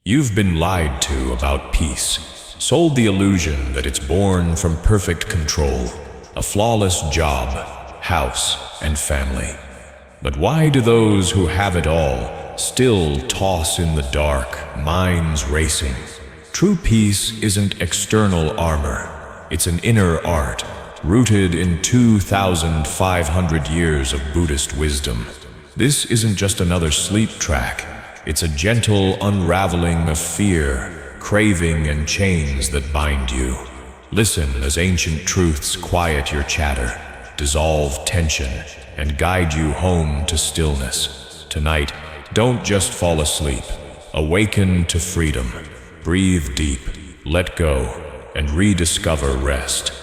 You've been lied to about peace, sold the illusion that it's born from perfect control, a flawless job, house, and family. But why do those who have it all still toss in the dark, minds racing? True peace isn't external armor. It's an inner art, rooted in 2,500 years of Buddhist wisdom. This isn't just another sleep track. It's a gentle unraveling of fear, craving, and chains that bind you. Listen as ancient truths quiet your chatter, dissolve tension, and guide you home to stillness. Tonight, don't just fall asleep. Awaken to freedom. Breathe deep, let go, and rediscover rest.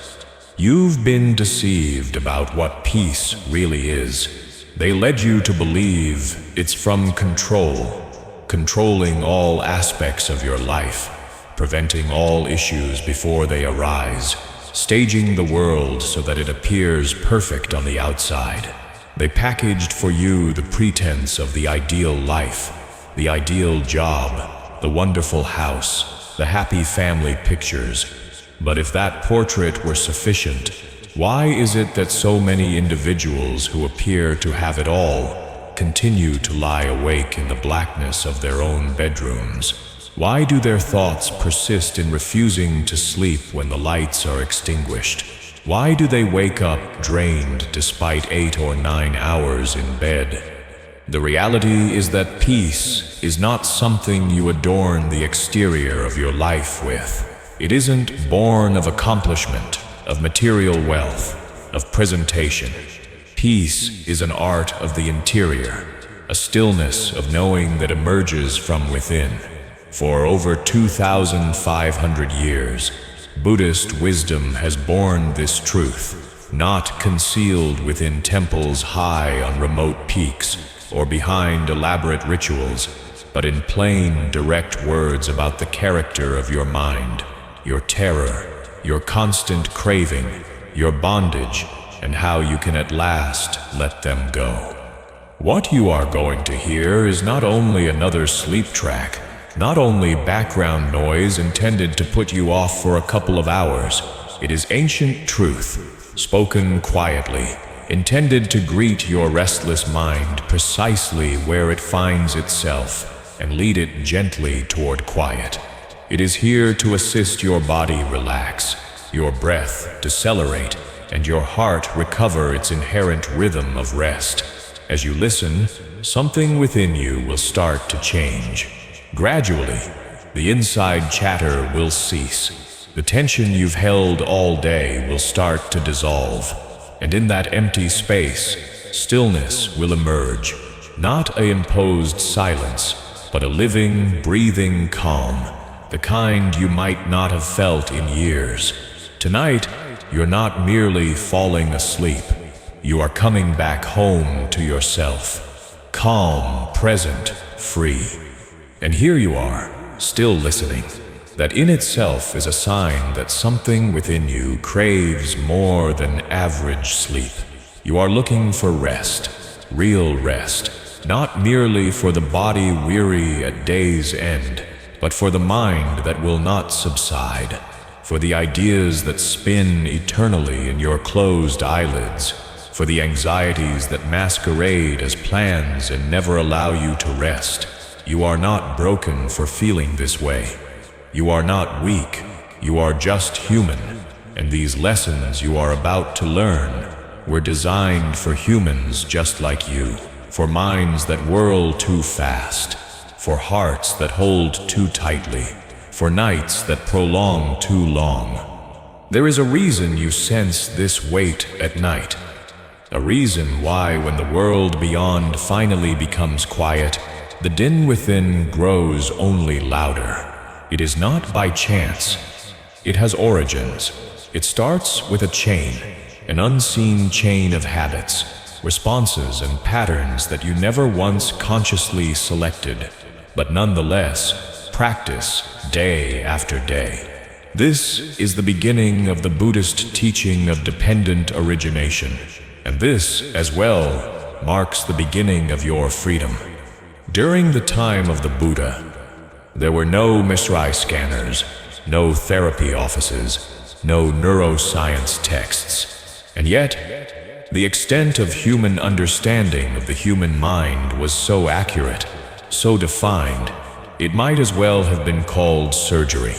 You've been deceived about what peace really is. They led you to believe it's from control, controlling all aspects of your life, preventing all issues before they arise, staging the world so that it appears perfect on the outside. They packaged for you the pretense of the ideal life, the ideal job, the wonderful house, the happy family pictures. But if that portrait were sufficient, why is it that so many individuals who appear to have it all continue to lie awake in the blackness of their own bedrooms? Why do their thoughts persist in refusing to sleep when the lights are extinguished? Why do they wake up drained despite 8 or 9 hours in bed? The reality is that peace is not something you adorn the exterior of your life with. It isn't born of accomplishment, of material wealth, of presentation. Peace is an art of the interior, a stillness of knowing that emerges from within. For over 2,500 years, Buddhist wisdom has borne this truth, not concealed within temples high on remote peaks or behind elaborate rituals, but in plain, direct words about the character of your mind, your terror, your constant craving, your bondage, and how you can at last let them go. What you are going to hear is not only another sleep track, not only background noise intended to put you off for a couple of hours. It is ancient truth, spoken quietly, intended to greet your restless mind precisely where it finds itself and lead it gently toward quiet. It is here to assist your body relax, your breath decelerate, and your heart recover its inherent rhythm of rest. As you listen, something within you will start to change. Gradually, the inside chatter will cease. The tension you've held all day will start to dissolve. And in that empty space, stillness will emerge. Not an imposed silence, but a living, breathing calm, the kind you might not have felt in years. Tonight, you're not merely falling asleep. You are coming back home to yourself. Calm, present, free. And here you are, still listening. That in itself is a sign that something within you craves more than average sleep. You are looking for rest, real rest, not merely for the body weary at day's end, but for the mind that will not subside, for the ideas that spin eternally in your closed eyelids, for the anxieties that masquerade as plans and never allow you to rest. You are not broken for feeling this way. You are not weak, you are just human, and these lessons you are about to learn were designed for humans just like you, for minds that whirl too fast, for hearts that hold too tightly, for nights that prolong too long. There is a reason you sense this weight at night, a reason why when the world beyond finally becomes quiet, the din within grows only louder. It is not by chance. It has origins. It starts with a chain, an unseen chain of habits, responses and patterns that you never once consciously selected, but nonetheless practice day after day. This is the beginning of the Buddhist teaching of dependent origination, and this, as well, marks the beginning of your freedom. During the time of the Buddha, There were no MRI scanners, no therapy offices, no neuroscience texts. And yet, the extent of human understanding of the human mind was so accurate, so defined, it might as well have been called surgery.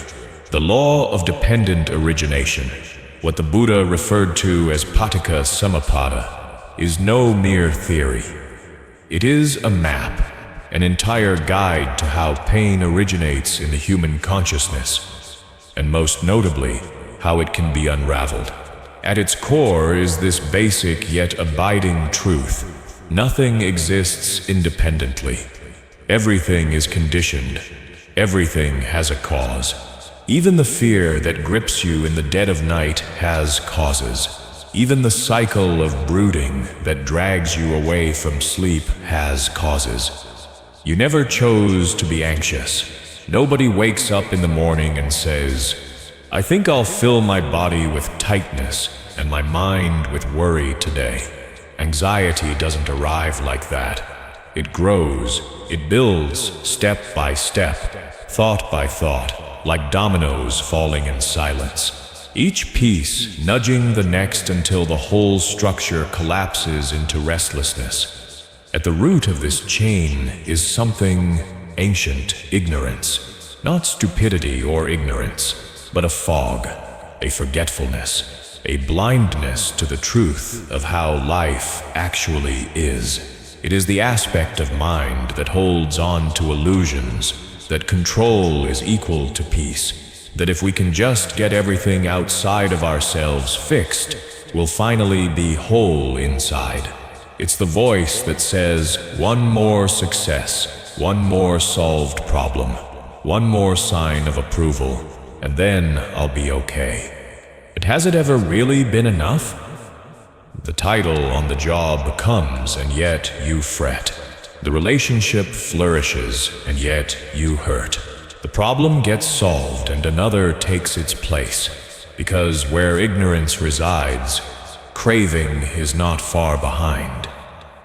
The law of dependent origination, what the Buddha referred to as paticca samuppada, is no mere theory. It is a map, an entire guide to how pain originates in the human consciousness, and most notably, how it can be unraveled. At its core is this basic yet abiding truth: nothing exists independently. Everything is conditioned. Everything has a cause. Even the fear that grips you in the dead of night has causes. Even the cycle of brooding that drags you away from sleep has causes. You never chose to be anxious. Nobody wakes up in the morning and says, "I think I'll fill my body with tightness and my mind with worry today." Anxiety doesn't arrive like that. It grows, it builds step by step, thought by thought, like dominoes falling in silence. Each piece nudging the next until the whole structure collapses into restlessness. At the root of this chain is something ancient: ignorance. Not stupidity or ignorance, but a fog, a forgetfulness, a blindness to the truth of how life actually is. It is the aspect of mind that holds on to illusions, that control is equal to peace, that if we can just get everything outside of ourselves fixed, we'll finally be whole inside. It's the voice that says, one more success, one more solved problem, one more sign of approval, and then I'll be okay. But has it ever really been enough? The title on the job comes, and yet you fret. The relationship flourishes, and yet you hurt. The problem gets solved, and another takes its place. Because where ignorance resides, craving is not far behind.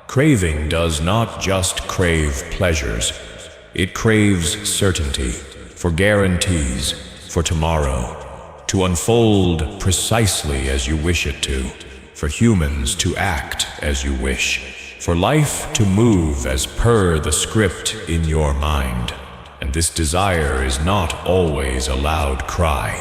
Craving does not just crave pleasures. It craves certainty, for guarantees, for tomorrow, to unfold precisely as you wish it to, for humans to act as you wish, for life to move as per the script in your mind. And this desire is not always a loud cry.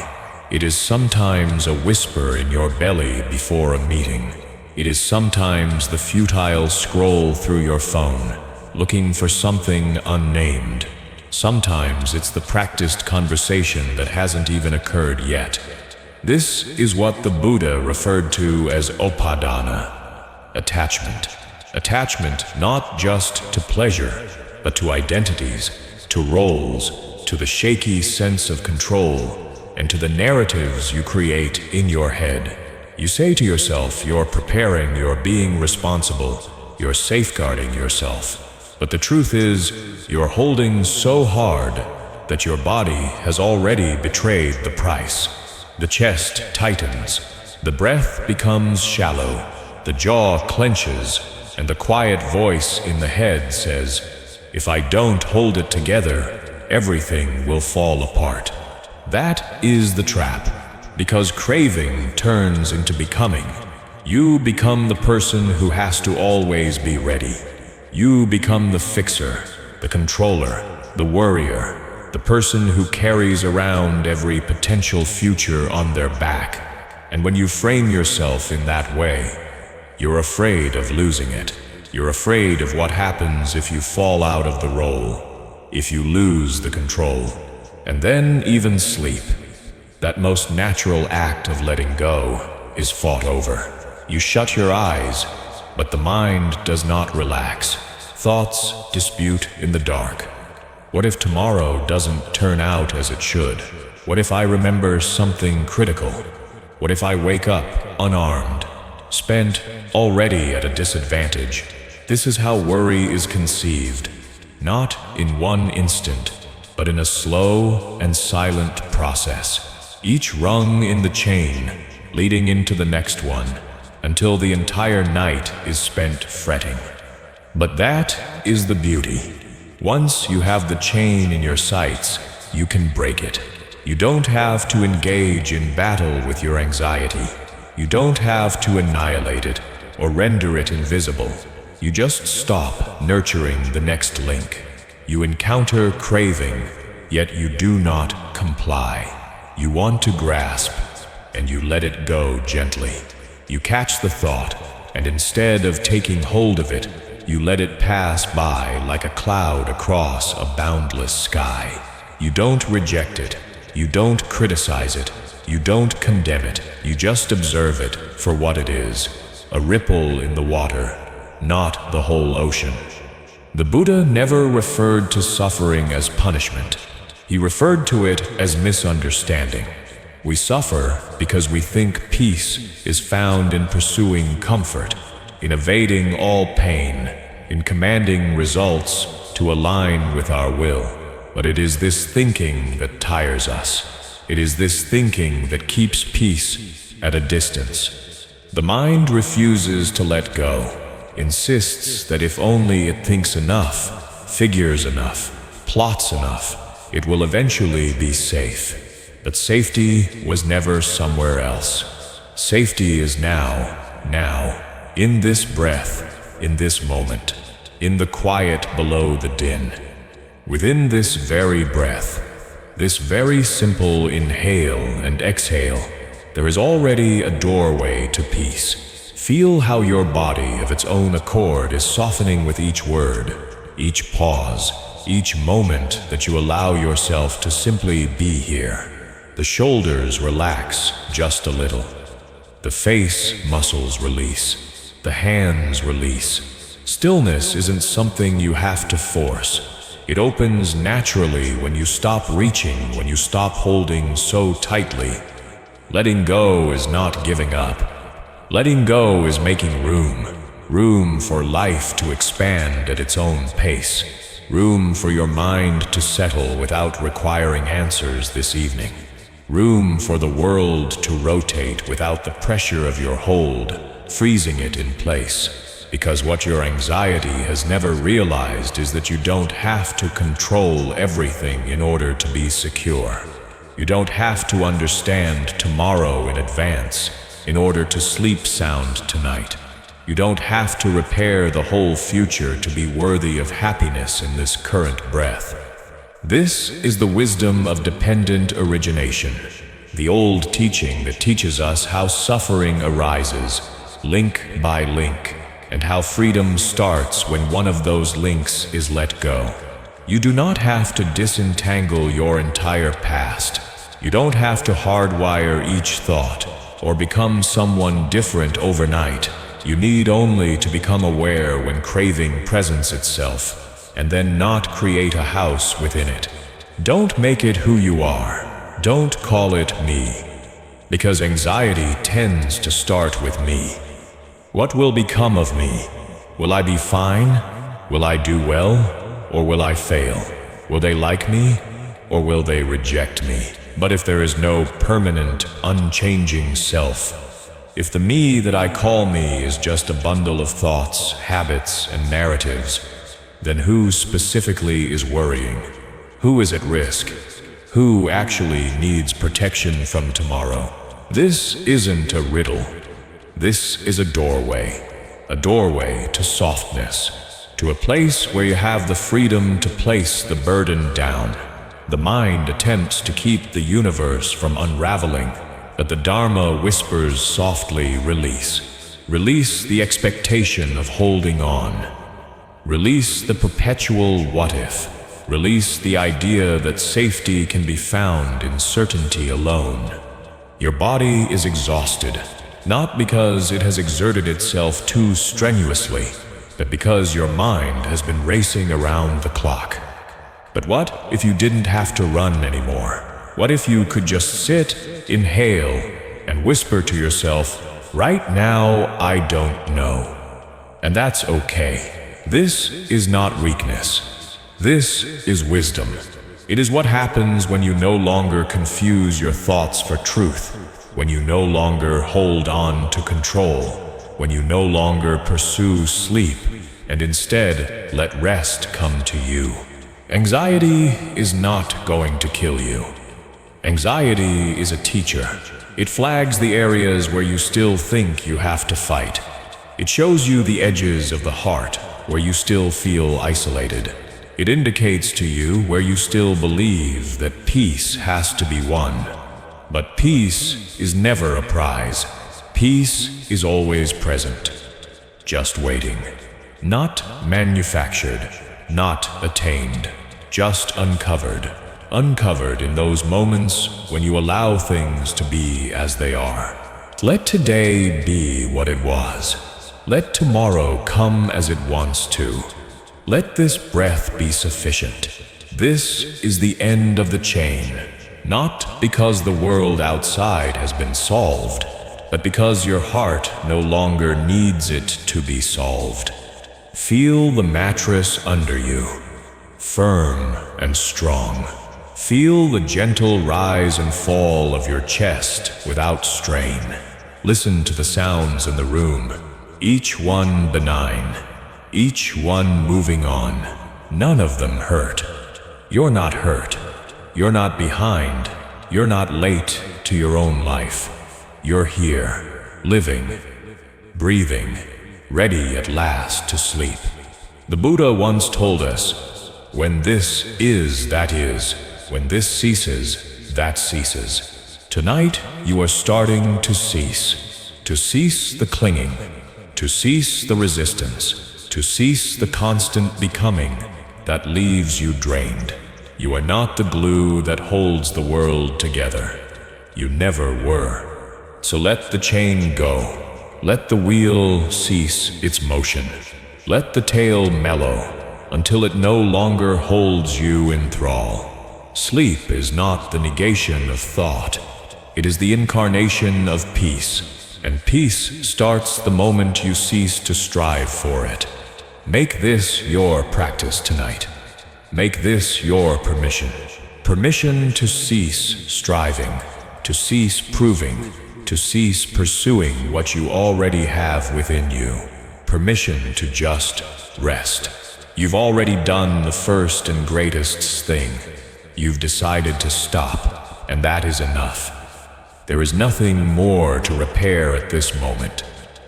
It is sometimes a whisper in your belly before a meeting. It is sometimes the futile scroll through your phone, looking for something unnamed. Sometimes it's the practiced conversation that hasn't even occurred yet. This is what the Buddha referred to as upadana, attachment. Attachment not just to pleasure, but to identities, to roles, to the shaky sense of control, and to the narratives you create in your head. You say to yourself you're preparing, you're being responsible, you're safeguarding yourself. But the truth is, you're holding so hard that your body has already betrayed the price. The chest tightens, the breath becomes shallow, the jaw clenches, and the quiet voice in the head says, "If I don't hold it together, everything will fall apart." That is the trap, because craving turns into becoming. You become the person who has to always be ready. You become the fixer, the controller, the worrier, the person who carries around every potential future on their back. And when you frame yourself in that way, you're afraid of losing it. You're afraid of what happens if you fall out of the role, if you lose the control. And then even sleep, that most natural act of letting go, is fought over. You shut your eyes, but the mind does not relax. Thoughts dispute in the dark. What if tomorrow doesn't turn out as it should? What if I remember something critical? What if I wake up unarmed, spent, already at a disadvantage? This is how worry is conceived, not in one instant, but in a slow and silent process, each rung in the chain leading into the next one, until the entire night is spent fretting. But that is the beauty. Once you have the chain in your sights, you can break it. You don't have to engage in battle with your anxiety. You don't have to annihilate it or render it invisible. You just stop nurturing the next link. You encounter craving, yet you do not comply. You want to grasp, and you let it go gently. You catch the thought, and instead of taking hold of it, you let it pass by like a cloud across a boundless sky. You don't reject it. You don't criticize it. You don't condemn it. You just observe it for what it is, a ripple in the water, not the whole ocean. The Buddha never referred to suffering as punishment. He referred to it as misunderstanding. We suffer because we think peace is found in pursuing comfort, in evading all pain, in commanding results to align with our will. But it is this thinking that tires us. It is this thinking that keeps peace at a distance. The mind refuses to let go, insists that if only it thinks enough, figures enough, plots enough, it will eventually be safe. But safety was never somewhere else. Safety is now, in this breath, in this moment, in the quiet below the din. Within this very breath, this very simple inhale and exhale, there is already a doorway to peace. Feel how your body of its own accord is softening with each word, each pause, each moment that you allow yourself to simply be here. The shoulders relax just a little. The face muscles release. The hands release. Stillness isn't something you have to force. It opens naturally when you stop reaching, when you stop holding so tightly. Letting go is not giving up. Letting go is making room for life to expand at its own pace, room for your mind to settle without requiring answers this evening, room for the world to rotate without the pressure of your hold, freezing it in place. Because what your anxiety has never realized is that you don't have to control everything in order to be secure. You don't have to understand tomorrow in advance in order to sleep sound tonight. You don't have to repair the whole future to be worthy of happiness in this current breath. This is the wisdom of dependent origination, the old teaching that teaches us how suffering arises, link by link, and how freedom starts when one of those links is let go. You do not have to disentangle your entire past. You don't have to hardwire each thought or become someone different overnight. You need only to become aware when craving presents itself, and then not create a house within it. Don't make it who you are. Don't call it me, because anxiety tends to start with me. What will become of me? Will I be fine? Will I do well? Or will I fail? Will they like me? Or will they reject me? But if there is no permanent, unchanging self, if the me that I call me is just a bundle of thoughts, habits, and narratives, then who specifically is worrying? Who is at risk? Who actually needs protection from tomorrow? This isn't a riddle. This is a doorway to softness, to a place where you have the freedom to place the burden down. The mind attempts to keep the universe from unraveling, but the Dharma whispers softly, release. Release the expectation of holding on. Release the perpetual what if. Release the idea that safety can be found in certainty alone. Your body is exhausted. Not because it has exerted itself too strenuously, but because your mind has been racing around the clock. But what if you didn't have to run anymore? What if you could just sit, inhale, and whisper to yourself, right now I don't know. And that's okay. This is not weakness. This is wisdom. It is what happens when you no longer confuse your thoughts for truth, when you no longer hold on to control, when you no longer pursue sleep, and instead let rest come to you. Anxiety is not going to kill you. Anxiety is a teacher. It flags the areas where you still think you have to fight. It shows you the edges of the heart where you still feel isolated. It indicates to you where you still believe that peace has to be won. But peace is never a prize. Peace is always present, just waiting. Not manufactured, not attained, just uncovered. Uncovered in those moments when you allow things to be as they are. Let today be what it was. Let tomorrow come as it wants to. Let this breath be sufficient. This is the end of the chain, not because the world outside has been solved, but because your heart no longer needs it to be solved. Feel the mattress under you, firm and strong. Feel the gentle rise and fall of your chest without strain. Listen to the sounds in the room, each one benign, each one moving on. None of them hurt. You're not hurt. You're not behind. You're not late to your own life. You're here, living, breathing, ready at last to sleep. The Buddha once told us, when this is, that is. When this ceases, that ceases. Tonight, you are starting to cease the clinging, to cease the resistance, to cease the constant becoming that leaves you drained. You are not the glue that holds the world together. You never were. So let the chain go. Let the wheel cease its motion. Let the tail mellow until it no longer holds you in thrall. Sleep is not the negation of thought. It is the incarnation of peace, and peace starts the moment you cease to strive for it. Make this your practice tonight. Make this your permission. Permission to cease striving, to cease proving, to cease pursuing what you already have within you. Permission to just rest. You've already done the first and greatest thing. You've decided to stop, and that is enough. There is nothing more to repair at this moment,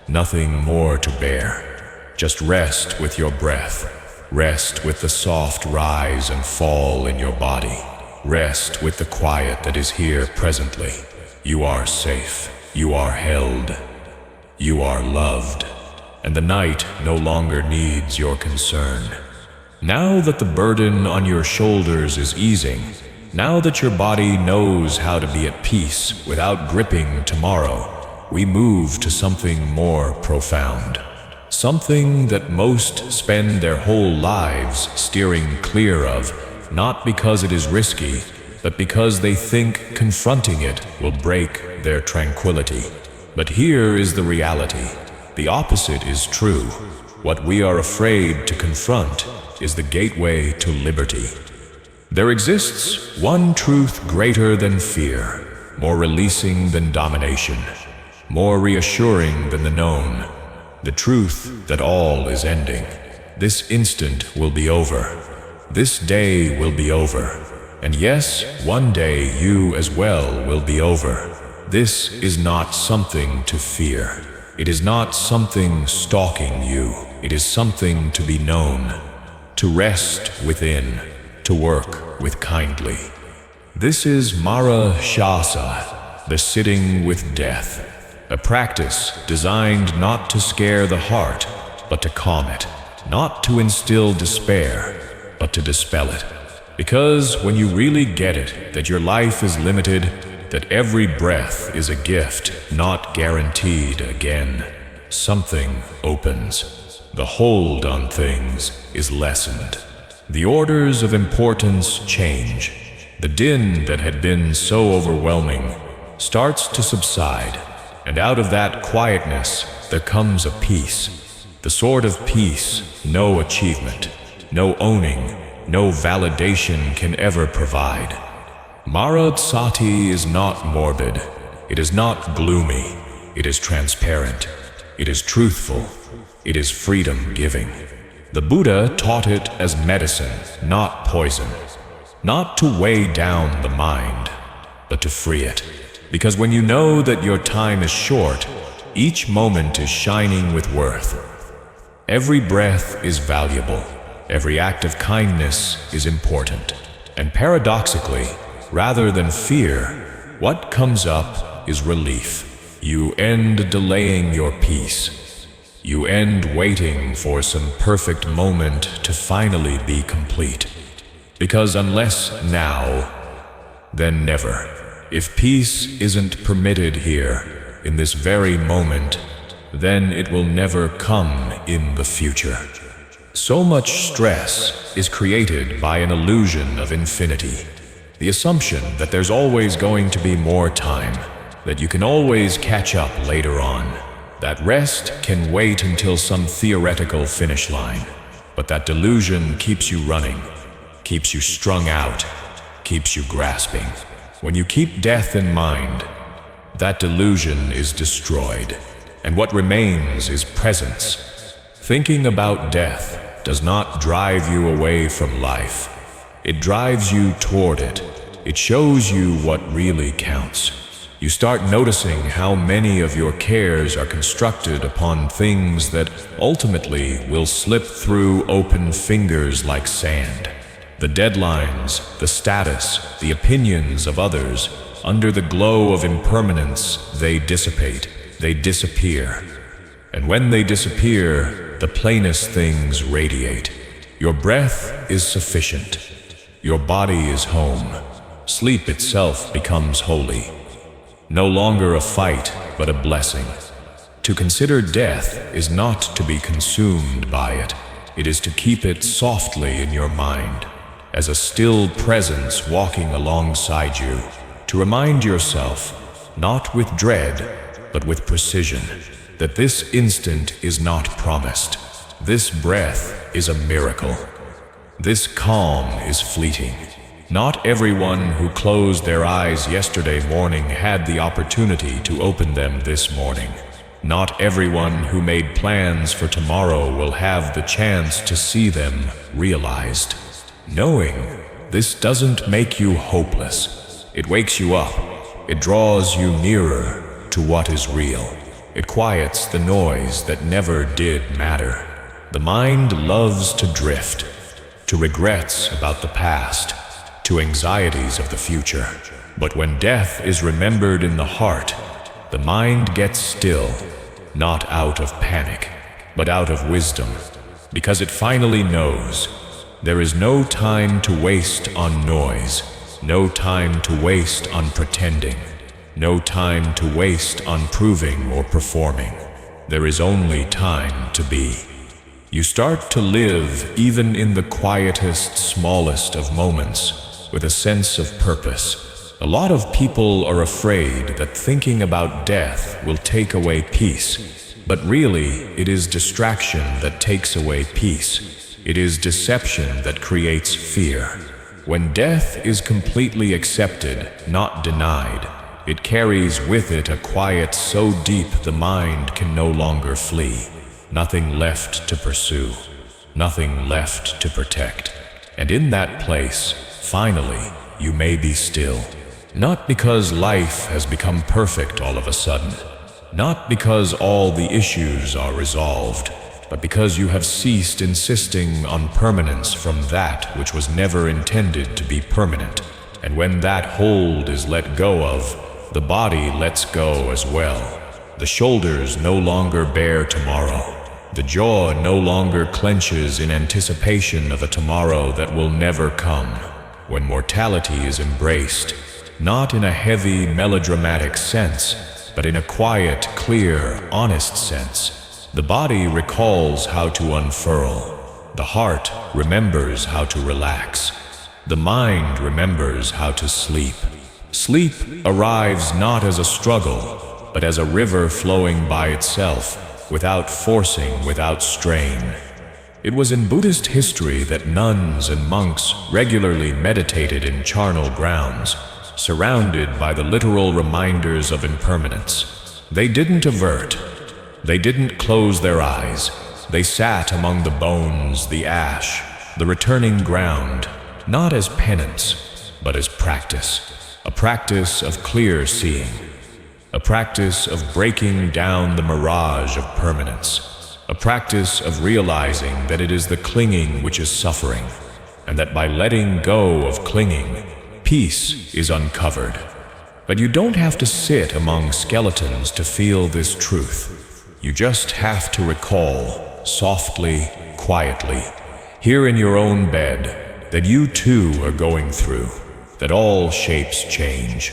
nothing more to bear. Just rest with your breath. Rest with the soft rise and fall in your body. Rest with the quiet that is here presently. You are safe. You are held. You are loved. And the night no longer needs your concern. Now that the burden on your shoulders is easing, now that your body knows how to be at peace without gripping tomorrow, we move to something more profound. Something that most spend their whole lives steering clear of, not because it is risky, but because they think confronting it will break their tranquility. But here is the reality. The opposite is true. What we are afraid to confront is the gateway to liberty. There exists one truth greater than fear, more releasing than domination, more reassuring than the known. The truth that all is ending. This instant will be over. This day will be over. And yes, one day you as well will be over. This is not something to fear. It is not something stalking you. It is something to be known. To rest within, to work with kindly. This is Mara Shasa, the sitting with death, a practice designed not to scare the heart, but to calm it, not to instill despair, but to dispel it. Because when you really get it, that your life is limited, that every breath is a gift, not guaranteed again, something opens. The hold on things is lessened. The orders of importance change. The din that had been so overwhelming starts to subside, and out of that quietness there comes a peace. The sort of peace no achievement, no owning, no validation can ever provide. Marad Sati is not morbid. It is not gloomy. It is transparent. It is truthful. It is freedom-giving. The Buddha taught it as medicine, not poison. Not to weigh down the mind, but to free it. Because when you know that your time is short, each moment is shining with worth. Every breath is valuable. Every act of kindness is important. And paradoxically, rather than fear, what comes up is relief. You end delaying your peace. You end waiting for some perfect moment to finally be complete. Because unless now, then never. If peace isn't permitted here, in this very moment, then it will never come in the future. So much stress is created by an illusion of infinity. The assumption that there's always going to be more time, that you can always catch up later on, that rest can wait until some theoretical finish line. But that delusion keeps you running, keeps you strung out, keeps you grasping. When you keep death in mind, that delusion is destroyed, and what remains is presence. Thinking about death does not drive you away from life. It drives you toward it. It shows you what really counts. You start noticing how many of your cares are constructed upon things that ultimately will slip through open fingers like sand. The deadlines, the status, the opinions of others, under the glow of impermanence, they dissipate, they disappear. And when they disappear, the plainest things radiate. Your breath is sufficient. Your body is home. Sleep itself becomes holy. No longer a fight, but a blessing. To consider death is not to be consumed by it. It is to keep it softly in your mind, as a still presence walking alongside you, to remind yourself, not with dread, but with precision, that this instant is not promised. This breath is a miracle. This calm is fleeting. Not everyone who closed their eyes yesterday morning had the opportunity to open them this morning. Not everyone who made plans for tomorrow will have the chance to see them realized. Knowing this doesn't make you hopeless. It wakes you up. It draws you nearer to what is real. It quiets the noise that never did matter. The mind loves to drift, to regrets about the past, to anxieties of the future. But when death is remembered in the heart, the mind gets still, not out of panic, but out of wisdom, because it finally knows there is no time to waste on noise, no time to waste on pretending, no time to waste on proving or performing. There is only time to be. You start to live even in the quietest, smallest of moments with a sense of purpose. A lot of people are afraid that thinking about death will take away peace, but really it is distraction that takes away peace. It is deception that creates fear. When death is completely accepted, not denied, it carries with it a quiet so deep the mind can no longer flee. Nothing left to pursue, nothing left to protect. And in that place, finally, you may be still. Not because life has become perfect all of a sudden, not because all the issues are resolved, but because you have ceased insisting on permanence from that which was never intended to be permanent. And when that hold is let go of, the body lets go as well. The shoulders no longer bear tomorrow. The jaw no longer clenches in anticipation of a tomorrow that will never come. When mortality is embraced, not in a heavy, melodramatic sense, but in a quiet, clear, honest sense, the body recalls how to unfurl. The heart remembers how to relax. The mind remembers how to sleep. Sleep arrives not as a struggle, but as a river flowing by itself, without forcing, without strain. It was in Buddhist history that nuns and monks regularly meditated in charnel grounds, surrounded by the literal reminders of impermanence. They didn't avert. They didn't close their eyes. They sat among the bones, the ash, the returning ground, not as penance, but as practice. A practice of clear seeing. A practice of breaking down the mirage of permanence. A practice of realizing that it is the clinging which is suffering, and that by letting go of clinging, peace is uncovered. But you don't have to sit among skeletons to feel this truth. You just have to recall, softly, quietly, here in your own bed, that you too are going through, that all shapes change,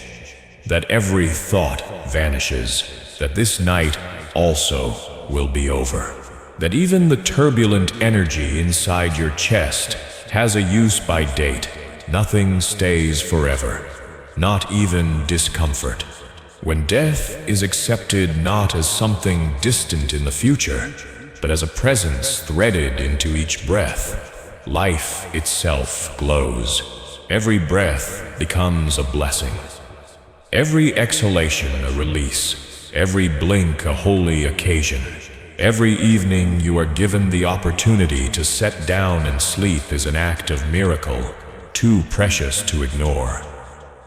that every thought vanishes, that this night also will be over, that even the turbulent energy inside your chest has a use-by date. Nothing stays forever, not even discomfort. When death is accepted not as something distant in the future, but as a presence threaded into each breath, life itself glows. Every breath becomes a blessing. Every exhalation a release. Every blink a holy occasion. Every evening you are given the opportunity to set down and sleep is an act of miracle, too precious to ignore.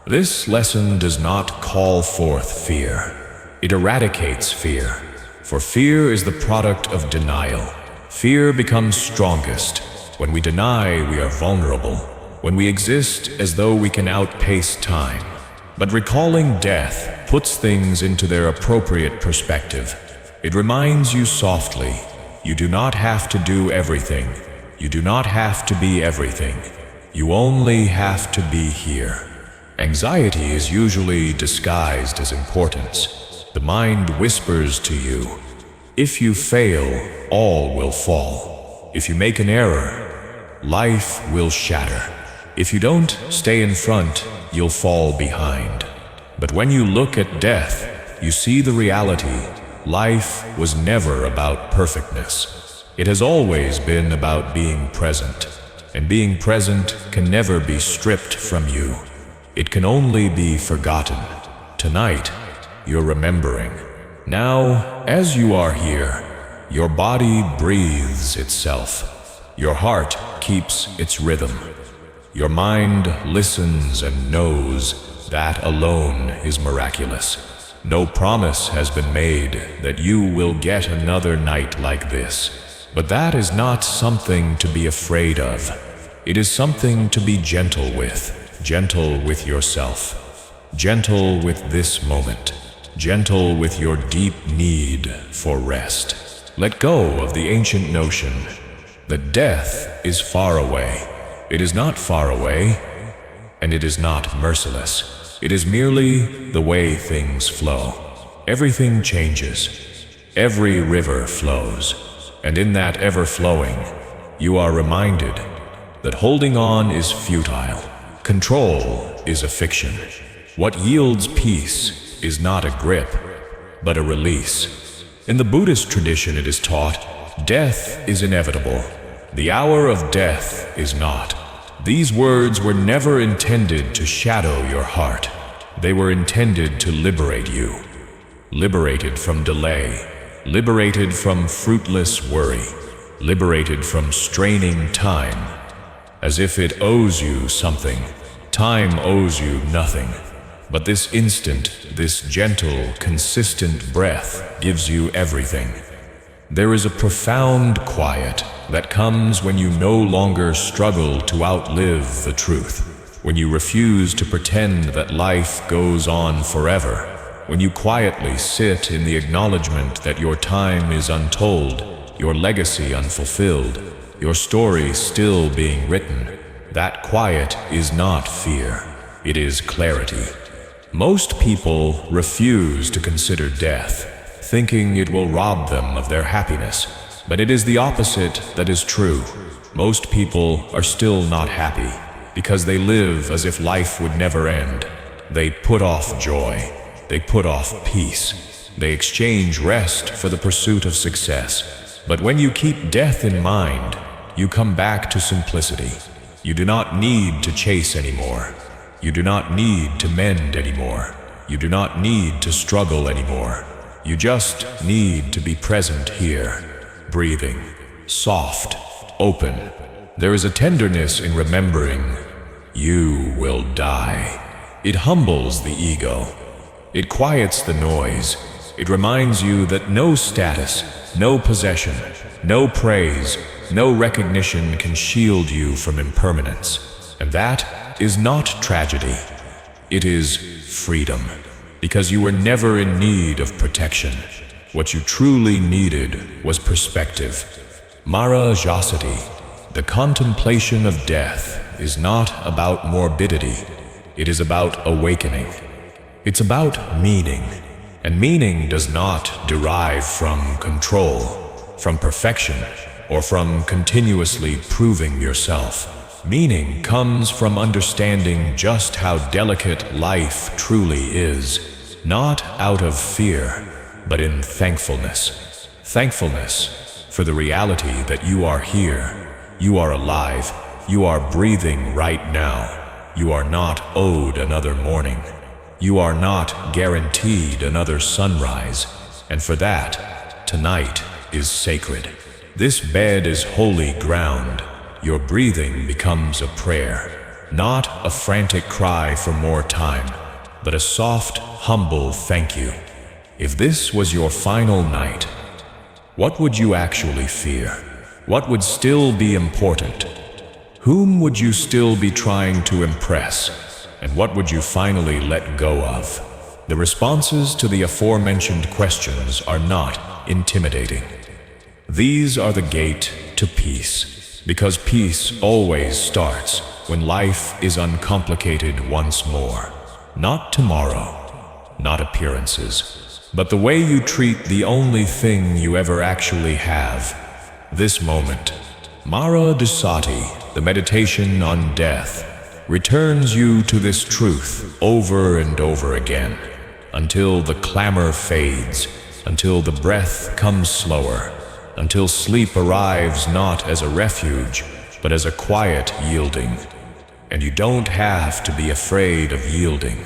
This lesson does not call forth fear. It eradicates fear, for fear is the product of denial. Fear becomes strongest. When we deny, we are vulnerable. When we exist as though we can outpace time. But recalling death puts things into their appropriate perspective. It reminds you softly, you do not have to do everything. You do not have to be everything. You only have to be here. Anxiety is usually disguised as importance. The mind whispers to you, if you fail, all will fall. If you make an error, life will shatter. If you don't stay in front, you'll fall behind. But when you look at death, you see the reality. Life was never about perfectness. It has always been about being present. And being present can never be stripped from you. It can only be forgotten. Tonight, you're remembering. Now, as you are here, your body breathes itself. Your heart keeps its rhythm. Your mind listens and knows that alone is miraculous. No promise has been made that you will get another night like this. But that is not something to be afraid of. It is something to be gentle with yourself, gentle with this moment, gentle with your deep need for rest. Let go of the ancient notion that death is far away. It is not far away, and it is not merciless. It is merely the way things flow. Everything changes. Every river flows. And in that ever-flowing, you are reminded that holding on is futile. Control is a fiction. What yields peace is not a grip, but a release. In the Buddhist tradition it is taught, death is inevitable. The hour of death is not. These words were never intended to shadow your heart. They were intended to liberate you. Liberated from delay. Liberated from fruitless worry. Liberated from straining time. As if it owes you something. Time owes you nothing. But this instant, this gentle, consistent breath gives you everything. There is a profound quiet that comes when you no longer struggle to outlive the truth, when you refuse to pretend that life goes on forever, when you quietly sit in the acknowledgement that your time is untold, your legacy unfulfilled, your story still being written. That quiet is not fear, it is clarity. Most people refuse to consider death, thinking it will rob them of their happiness. But it is the opposite that is true. Most people are still not happy because they live as if life would never end. They put off joy. They put off peace. They exchange rest for the pursuit of success. But when you keep death in mind, you come back to simplicity. You do not need to chase anymore. You do not need to mend anymore. You do not need to struggle anymore. You just need to be present here, breathing. soft, open. There is a tenderness in remembering you will die. It humbles the ego. It quiets the noise. It reminds you that no status, no possession, no praise, no recognition can shield you from impermanence. And that is not tragedy. It is freedom. Because you were never in need of protection. What you truly needed was perspective. Marajasati, the contemplation of death, is not about morbidity. It is about awakening. It's about meaning. And meaning does not derive from control, from perfection, or from continuously proving yourself. Meaning comes from understanding just how delicate life truly is, not out of fear, but in thankfulness. Thankfulness for the reality that you are here, you are alive, you are breathing right now. You are not owed another morning. You are not guaranteed another sunrise. And for that, tonight is sacred. This bed is holy ground. Your breathing becomes a prayer, not a frantic cry for more time, but a soft, humble thank you. If this was your final night, what would you actually fear? What would still be important? Whom would you still be trying to impress? And what would you finally let go of? The responses to the aforementioned questions are not intimidating. These are the gate to peace, because peace always starts when life is uncomplicated once more. Not tomorrow, not appearances, but the way you treat the only thing you ever actually have, this moment. Mara Dasati, the meditation on death, returns you to this truth over and over again, until the clamor fades, until the breath comes slower, until sleep arrives not as a refuge, but as a quiet yielding. And you don't have to be afraid of yielding.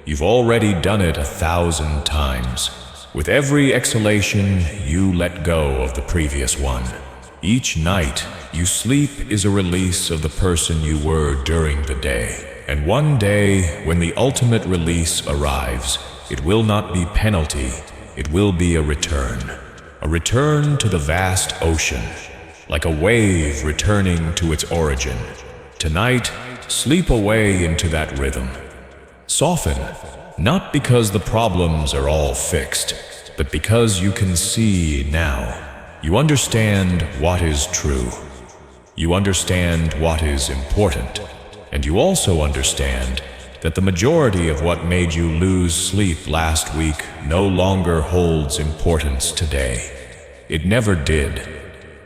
You've already done it 1,000 times. With every exhalation, you let go of the previous one. Each night you sleep is a release of the person you were during the day. And one day, when the ultimate release arrives, it will not be penalty, it will be a return. A return to the vast ocean, like a wave returning to its origin. Tonight, sleep away into that rhythm. Soften, not because the problems are all fixed, but because you can see now. You understand what is true. You understand what is important. And you also understand that the majority of what made you lose sleep last week no longer holds importance today. It never did.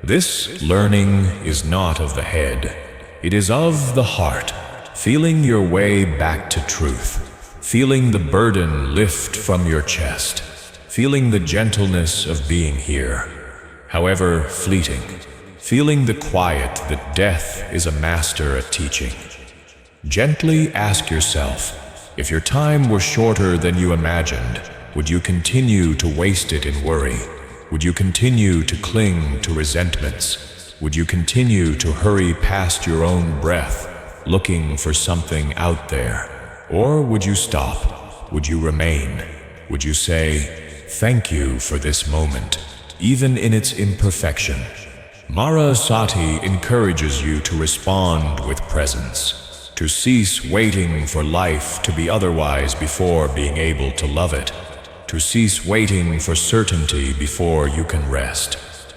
This learning is not of the head. It is of the heart, feeling your way back to truth, feeling the burden lift from your chest, feeling the gentleness of being here. However fleeting, feeling the quiet that death is a master at teaching. Gently ask yourself, if your time were shorter than you imagined, would you continue to waste it in worry? Would you continue to cling to resentments? Would you continue to hurry past your own breath, looking for something out there? Or would you stop? Would you remain? Would you say, thank you for this moment, even in its imperfection? Mara Sati encourages you to respond with presence, to cease waiting for life to be otherwise before being able to love it, to cease waiting for certainty before you can rest.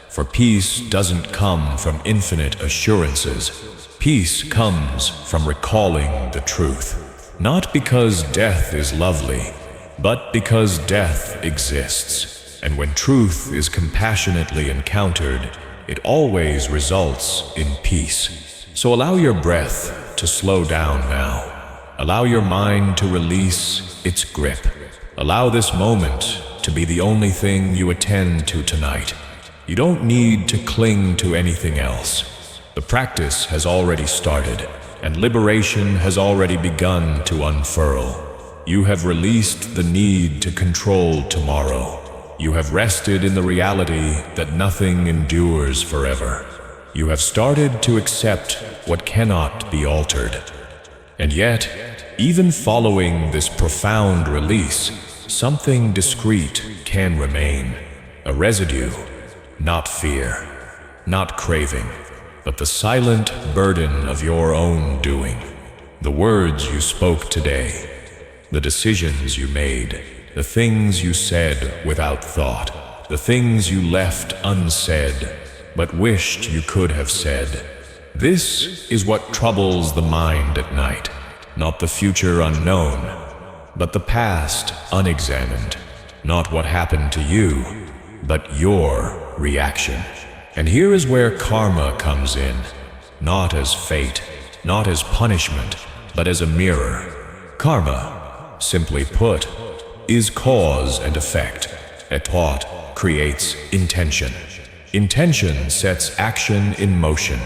For peace doesn't come from infinite assurances. Peace comes from recalling the truth, not because death is lovely, but because death exists. And when truth is compassionately encountered, it always results in peace. So allow your breath to slow down now. Allow your mind to release its grip. Allow this moment to be the only thing you attend to tonight. You don't need to cling to anything else. The practice has already started, and liberation has already begun to unfurl. You have released the need to control tomorrow. You have rested in the reality that nothing endures forever. You have started to accept what cannot be altered. And yet, even following this profound release, something discreet can remain. A residue, not fear, not craving, but the silent burden of your own doing. The words you spoke today, the decisions you made, the things you said without thought, the things you left unsaid, but wished you could have said. This is what troubles the mind at night, not the future unknown, but the past unexamined, not what happened to you, but your reaction. And here is where karma comes in, not as fate, not as punishment, but as a mirror. Karma, simply put, is cause and effect. A thought creates intention. Intention sets action in motion.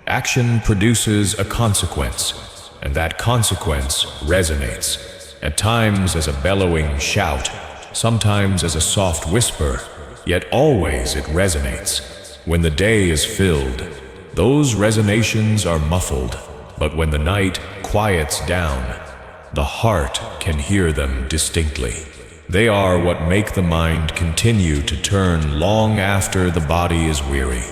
Action produces a consequence, and that consequence resonates, at times as a bellowing shout, sometimes as a soft whisper, yet always it resonates. When the day is filled, those resonations are muffled, but when the night quiets down, the heart can hear them distinctly. They are what make the mind continue to turn long after the body is weary.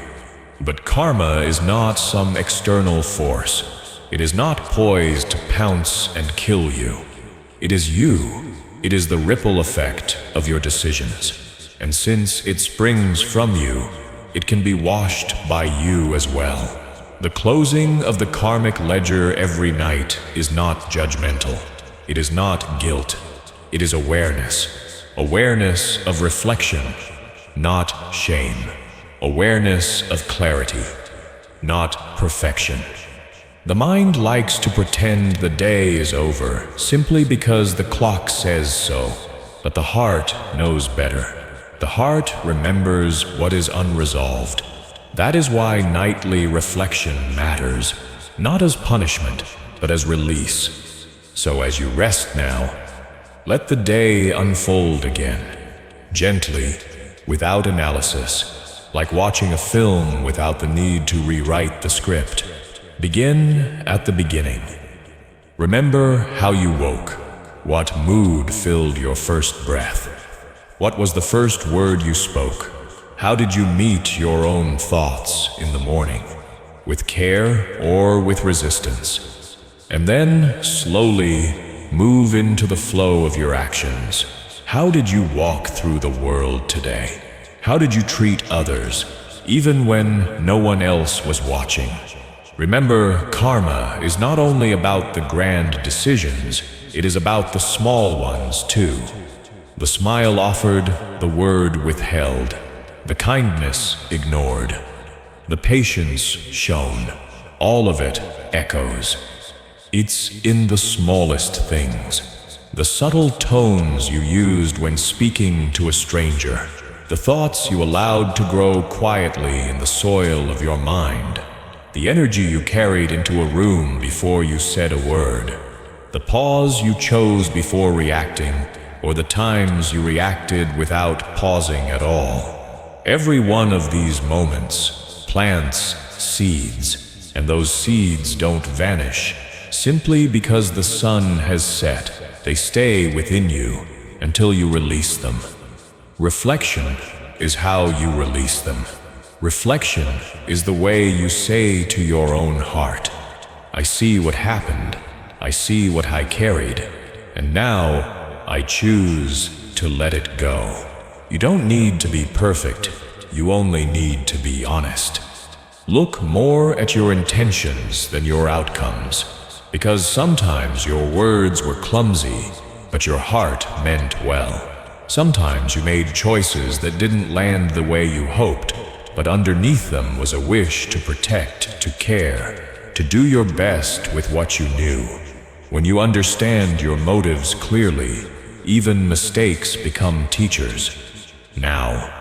But karma is not some external force. It is not poised to pounce and kill you. It is you. It is the ripple effect of your decisions. And since it springs from you, it can be washed by you as well. The closing of the karmic ledger every night is not judgmental. It is not guilt. It is awareness. Awareness of reflection, not shame. Awareness of clarity, not perfection. The mind likes to pretend the day is over simply because the clock says so, but the heart knows better. The heart remembers what is unresolved. That is why nightly reflection matters, not as punishment, but as release. So as you rest now, let the day unfold again, gently, without analysis, like watching a film without the need to rewrite the script. Begin at the beginning. Remember how you woke, what mood filled your first breath. What was the first word you spoke? How did you meet your own thoughts in the morning? With care or with resistance? And then, slowly, move into the flow of your actions. How did you walk through the world today? How did you treat others, even when no one else was watching? Remember, karma is not only about the grand decisions, it is about the small ones too. The smile offered, the word withheld, the kindness ignored, the patience shown, all of it echoes. It's in the smallest things, the subtle tones you used when speaking to a stranger, the thoughts you allowed to grow quietly in the soil of your mind, the energy you carried into a room before you said a word, the pause you chose before reacting, or the times you reacted without pausing at all. Every one of these moments plants seeds, and those seeds don't vanish. Simply because the sun has set, they stay within you until you release them. Reflection is how you release them. Reflection is the way you say to your own heart, I see what happened, I see what I carried, and now I choose to let it go. You don't need to be perfect, you only need to be honest. Look more at your intentions than your outcomes, because sometimes your words were clumsy, but your heart meant well. Sometimes you made choices that didn't land the way you hoped, but underneath them was a wish to protect, to care, to do your best with what you knew. When you understand your motives clearly, even mistakes become teachers. Now,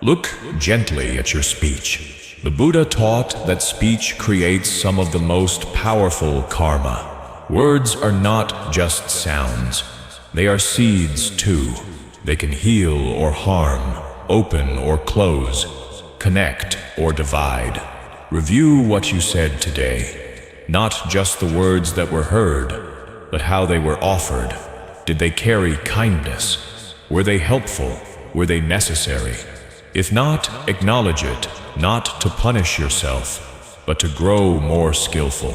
look gently at your speech. The Buddha taught that speech creates some of the most powerful karma. Words are not just sounds. They are seeds too. They can heal or harm, open or close, connect or divide. Review what you said today, not just the words that were heard, but how they were offered. Did they carry kindness? Were they helpful? Were they necessary? If not, acknowledge it, not to punish yourself, but to grow more skillful.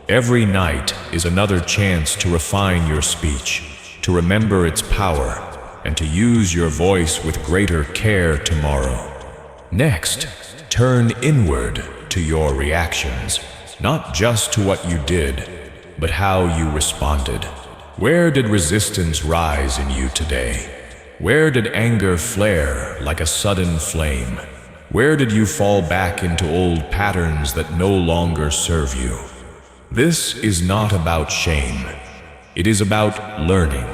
Every night is another chance to refine your speech, to remember its power, and to use your voice with greater care tomorrow. Next, turn inward to your reactions, not just to what you did, but how you responded. Where did resistance rise in you today? Where did anger flare like a sudden flame? Where did you fall back into old patterns that no longer serve you? This is not about shame. It is about learning.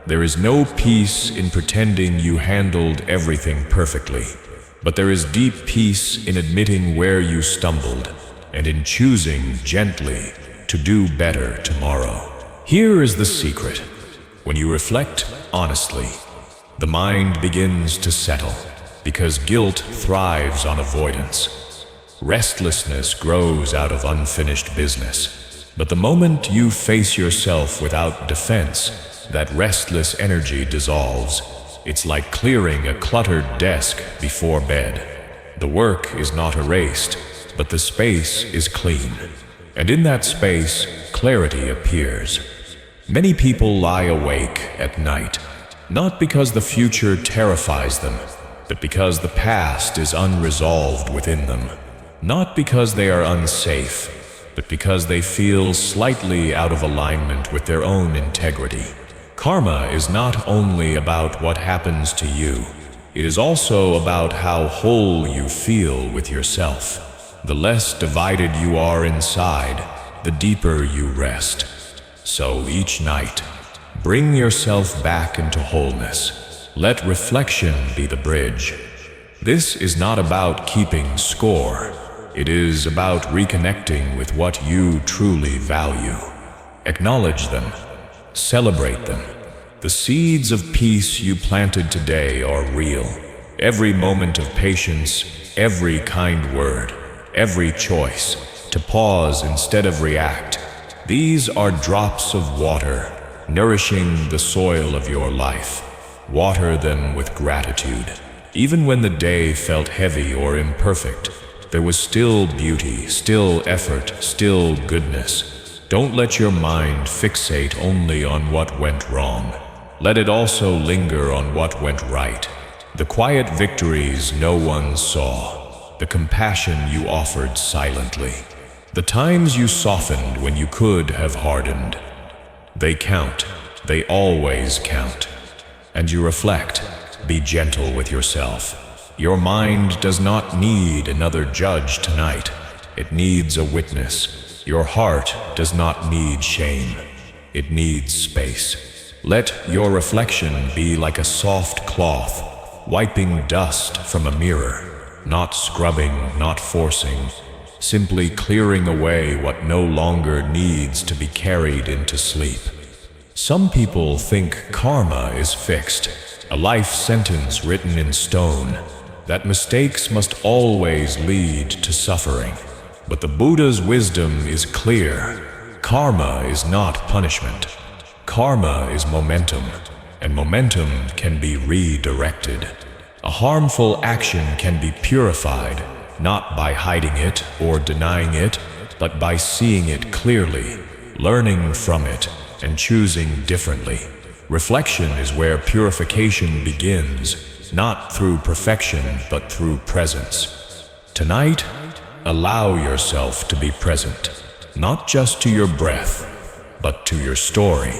There is no peace in pretending you handled everything perfectly, but there is deep peace in admitting where you stumbled and in choosing gently to do better tomorrow. Here is the secret. When you reflect honestly, the mind begins to settle, because guilt thrives on avoidance. Restlessness grows out of unfinished business. But the moment you face yourself without defense, that restless energy dissolves. It's like clearing a cluttered desk before bed. The work is not erased, but the space is clean. And in that space, clarity appears. Many people lie awake at night, not because the future terrifies them, but because the past is unresolved within them. Not because they are unsafe, but because they feel slightly out of alignment with their own integrity. Karma is not only about what happens to you, it is also about how whole you feel with yourself. The less divided you are inside, the deeper you rest. So each night, bring yourself back into wholeness. Let reflection be the bridge. This is not about keeping score. It is about reconnecting with what you truly value. Acknowledge them. Celebrate them. The seeds of peace you planted today are real. Every moment of patience, every kind word, every choice to pause instead of react. These are drops of water, nourishing the soil of your life. Water them with gratitude. Even when the day felt heavy or imperfect, there was still beauty, still effort, still goodness. Don't let your mind fixate only on what went wrong. Let it also linger on what went right. The quiet victories no one saw. The compassion you offered silently. The times you softened when you could have hardened. They count. They always count. And you reflect. Be gentle with yourself. Your mind does not need another judge tonight. It needs a witness. Your heart does not need shame. It needs space. Let your reflection be like a soft cloth, wiping dust from a mirror, not scrubbing, not forcing, simply clearing away what no longer needs to be carried into sleep. Some people think karma is fixed, a life sentence written in stone, that mistakes must always lead to suffering. But the Buddha's wisdom is clear. Karma is not punishment. Karma is momentum, and momentum can be redirected. A harmful action can be purified, not by hiding it or denying it, but by seeing it clearly, learning from it, and choosing differently. Reflection is where purification begins, not through perfection, but through presence. Tonight, allow yourself to be present, not just to your breath, but to your story.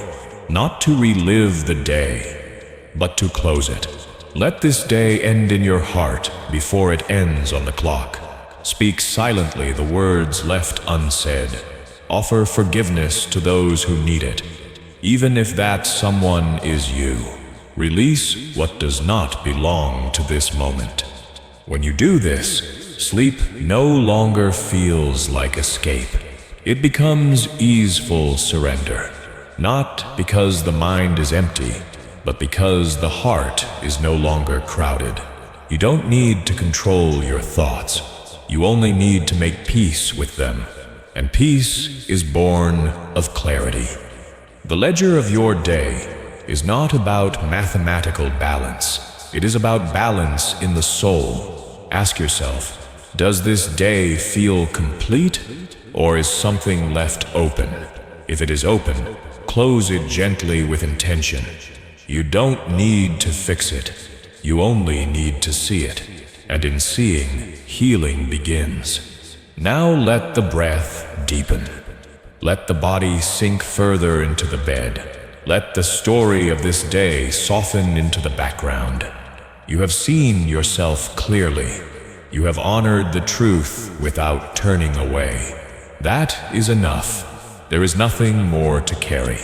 Not to relive the day, but to close it. Let this day end in your heart before it ends on the clock. Speak silently the words left unsaid. Offer forgiveness to those who need it, even if that someone is you. Release what does not belong to this moment. When you do this, sleep no longer feels like escape. It becomes easeful surrender. Not because the mind is empty, but because the heart is no longer crowded. You don't need to control your thoughts. You only need to make peace with them. And peace is born of clarity. The ledger of your day is not about mathematical balance. It is about balance in the soul. Ask yourself, does this day feel complete, or is something left open? If it is open, close it gently with intention. You don't need to fix it. You only need to see it. And in seeing, healing begins. Now let the breath deepen. Let the body sink further into the bed. Let the story of this day soften into the background. You have seen yourself clearly. You have honored the truth without turning away. That is enough. There is nothing more to carry.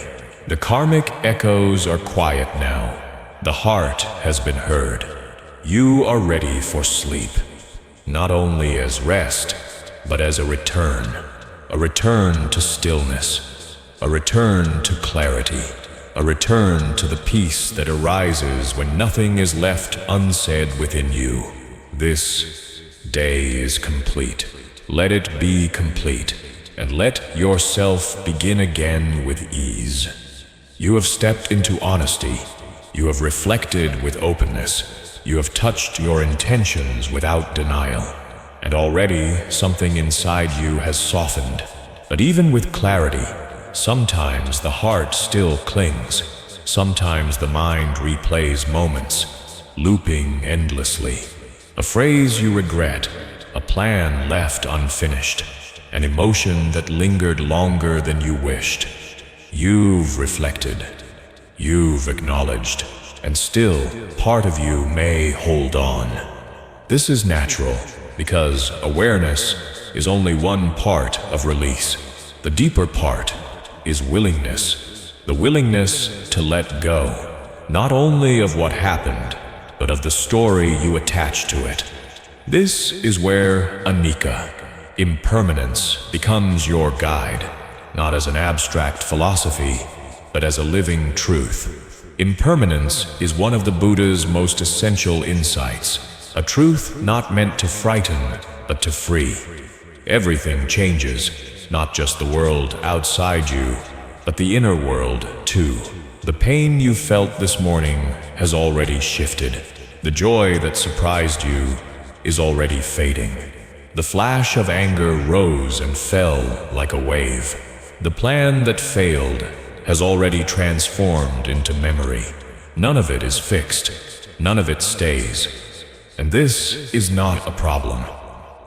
The karmic echoes are quiet now. The heart has been heard. You are ready for sleep, not only as rest, but as a return to stillness, a return to clarity, a return to the peace that arises when nothing is left unsaid within you. This day is complete. Let it be complete, and let yourself begin again with ease. You have stepped into honesty. You have reflected with openness. You have touched your intentions without denial. And already something inside you has softened. But even with clarity, sometimes the heart still clings. Sometimes the mind replays moments, looping endlessly. A phrase you regret, a plan left unfinished, an emotion that lingered longer than you wished. You've reflected. You've acknowledged, and still part of you may hold on. This is natural, because awareness is only one part of release. The deeper part is willingness, the willingness to let go, not only of what happened, but of the story you attach to it. This is where anicca, impermanence, becomes your guide, not as an abstract philosophy, but as a living truth. Impermanence is one of the Buddha's most essential insights, a truth not meant to frighten, but to free. Everything changes, not just the world outside you, but the inner world too. The pain you felt this morning has already shifted. The joy that surprised you is already fading. The flash of anger rose and fell like a wave. The plan that failed has already transformed into memory. None of it is fixed. None of it stays. And this is not a problem.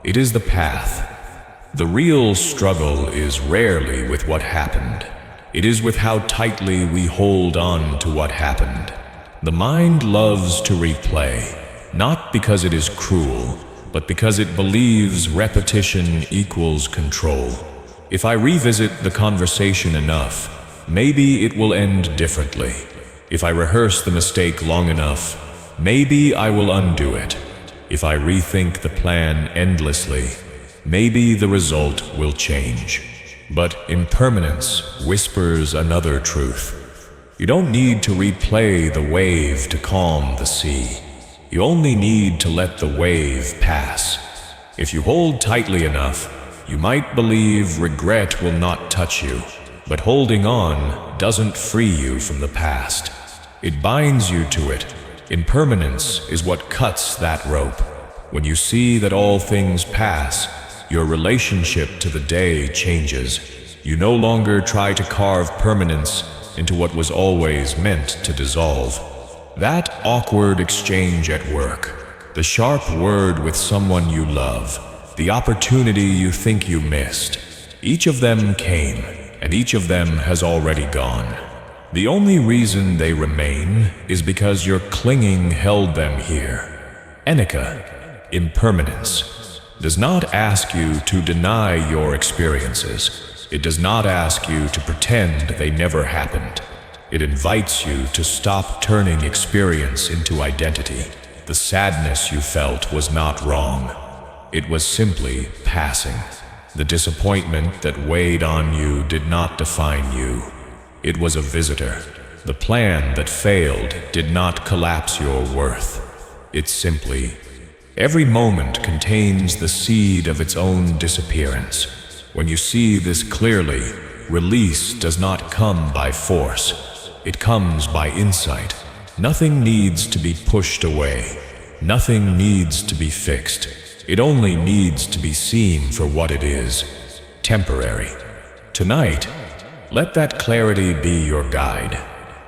It is the path. The real struggle is rarely with what happened. It is with how tightly we hold on to what happened. The mind loves to replay, not because it is cruel, but because it believes repetition equals control. If I revisit the conversation enough, maybe it will end differently. If I rehearse the mistake long enough, maybe I will undo it. If I rethink the plan endlessly, maybe the result will change. But impermanence whispers another truth. You don't need to replay the wave to calm the sea. You only need to let the wave pass. If you hold tightly enough, you might believe regret will not touch you. But holding on doesn't free you from the past. It binds you to it. Impermanence is what cuts that rope. When you see that all things pass, your relationship to the day changes. You no longer try to carve permanence into what was always meant to dissolve. That awkward exchange at work, the sharp word with someone you love, the opportunity you think you missed, each of them came, and each of them has already gone. The only reason they remain is because your clinging held them here. Anicca, impermanence, does not ask you to deny your experiences. It does not ask you to pretend they never happened. It invites you to stop turning experience into identity. The sadness you felt was not wrong. It was simply passing. The disappointment that weighed on you did not define you. It was a visitor. The plan that failed did not collapse your worth. It simply, every moment contains the seed of its own disappearance. When you see this clearly, release does not come by force. It comes by insight. Nothing needs to be pushed away. Nothing needs to be fixed. It only needs to be seen for what it is, temporary. Tonight, let that clarity be your guide.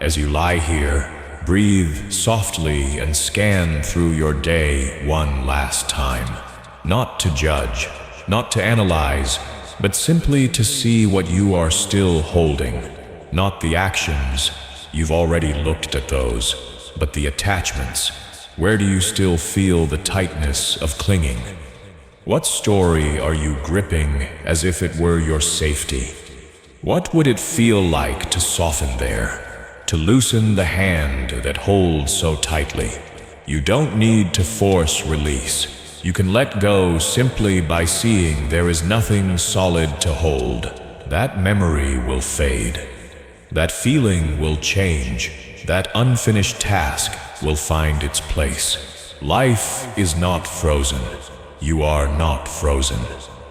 As you lie here, breathe softly and scan through your day one last time. Not to judge, not to analyze, but simply to see what you are still holding. Not the actions, you've already looked at those, but the attachments. Where do you still feel the tightness of clinging? What story are you gripping as if it were your safety? What would it feel like to soften there, to loosen the hand that holds so tightly? You don't need to force release. You can let go simply by seeing there is nothing solid to hold. That memory will fade. That feeling will change. That unfinished task will find its place. Life is not frozen. You are not frozen.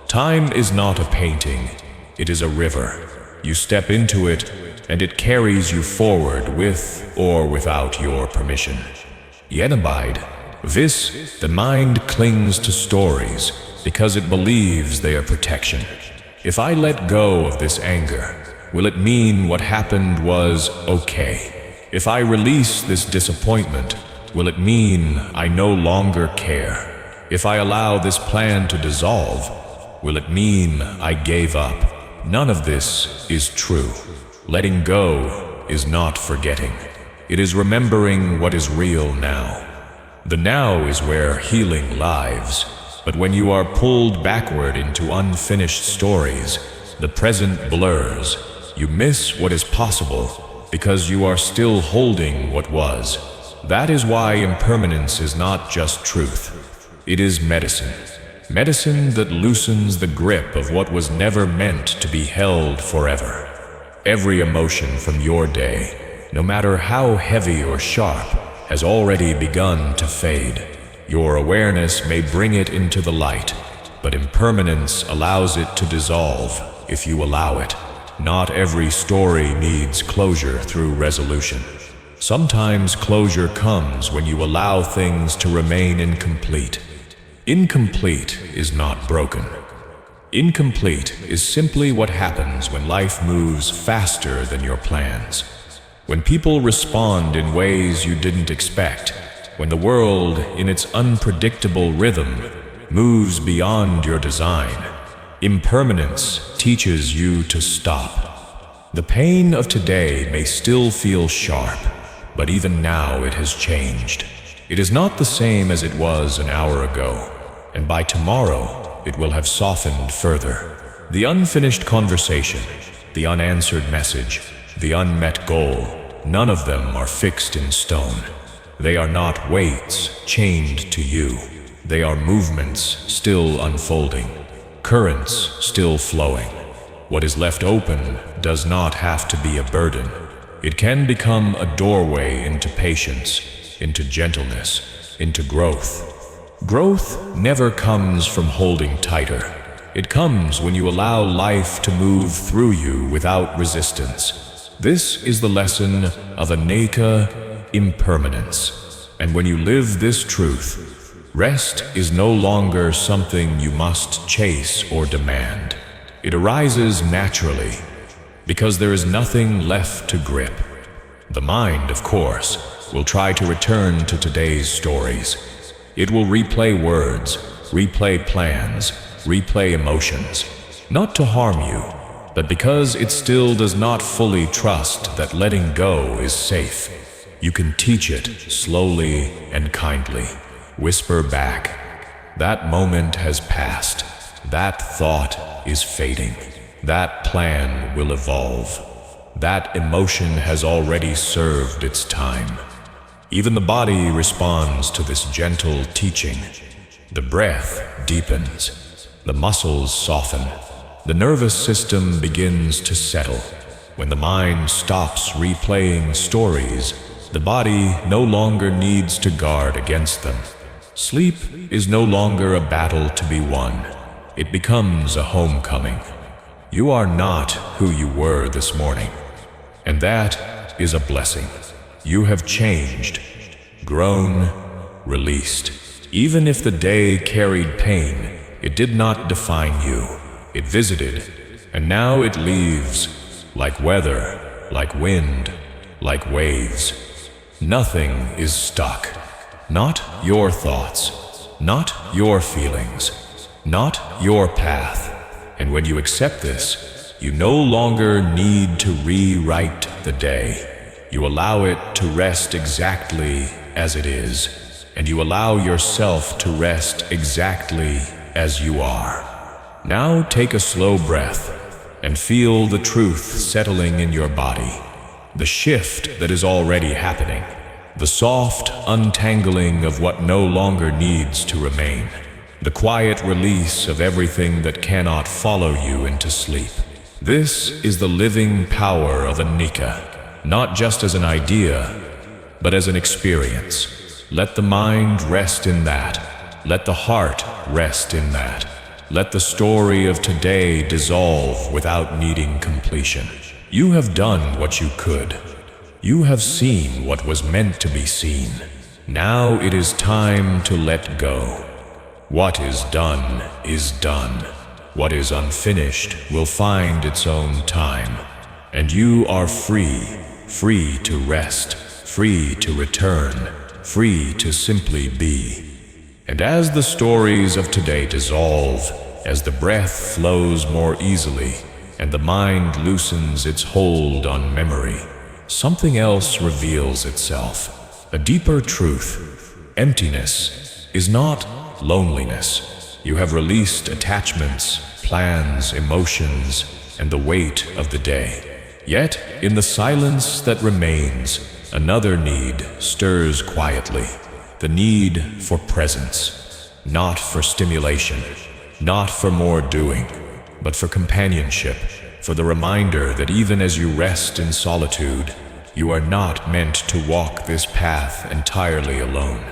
Time is not a painting. It is a river. You step into it, and it carries you forward with or without your permission. Yet abide. The mind clings to stories because it believes they are protection. If I let go of this anger, will it mean what happened was okay? If I release this disappointment, will it mean I no longer care? If I allow this plan to dissolve, will it mean I gave up? None of this is true. Letting go is not forgetting. It is remembering what is real now. The now is where healing lives. But when you are pulled backward into unfinished stories, the present blurs. You miss what is possible because you are still holding what was. That is why impermanence is not just truth. It is medicine. Medicine that loosens the grip of what was never meant to be held forever. Every emotion from your day, no matter how heavy or sharp, has already begun to fade. Your awareness may bring it into the light, but impermanence allows it to dissolve if you allow it. Not every story needs closure through resolution. Sometimes closure comes when you allow things to remain incomplete. Incomplete is not broken. Incomplete is simply what happens when life moves faster than your plans. When people respond in ways you didn't expect, when the world, in its unpredictable rhythm, moves beyond your design, impermanence teaches you to stop. The pain of today may still feel sharp, but even now it has changed. It is not the same as it was an hour ago, and by tomorrow it will have softened further. The unfinished conversation, the unanswered message, the unmet goal, none of them are fixed in stone. They are not weights chained to you. They are movements still unfolding, currents still flowing. What is left open does not have to be a burden. It can become a doorway into patience, into gentleness, into growth. Growth never comes from holding tighter. It comes when you allow life to move through you without resistance. This is the lesson of Aneka impermanence. And when you live this truth, rest is no longer something you must chase or demand. It arises naturally, because there is nothing left to grip. The mind, of course, will try to return to today's stories. It will replay words, replay plans, replay emotions, not to harm you, but because it still does not fully trust that letting go is safe. You can teach it slowly and kindly. Whisper back, that moment has passed. That thought is fading. That plan will evolve. That emotion has already served its time. Even the body responds to this gentle teaching. The breath deepens. The muscles soften. The nervous system begins to settle. When the mind stops replaying stories, the body no longer needs to guard against them. Sleep is no longer a battle to be won. It becomes a homecoming. You are not who you were this morning, and that is a blessing. You have changed, grown, released. Even if the day carried pain, it did not define you. It visited, and now it leaves, like weather, like wind, like waves. Nothing is stuck. Not your thoughts, not your feelings, not your path. And when you accept this, you no longer need to rewrite the day. You allow it to rest exactly as it is, and you allow yourself to rest exactly as you are. Now take a slow breath and feel the truth settling in your body, the shift that is already happening, the soft untangling of what no longer needs to remain, the quiet release of everything that cannot follow you into sleep. This is the living power of Anika, not just as an idea, but as an experience. Let the mind rest in that. Let the heart rest in that. Let the story of today dissolve without needing completion. You have done what you could. You have seen what was meant to be seen. Now it is time to let go. What is done is done. What is unfinished will find its own time. And you are free, free to rest, free to return, free to simply be. And as the stories of today dissolve, as the breath flows more easily, and the mind loosens its hold on memory, something else reveals itself. A deeper truth. Emptiness is not loneliness. You have released attachments, plans, emotions, and the weight of the day. Yet, in the silence that remains, another need stirs quietly. The need for presence. Not for stimulation, not for more doing, but for companionship, for the reminder that even as you rest in solitude, you are not meant to walk this path entirely alone.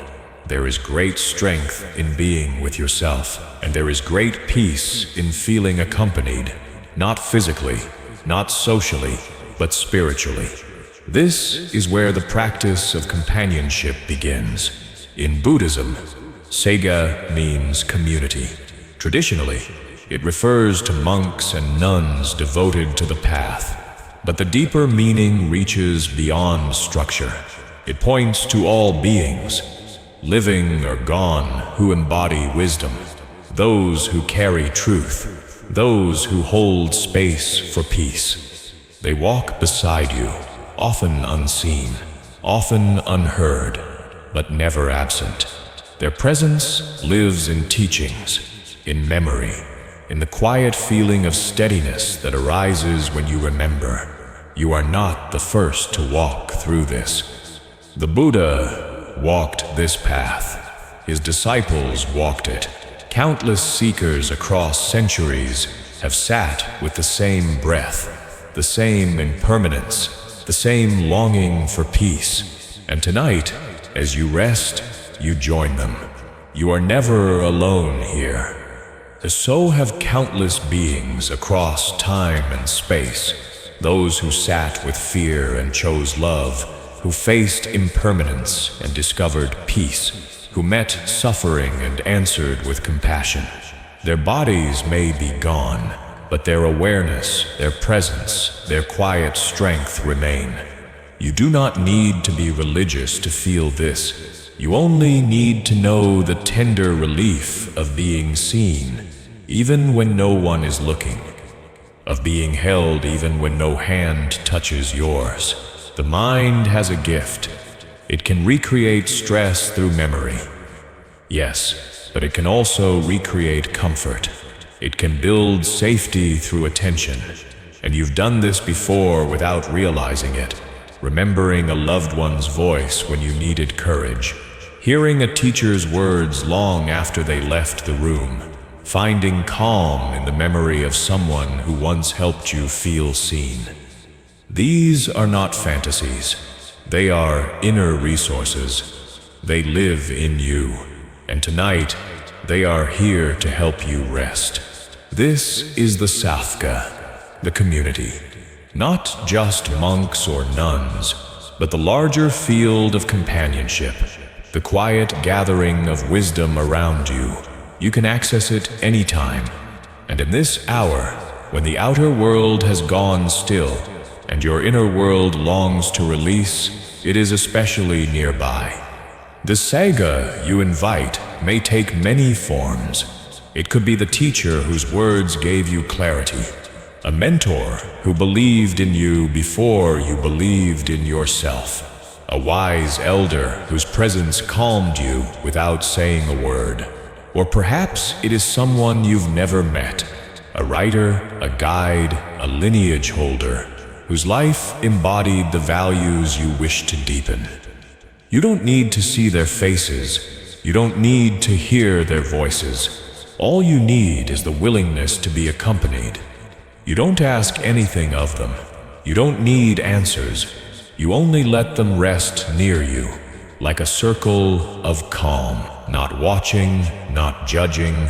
There is great strength in being with yourself, and there is great peace in feeling accompanied, not physically, not socially, but spiritually. This is where the practice of companionship begins. In Buddhism, Sangha means community. Traditionally, it refers to monks and nuns devoted to the path. But the deeper meaning reaches beyond structure. It points to all beings, living or gone, who embody wisdom, those who carry truth, those who hold space for peace. They walk beside you, often unseen, often unheard, but never absent. Their presence lives in teachings, in memory, in the quiet feeling of steadiness that arises when you remember. You are not the first to walk through this. The Buddha walked this path. His disciples walked it. Countless seekers across centuries have sat with the same breath, the same impermanence, the same longing for peace. And tonight, as you rest, you join them. You are never alone here. So have countless beings across time and space, those who sat with fear and chose love, who faced impermanence and discovered peace, who met suffering and answered with compassion. Their bodies may be gone, but their awareness, their presence, their quiet strength remain. You do not need to be religious to feel this. You only need to know the tender relief of being seen, even when no one is looking, of being held even when no hand touches yours. The mind has a gift. It can recreate stress through memory. Yes, but it can also recreate comfort. It can build safety through attention. And you've done this before without realizing it, remembering a loved one's voice when you needed courage, hearing a teacher's words long after they left the room, finding calm in the memory of someone who once helped you feel seen. These are not fantasies. They are inner resources. They live in you. And tonight, they are here to help you rest. This is the Safka, the community. Not just monks or nuns, but the larger field of companionship, the quiet gathering of wisdom around you. You can access it anytime. And in this hour, when the outer world has gone still, and your inner world longs to release, it is especially nearby. The Sangha you invite may take many forms. It could be the teacher whose words gave you clarity, a mentor who believed in you before you believed in yourself, a wise elder whose presence calmed you without saying a word. Or perhaps it is someone you've never met, a writer, a guide, a lineage holder, whose life embodied the values you wish to deepen. You don't need to see their faces. You don't need to hear their voices. All you need is the willingness to be accompanied. You don't ask anything of them. You don't need answers. You only let them rest near you, like a circle of calm, not watching, not judging,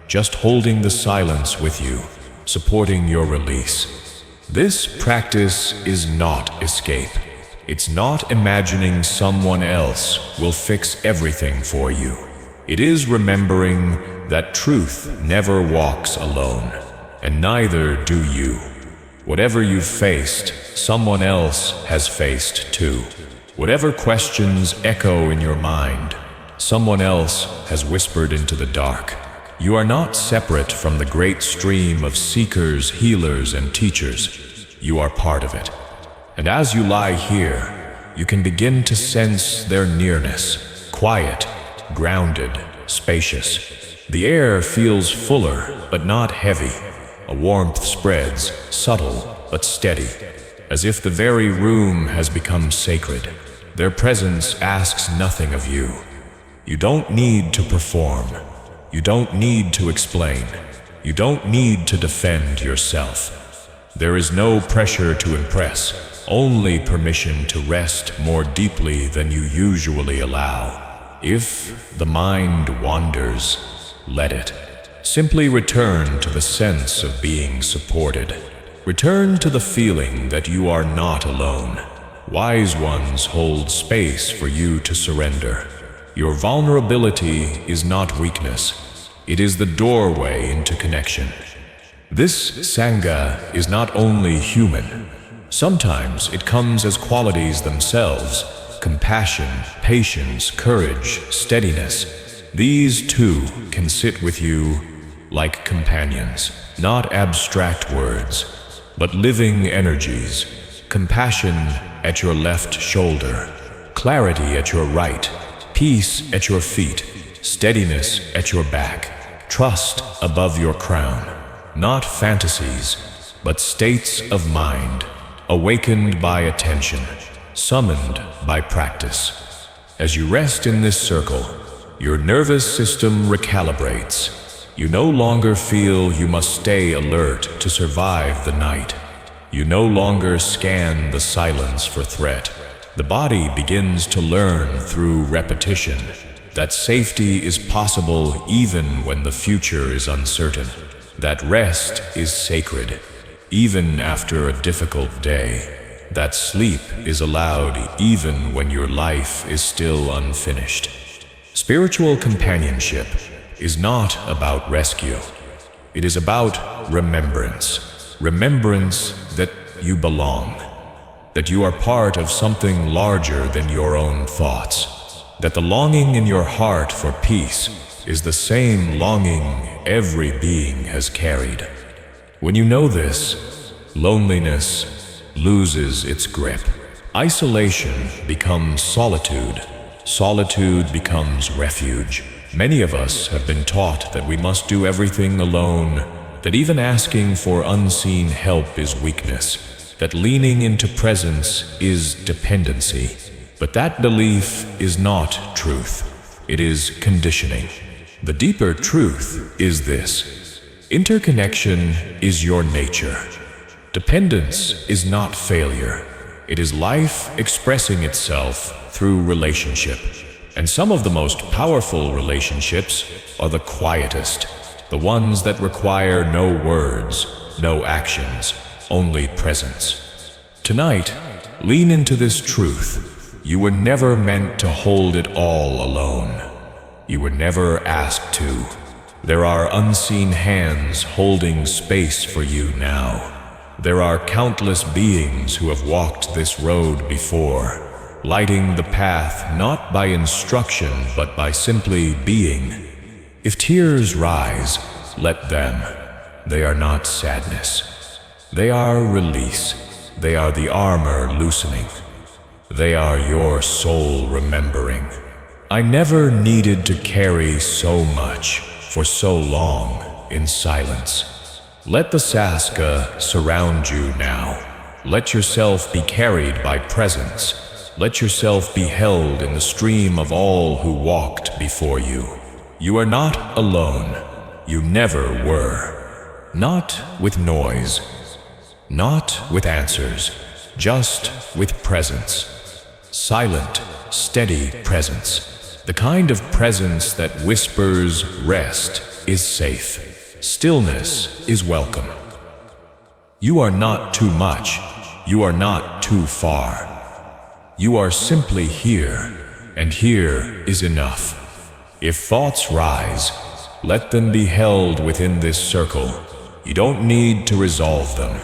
just holding the silence with you, supporting your release. This practice is not escape. It's not imagining someone else will fix everything for you. It is remembering that truth never walks alone, and neither do you. Whatever you've faced, someone else has faced too. Whatever questions echo in your mind, someone else has whispered into the dark. You are not separate from the great stream of seekers, healers, and teachers. You are part of it. And as you lie here, you can begin to sense their nearness, quiet, grounded, spacious. The air feels fuller, but not heavy. A warmth spreads, subtle but steady, as if the very room has become sacred. Their presence asks nothing of you. You don't need to perform. You don't need to explain. You don't need to defend yourself. There is no pressure to impress, only permission to rest more deeply than you usually allow. If the mind wanders, let it. Simply return to the sense of being supported. Return to the feeling that you are not alone. Wise ones hold space for you to surrender. Your vulnerability is not weakness. It is the doorway into connection. This Sangha is not only human. Sometimes it comes as qualities themselves: compassion, patience, courage, steadiness. These too can sit with you like companions, not abstract words, but living energies. Compassion at your left shoulder, clarity at your right, peace at your feet, steadiness at your back, trust above your crown. Not fantasies, but states of mind, awakened by attention, summoned by practice. As you rest in this circle, your nervous system recalibrates. You no longer feel you must stay alert to survive the night. You no longer scan the silence for threat. The body begins to learn through repetition that safety is possible even when the future is uncertain. That rest is sacred, even after a difficult day. That sleep is allowed even when your life is still unfinished. Spiritual companionship is not about rescue. It is about remembrance. Remembrance that you belong, that you are part of something larger than your own thoughts, that the longing in your heart for peace is the same longing every being has carried. When you know this, loneliness loses its grip. Isolation becomes solitude. Solitude becomes refuge. Many of us have been taught that we must do everything alone, that even asking for unseen help is weakness, that leaning into presence is dependency. But that belief is not truth. It is conditioning. The deeper truth is this: interconnection is your nature. Dependence is not failure. It is life expressing itself through relationship. And some of the most powerful relationships are the quietest, the ones that require no words, no actions, only presence. Tonight, lean into this truth. You were never meant to hold it all alone. You were never asked to. There are unseen hands holding space for you now. There are countless beings who have walked this road before, lighting the path not by instruction but by simply being. If tears rise, let them. They are not sadness. They are release. They are the armor loosening. They are your soul remembering. I never needed to carry so much for so long in silence. Let the Saska surround you now. Let yourself be carried by presence. Let yourself be held in the stream of all who walked before you. You are not alone. You never were. Not with noise. Not with answers. Just with presence. Silent, steady presence. The kind of presence that whispers rest is safe. Stillness is welcome. You are not too much. You are not too far. You are simply here, and here is enough. If thoughts rise, let them be held within this circle. You don't need to resolve them.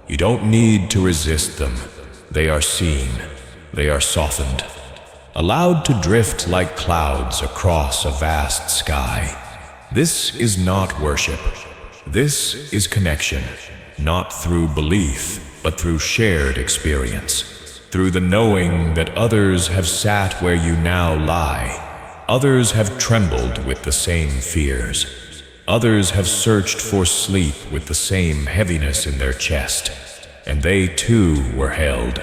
You don't need to resist them. They are seen. They are softened. Allowed to drift like clouds across a vast sky. This is not worship. This is connection, not through belief, but through shared experience. Through the knowing that others have sat where you now lie. Others have trembled with the same fears. Others have searched for sleep with the same heaviness in their chest. And they too were held.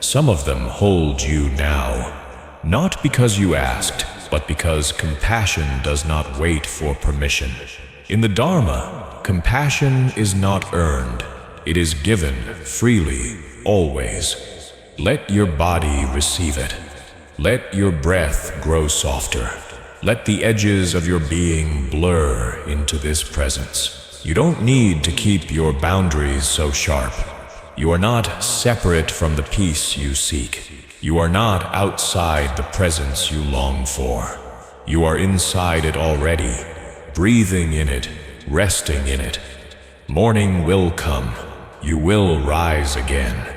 Some of them hold you now. Not because you asked, but because compassion does not wait for permission. In the Dharma, compassion is not earned. It is given freely, always. Let your body receive it. Let your breath grow softer. Let the edges of your being blur into this presence. You don't need to keep your boundaries so sharp. You are not separate from the peace you seek. You are not outside the presence you long for. You are inside it already, breathing in it, resting in it. Morning will come. You will rise again.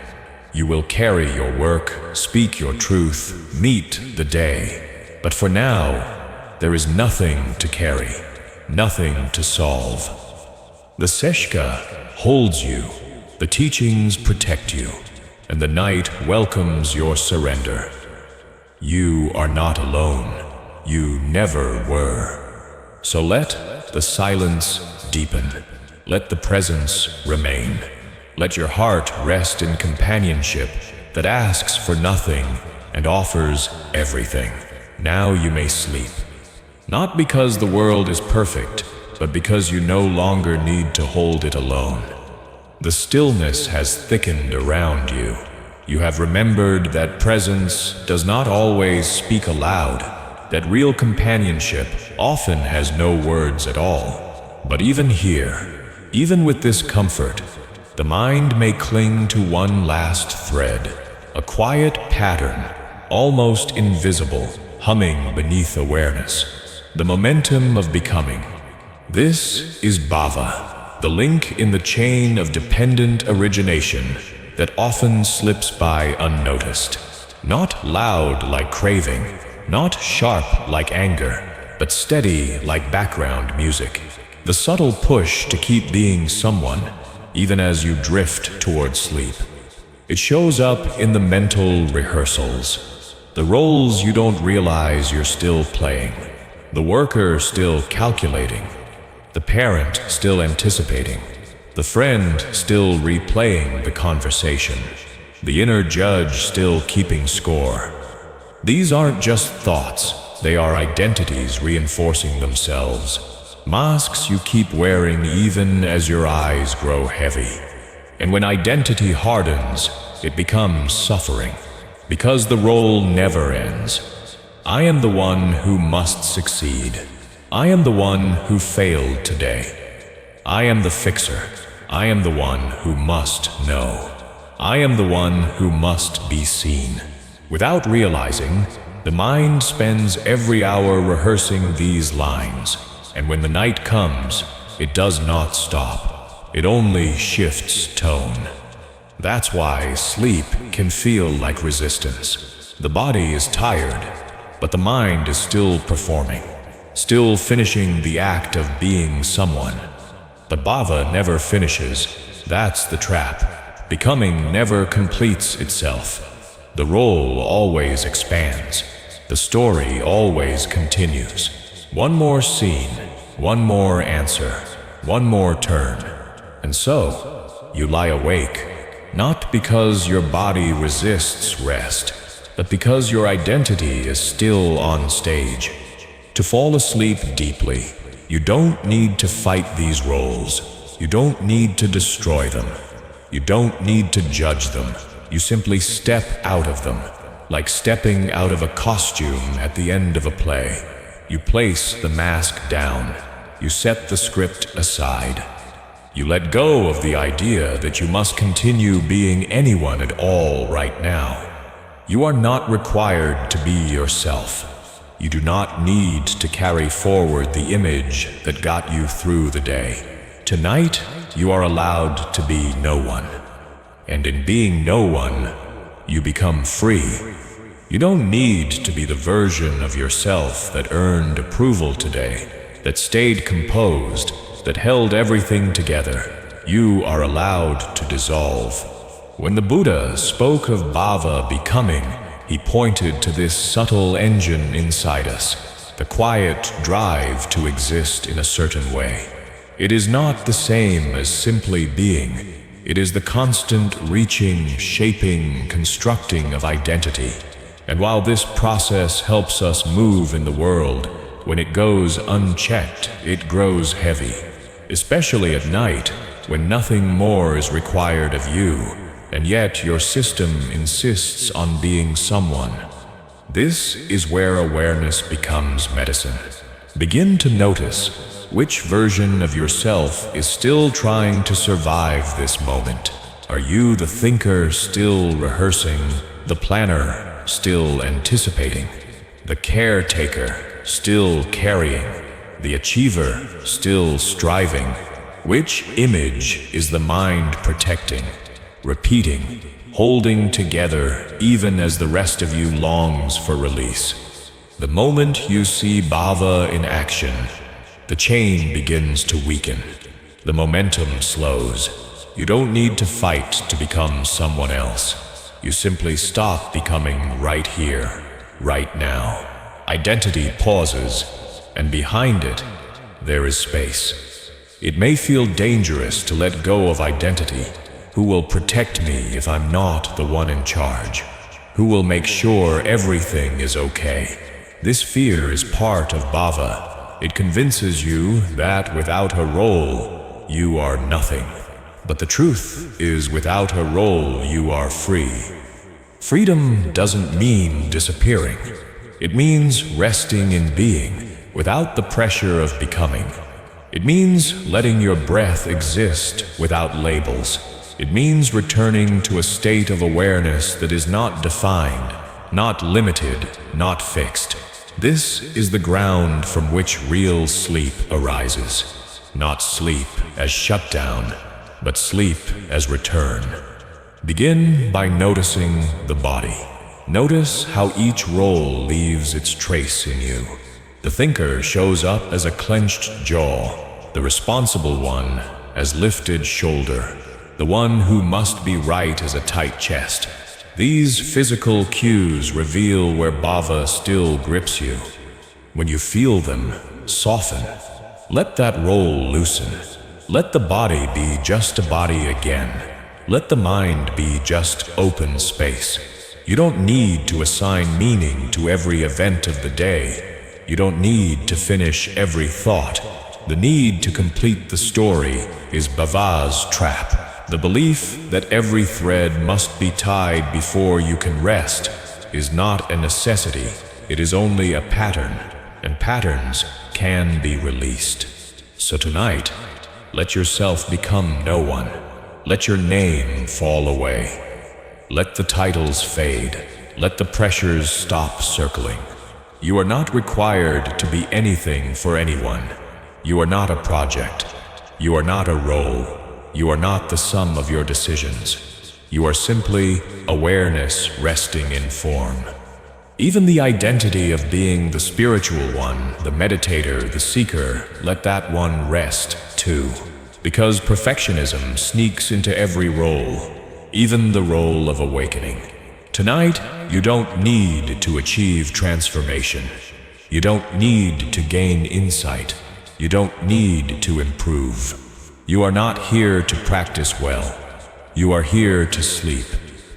You will carry your work, speak your truth, meet the day. But for now, there is nothing to carry, nothing to solve. The Seshka holds you, the teachings protect you, and the night welcomes your surrender. You are not alone. You never were. So let the silence deepen. Let the presence remain. Let your heart rest in companionship that asks for nothing and offers everything. Now you may sleep. Not because the world is perfect, but because you no longer need to hold it alone. The stillness has thickened around you. You have remembered that presence does not always speak aloud, that real companionship often has no words at all. But even here, even with this comfort, the mind may cling to one last thread, a quiet pattern, almost invisible, humming beneath awareness, the momentum of becoming. This is bhava, the link in the chain of dependent origination that often slips by unnoticed. Not loud like craving, not sharp like anger, but steady like background music. The subtle push to keep being someone, even as you drift toward sleep. It shows up in the mental rehearsals, the roles you don't realize you're still playing, the worker still calculating, the parent still anticipating, the friend still replaying the conversation, the inner judge still keeping score. These aren't just thoughts, they are identities reinforcing themselves. Masks you keep wearing even as your eyes grow heavy. And when identity hardens, it becomes suffering, because the role never ends. I am the one who must succeed. I am the one who failed today. I am the fixer. I am the one who must know. I am the one who must be seen. Without realizing, the mind spends every hour rehearsing these lines, and when the night comes, it does not stop. It only shifts tone. That's why sleep can feel like resistance. The body is tired, but the mind is still performing, still finishing the act of being someone. But bhava never finishes. That's the trap. Becoming never completes itself. The role always expands. The story always continues. One more scene, one more answer, one more turn. And so, you lie awake, not because your body resists rest, but because your identity is still on stage. To fall asleep deeply, you don't need to fight these roles. You don't need to destroy them. You don't need to judge them. You simply step out of them, like stepping out of a costume at the end of a play. You place the mask down. You set the script aside. You let go of the idea that you must continue being anyone at all right now. You are not required to be yourself. You do not need to carry forward the image that got you through the day. Tonight, you are allowed to be no one. And in being no one, you become free. You don't need to be the version of yourself that earned approval today, that stayed composed, that held everything together. You are allowed to dissolve. When the Buddha spoke of bhava becoming, he pointed to this subtle engine inside us, the quiet drive to exist in a certain way. It is not the same as simply being. It is the constant reaching, shaping, constructing of identity. And while this process helps us move in the world, when it goes unchecked, it grows heavy. Especially at night, when nothing more is required of you, and yet your system insists on being someone. This is where awareness becomes medicine. Begin to notice which version of yourself is still trying to survive this moment. Are you the thinker still rehearsing, the planner still anticipating, the caretaker still carrying, the achiever still striving? Which image is the mind protecting, repeating, holding together even as the rest of you longs for release? The moment you see bhava in action, the chain begins to weaken. The momentum slows. You don't need to fight to become someone else. You simply stop becoming right here, right now. Identity pauses, and behind it, there is space. It may feel dangerous to let go of identity. Who will protect me if I'm not the one in charge? Who will make sure everything is okay? This fear is part of bhava. It convinces you that without a role, you are nothing. But the truth is, without a role, you are free. Freedom doesn't mean disappearing. It means resting in being, without the pressure of becoming. It means letting your breath exist without labels. It means returning to a state of awareness that is not defined, not limited, not fixed. This is the ground from which real sleep arises. Not sleep as shutdown, but sleep as return. Begin by noticing the body. Notice how each role leaves its trace in you. The thinker shows up as a clenched jaw, the responsible one as lifted shoulder, the one who must be right as a tight chest. These physical cues reveal where bhava still grips you. When you feel them, soften. Let that role loosen. Let the body be just a body again. Let the mind be just open space. You don't need to assign meaning to every event of the day. You don't need to finish every thought. The need to complete the story is bhava's trap. The belief that every thread must be tied before you can rest is not a necessity. It is only a pattern, and patterns can be released. So tonight, let yourself become no one. Let your name fall away. Let the titles fade. Let the pressures stop circling. You are not required to be anything for anyone. You are not a project. You are not a role. You are not the sum of your decisions. You are simply awareness resting in form. Even the identity of being the spiritual one, the meditator, the seeker, let that one rest too. Because perfectionism sneaks into every role, even the role of awakening. Tonight, you don't need to achieve transformation. You don't need to gain insight. You don't need to improve. You are not here to practice well. You are here to sleep,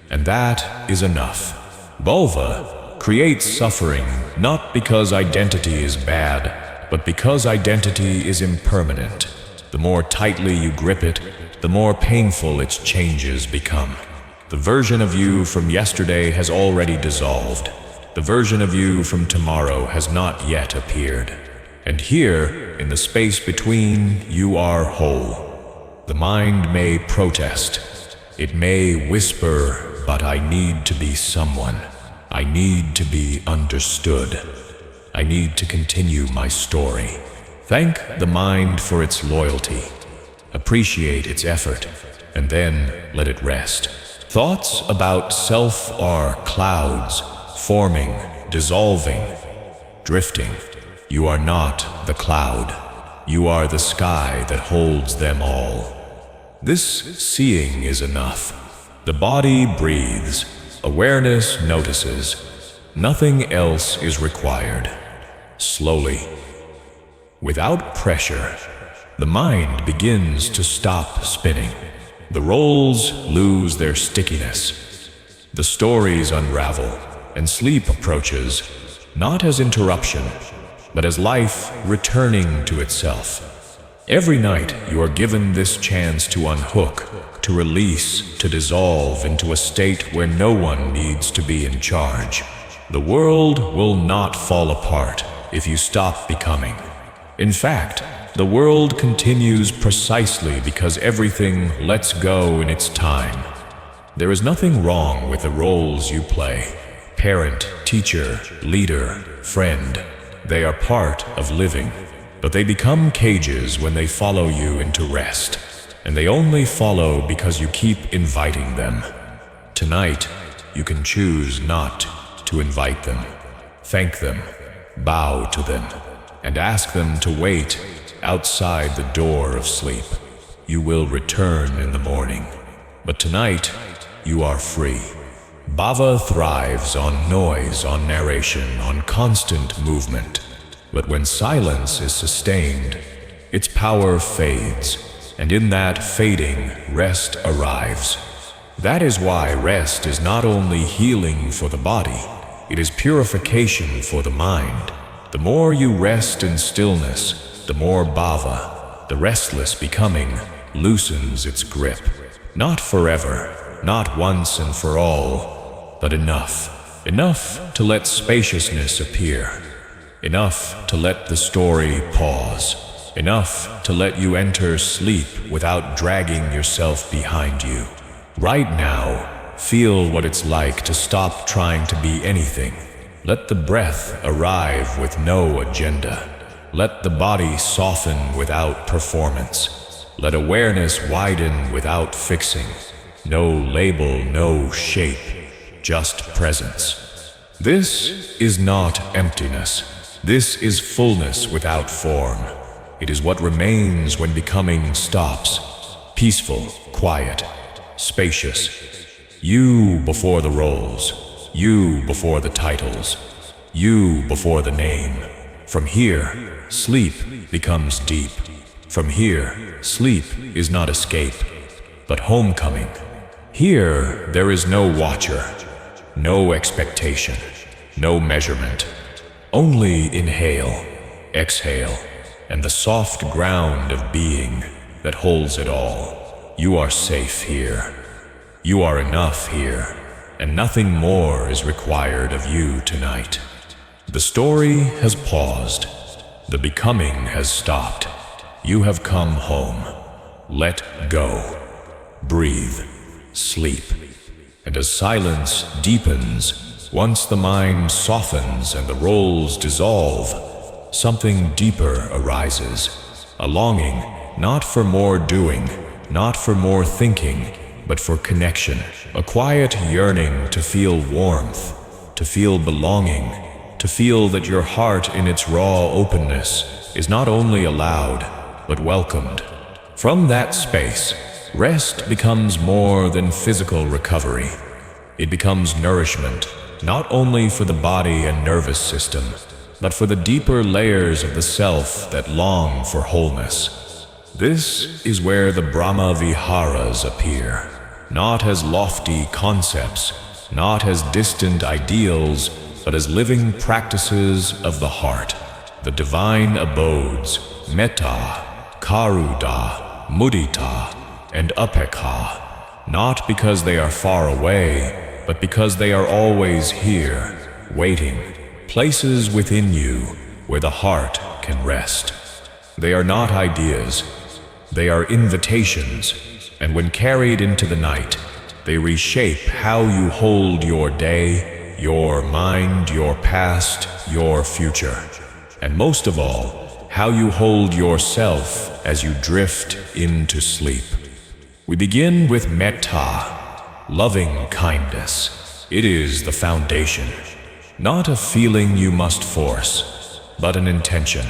and that is enough. Vulva creates suffering not because identity is bad, but because identity is impermanent. The more tightly you grip it, the more painful its changes become. The version of you from yesterday has already dissolved. The version of you from tomorrow has not yet appeared. And here, in the space between, you are whole. The mind may protest. It may whisper, but I need to be someone. I need to be understood. I need to continue my story. Thank the mind for its loyalty. Appreciate its effort, and then let it rest. Thoughts about self are clouds, forming, dissolving, drifting. You are not the cloud. You are the sky that holds them all. This seeing is enough. The body breathes. Awareness notices. Nothing else is required. Slowly, without pressure, the mind begins to stop spinning. The roles lose their stickiness. The stories unravel, and sleep approaches, not as interruption, but as life returning to itself. Every night you are given this chance to unhook, to release, to dissolve into a state where no one needs to be in charge. The world will not fall apart if you stop becoming. In fact, the world continues precisely because everything lets go in its time. There is nothing wrong with the roles you play. Parent, teacher, leader, friend. They are part of living, but they become cages when they follow you into rest. And they only follow because you keep inviting them. Tonight, you can choose not to invite them. Thank them, bow to them, and ask them to wait outside the door of sleep. You will return in the morning, but tonight, you are free. Bhava thrives on noise, on narration, on constant movement. But when silence is sustained, its power fades. And in that fading, rest arrives. That is why rest is not only healing for the body, it is purification for the mind. The more you rest in stillness, the more bhava, the restless becoming, loosens its grip. Not forever, not once and for all, but enough. Enough to let spaciousness appear. Enough to let the story pause. Enough to let you enter sleep without dragging yourself behind you. Right now, feel what it's like to stop trying to be anything. Let the breath arrive with no agenda. Let the body soften without performance. Let awareness widen without fixing. No label, no shape, just presence. This is not emptiness. This is fullness without form. It is what remains when becoming stops. Peaceful, quiet, spacious. You before the roles. You before the titles. You before the name. From here, sleep becomes deep. From here, sleep is not escape, but homecoming. Here, there is no watcher, no expectation, no measurement. Only inhale, exhale, and the soft ground of being that holds it all. You are safe here. You are enough here, and nothing more is required of you tonight. The story has paused. The becoming has stopped. You have come home. Let go. Breathe. Sleep. And as silence deepens, once the mind softens and the roles dissolve, something deeper arises. A longing, not for more doing, not for more thinking, but for connection. A quiet yearning to feel warmth, to feel belonging, to feel that your heart in its raw openness is not only allowed, but welcomed. From that space, rest becomes more than physical recovery. It becomes nourishment, not only for the body and nervous system, but for the deeper layers of the self that long for wholeness. This is where the Brahma Viharas appear, not as lofty concepts, not as distant ideals, but as living practices of the heart, the divine abodes, metta, karuda, mudita, and upekha, not because they are far away, but because they are always here, waiting, places within you where the heart can rest. They are not ideas, they are invitations, and when carried into the night, they reshape how you hold your day, your mind, your past, your future, and most of all, how you hold yourself as you drift into sleep. We begin with metta, loving kindness. It is the foundation, not a feeling you must force, but an intention,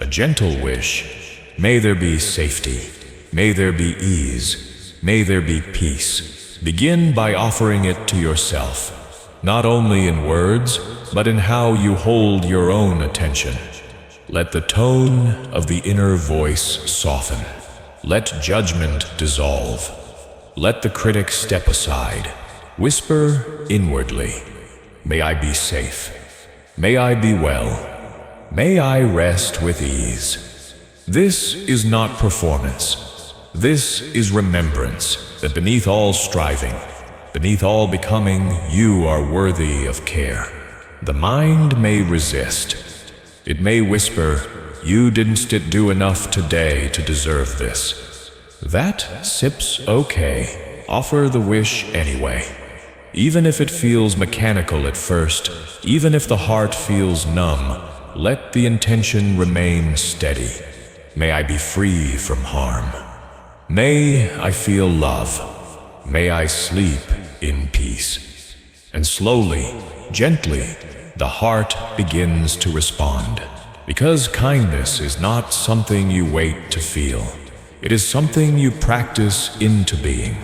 a gentle wish. May there be safety, may there be ease, may there be peace. Begin by offering it to yourself, not only in words, but in how you hold your own attention. Let the tone of the inner voice soften. Let judgment dissolve. Let the critic step aside. Whisper inwardly, may I be safe. May I be well. May I rest with ease. This is not performance. This is remembrance that beneath all striving, beneath all becoming, you are worthy of care. The mind may resist. It may whisper, you didn't do enough today to deserve this. That sip's okay. Offer the wish anyway. Even if it feels mechanical at first, even if the heart feels numb, let the intention remain steady. May I be free from harm. May I feel love. May I sleep in peace. And slowly, gently, the heart begins to respond. Because kindness is not something you wait to feel. It is something you practice into being.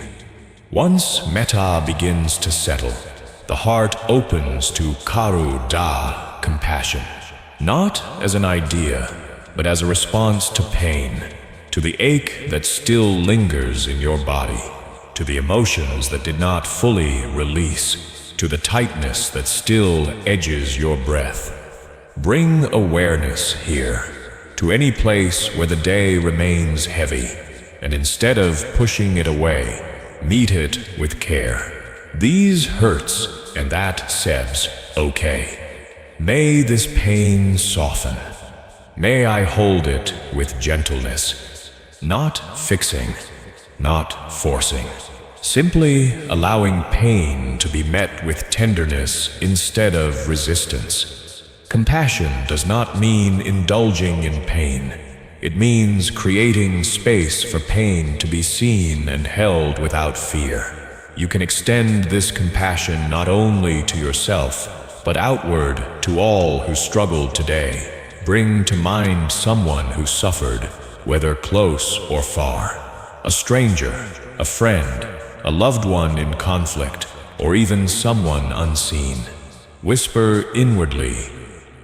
Once metta begins to settle, the heart opens to karuda, compassion. Not as an idea, but as a response to pain, to the ache that still lingers in your body, to the emotions that did not fully release, to the tightness that still edges your breath. Bring awareness here, to any place where the day remains heavy, and instead of pushing it away, meet it with care. These hurts and that seb's okay. May this pain soften. May I hold it with gentleness, not fixing, not forcing. Simply allowing pain to be met with tenderness instead of resistance. Compassion does not mean indulging in pain. It means creating space for pain to be seen and held without fear. You can extend this compassion not only to yourself, but outward to all who struggle today. Bring to mind someone who suffered, whether close or far. A stranger, a friend, a loved one in conflict, or even someone unseen. Whisper inwardly,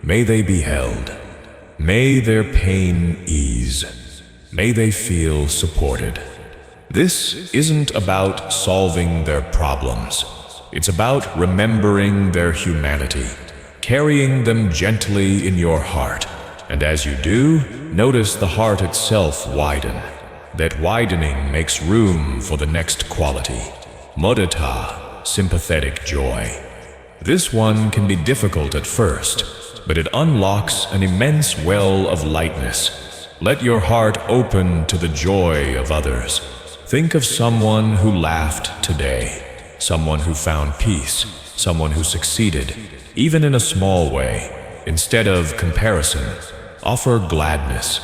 may they be held. May their pain ease. May they feel supported. This isn't about solving their problems. It's about remembering their humanity, carrying them gently in your heart. And as you do, notice the heart itself widen. That widening makes room for the next quality, mudita, sympathetic joy. This one can be difficult at first, but it unlocks an immense well of lightness. Let your heart open to the joy of others. Think of someone who laughed today, someone who found peace, someone who succeeded, even in a small way. Instead of comparison, offer gladness.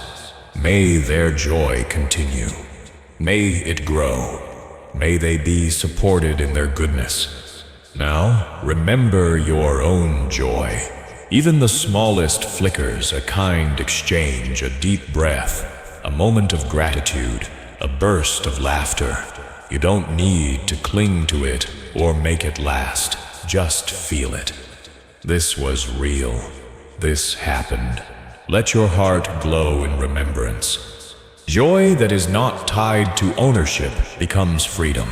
May their joy continue. May it grow. May they be supported in their goodness. Now, remember your own joy. Even the smallest flickers, a kind exchange, a deep breath, a moment of gratitude, a burst of laughter. You don't need to cling to it or make it last. Just feel it. This was real. This happened. Let your heart glow in remembrance. Joy that is not tied to ownership becomes freedom.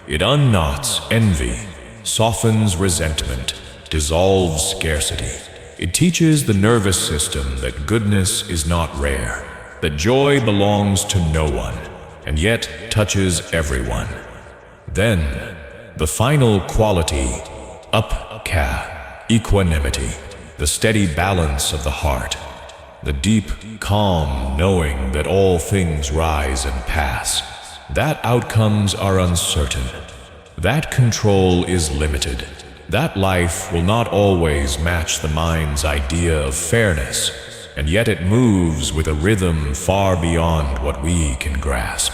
It unknots envy, softens resentment, dissolves scarcity. It teaches the nervous system that goodness is not rare, that joy belongs to no one, and yet touches everyone. Then, the final quality, upka, equanimity, the steady balance of the heart, the deep, calm knowing that all things rise and pass, that outcomes are uncertain, that control is limited, that life will not always match the mind's idea of fairness, and yet it moves with a rhythm far beyond what we can grasp.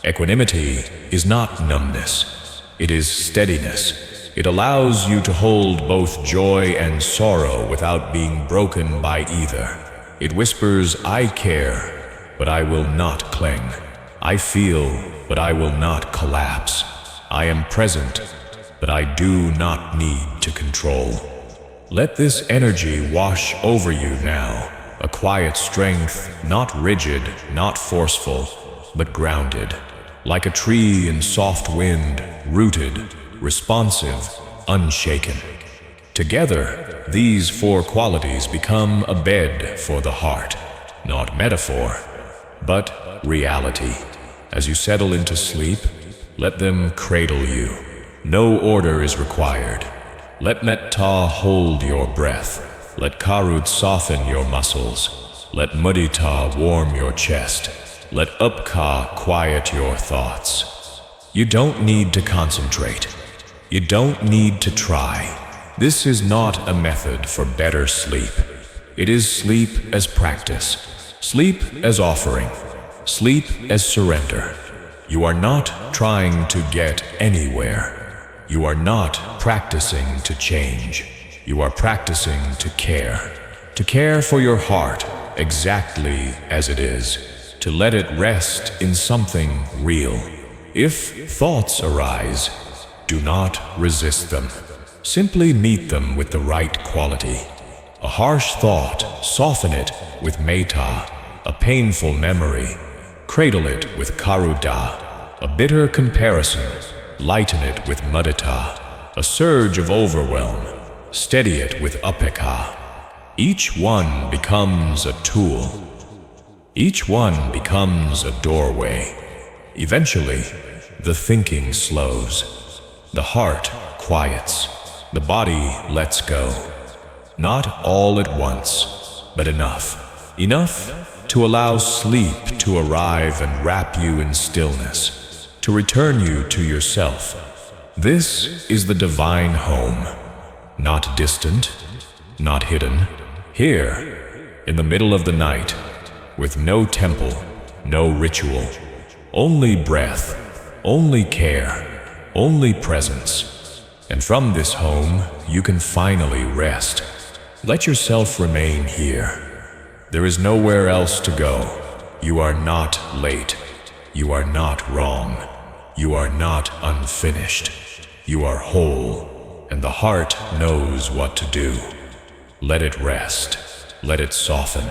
Equanimity is not numbness, it is steadiness. It allows you to hold both joy and sorrow without being broken by either. It whispers, I care, but I will not cling. I feel, but I will not collapse. I am present, but I do not need to control. Let this energy wash over you now, a quiet strength, not rigid, not forceful, but grounded, like a tree in soft wind, rooted, responsive, unshaken. Together, these four qualities become a bed for the heart, not metaphor, but reality. As you settle into sleep, let them cradle you. No order is required. Let metta hold your breath. Let karut soften your muscles. Let mudita warm your chest. Let upka quiet your thoughts. You don't need to concentrate. You don't need to try. This is not a method for better sleep. It is sleep as practice, sleep as offering, sleep as surrender. You are not trying to get anywhere. You are not practicing to change. You are practicing to care for your heart exactly as it is, to let it rest in something real. If thoughts arise, do not resist them. Simply meet them with the right quality. A harsh thought, soften it with metta. A painful memory, cradle it with karuda. A bitter comparison, lighten it with mudita. A surge of overwhelm, steady it with upekkha. Each one becomes a tool. Each one becomes a doorway. Eventually, the thinking slows. The heart quiets. The body lets go. Not all at once, but enough. Enough to allow sleep to arrive and wrap you in stillness, to return you to yourself. This is the divine home. Not distant, not hidden. Here, in the middle of the night, with no temple, no ritual. Only breath, only care, only presence. And from this home, you can finally rest. Let yourself remain here. There is nowhere else to go. You are not late. You are not wrong. You are not unfinished. You are whole, and the heart knows what to do. Let it rest. Let it soften.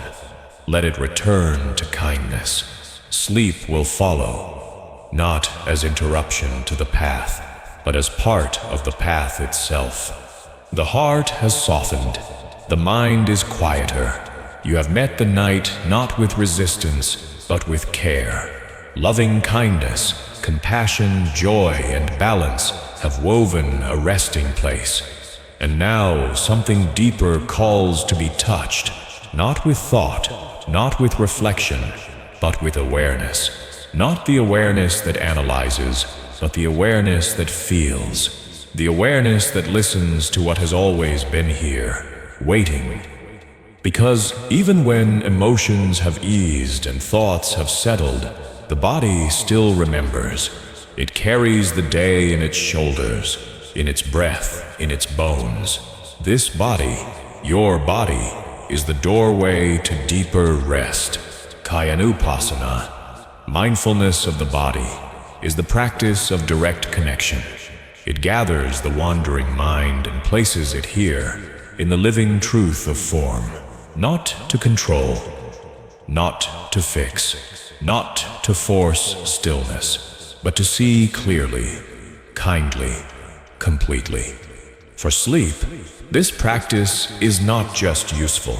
Let it return to kindness. Sleep will follow, not as interruption to the path, but as part of the path itself. The heart has softened. The mind is quieter. You have met the night not with resistance, but with care. Loving kindness, compassion, joy, and balance have woven a resting place. And now something deeper calls to be touched, not with thought, not with reflection, but with awareness. Not the awareness that analyzes, but the awareness that feels. The awareness that listens to what has always been here, waiting. Because even when emotions have eased and thoughts have settled, the body still remembers. It carries the day in its shoulders, in its breath, in its bones. This body, your body, is the doorway to deeper rest. Kayanupasana, mindfulness of the body, is the practice of direct connection. It gathers the wandering mind and places it here, in the living truth of form. Not to control, not to fix, not to force stillness, but to see clearly, kindly, completely. For sleep, this practice is not just useful,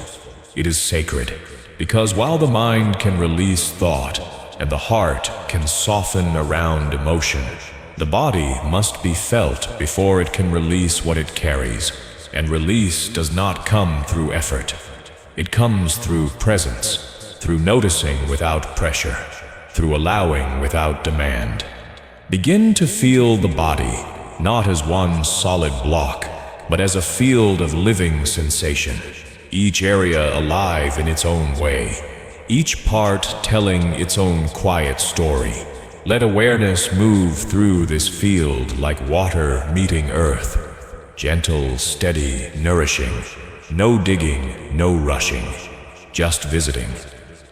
it is sacred, because while the mind can release thought and the heart can soften around emotion, the body must be felt before it can release what it carries, and release does not come through effort. It comes through presence, through noticing without pressure, through allowing without demand. Begin to feel the body, not as one solid block, but as a field of living sensation, each area alive in its own way, each part telling its own quiet story. Let awareness move through this field like water meeting earth, gentle, steady, nourishing. No digging, no rushing, just visiting.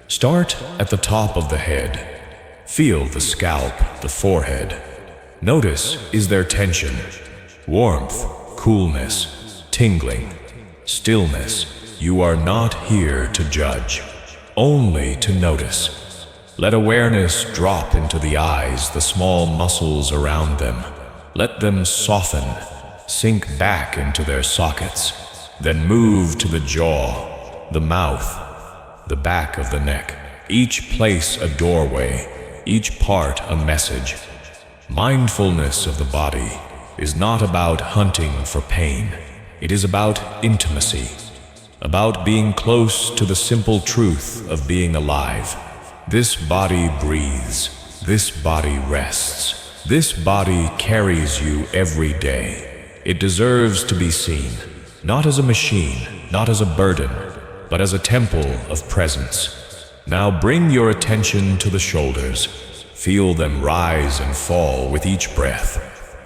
Start at the top of the head. Feel the scalp, the forehead. Notice, is there tension, warmth, coolness, tingling, stillness? You are not here to judge, only to notice. Let awareness drop into the eyes, the small muscles around them. Let them soften, sink back into their sockets. Then move to the jaw, the mouth, the back of the neck. Each place a doorway, each part a message. Mindfulness of the body is not about hunting for pain. It is about intimacy, about being close to the simple truth of being alive. This body breathes, this body rests, this body carries you every day. It deserves to be seen. Not as a machine, not as a burden, but as a temple of presence. Now bring your attention to the shoulders. Feel them rise and fall with each breath.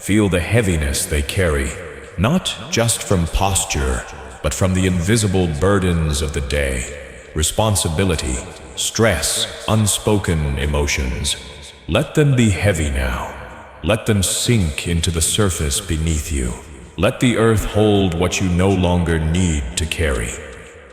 Feel the heaviness they carry, not just from posture, but from the invisible burdens of the day. Responsibility, stress, unspoken emotions. Let them be heavy now. Let them sink into the surface beneath you. Let the earth hold what you no longer need to carry.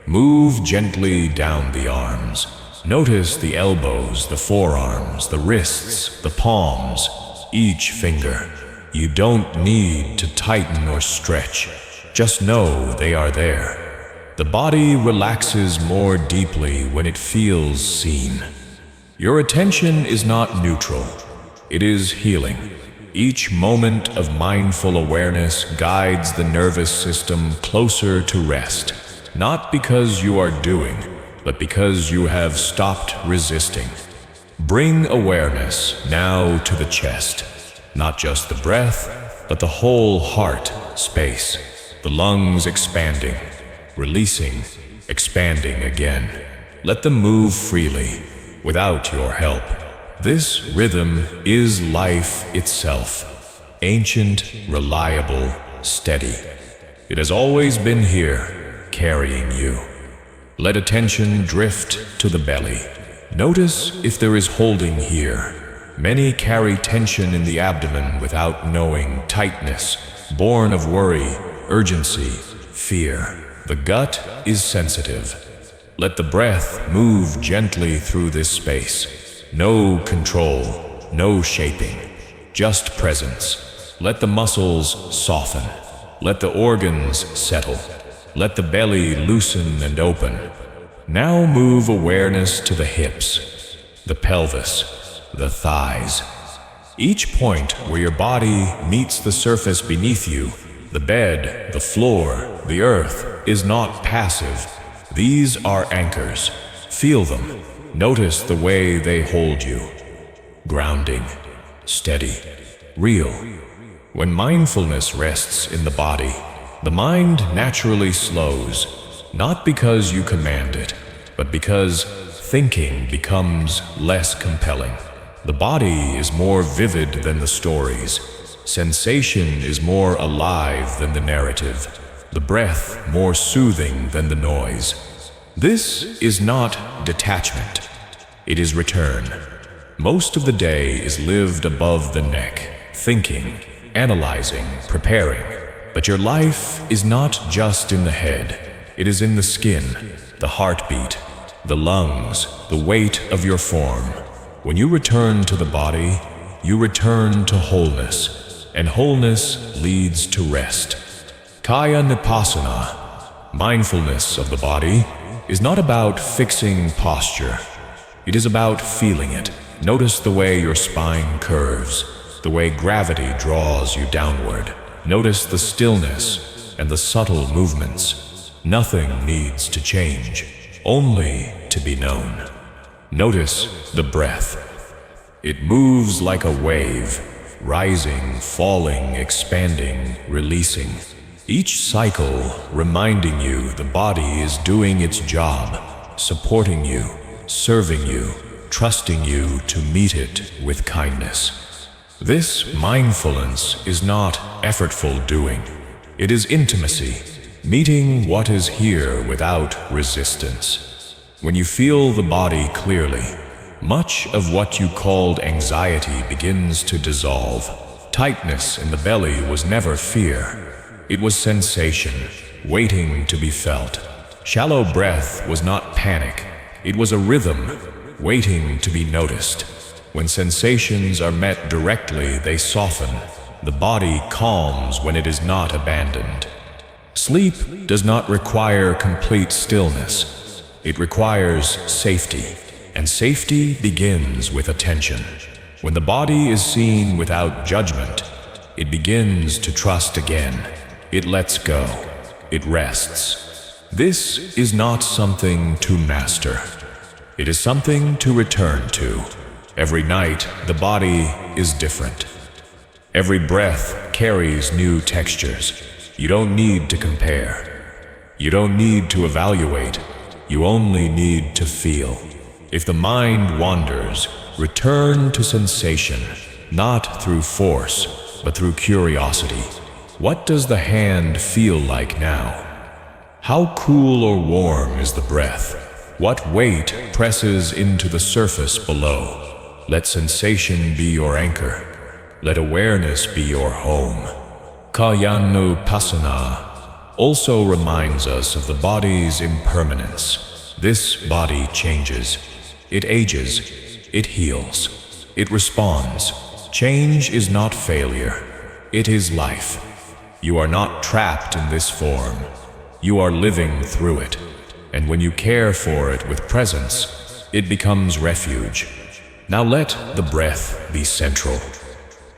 Move gently down the arms. Notice the elbows, the forearms, the wrists, the palms, each finger. You don't need to tighten or stretch. Just know they are there. The body relaxes more deeply when it feels seen. Your attention is not neutral. It is healing. Each moment of mindful awareness guides the nervous system closer to rest, not because you are doing, but because you have stopped resisting. Bring awareness now to the chest, not just the breath, but the whole heart space, the lungs expanding, releasing, expanding again. Let them move freely, without your help. This rhythm is life itself, ancient, reliable, steady. It has always been here, carrying you. Let attention drift to the belly. Notice if there is holding here. Many carry tension in the abdomen without knowing, tightness, born of worry, urgency, fear. The gut is sensitive. Let the breath move gently through this space. No control, no shaping, just presence. Let the muscles soften. Let the organs settle. Let the belly loosen and open. Now move awareness to the hips, the pelvis, the thighs. Each point where your body meets the surface beneath you, the bed, the floor, the earth, is not passive. These are anchors. Feel them. Notice the way they hold you. Grounding, steady, real. When mindfulness rests in the body, the mind naturally slows, not because you command it, but because thinking becomes less compelling. The body is more vivid than the stories. Sensation is more alive than the narrative. The breath more soothing than the noise. This is not detachment. It is return. Most of the day is lived above the neck, thinking, analyzing, preparing. But your life is not just in the head. It is in the skin, the heartbeat, the lungs, the weight of your form. When you return to the body, you return to wholeness, and wholeness leads to rest. Kaya Nipasana, mindfulness of the body, is not about fixing posture. It is about feeling it. Notice the way your spine curves, the way gravity draws you downward. Notice the stillness and the subtle movements. Nothing needs to change, only to be known. Notice the breath. It moves like a wave, rising, falling, expanding, releasing. Each cycle reminding you the body is doing its job, supporting you, serving you, trusting you to meet it with kindness. This mindfulness is not effortful doing. It is intimacy, meeting what is here without resistance. When you feel the body clearly, much of what you called anxiety begins to dissolve. Tightness in the belly was never fear. It was sensation, waiting to be felt. Shallow breath was not panic. It was a rhythm, waiting to be noticed. When sensations are met directly, they soften. The body calms when it is not abandoned. Sleep does not require complete stillness. It requires safety, and safety begins with attention. When the body is seen without judgment, it begins to trust again. It lets go. It rests. This is not something to master. It is something to return to. Every night, the body is different. Every breath carries new textures. You don't need to compare. You don't need to evaluate. You only need to feel. If the mind wanders, return to sensation, not through force, but through curiosity. What does the hand feel like now? How cool or warm is the breath? What weight presses into the surface below? Let sensation be your anchor. Let awareness be your home. Kayanupassana also reminds us of the body's impermanence. This body changes. It ages. It heals. It responds. Change is not failure. It is life. You are not trapped in this form. You are living through it. And when you care for it with presence, it becomes refuge. Now let the breath be central.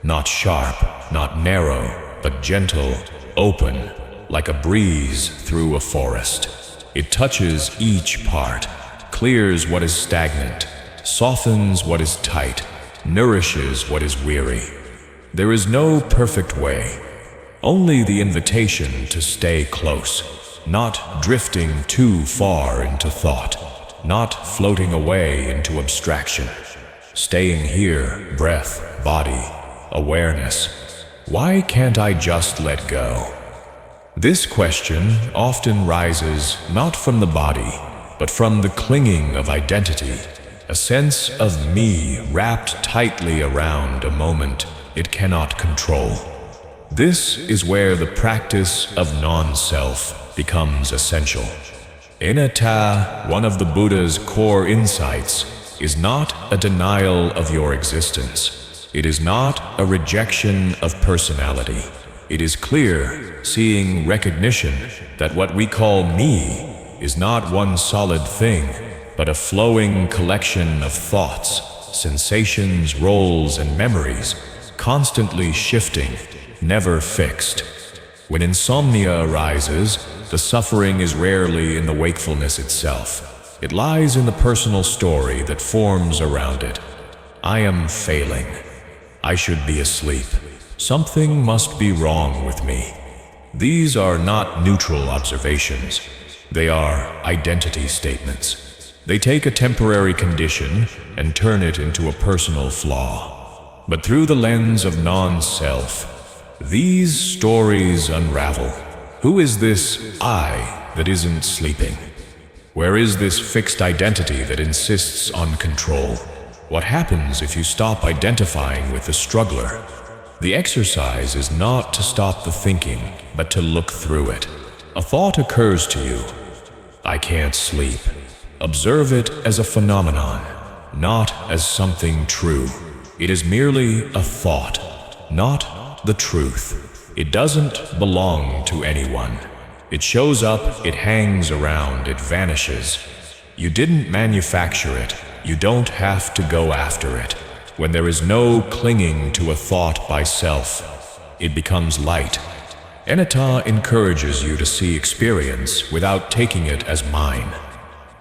Not sharp, not narrow, but gentle, open, like a breeze through a forest. It touches each part, clears what is stagnant, softens what is tight, nourishes what is weary. There is no perfect way, only the invitation to stay close, not drifting too far into thought, not floating away into abstraction. Staying here, breath, body, awareness. Why can't I just let go? This question often rises not from the body, but from the clinging of identity, a sense of me wrapped tightly around a moment it cannot control. This is where the practice of non-self becomes essential. Anatta, one of the Buddha's core insights, is not a denial of your existence. It is not a rejection of personality. It is clear, seeing recognition that what we call me is not one solid thing, but a flowing collection of thoughts, sensations, roles, and memories, constantly shifting, never fixed. When insomnia arises, the suffering is rarely in the wakefulness itself. It lies in the personal story that forms around it. I am failing. I should be asleep. Something must be wrong with me. These are not neutral observations. They are identity statements. They take a temporary condition and turn it into a personal flaw. But through the lens of non-self, these stories unravel. Who is this I that isn't sleeping? Where is this fixed identity that insists on control? What happens if you stop identifying with the struggler? The exercise is not to stop the thinking, but to look through it. A thought occurs to you. I can't sleep. Observe it as a phenomenon, not as something true. It is merely a thought, not the truth. It doesn't belong to anyone. It shows up, it hangs around, it vanishes. You didn't manufacture it. You don't have to go after it. When there is no clinging to a thought by self, it becomes light. Anatta encourages you to see experience without taking it as mine.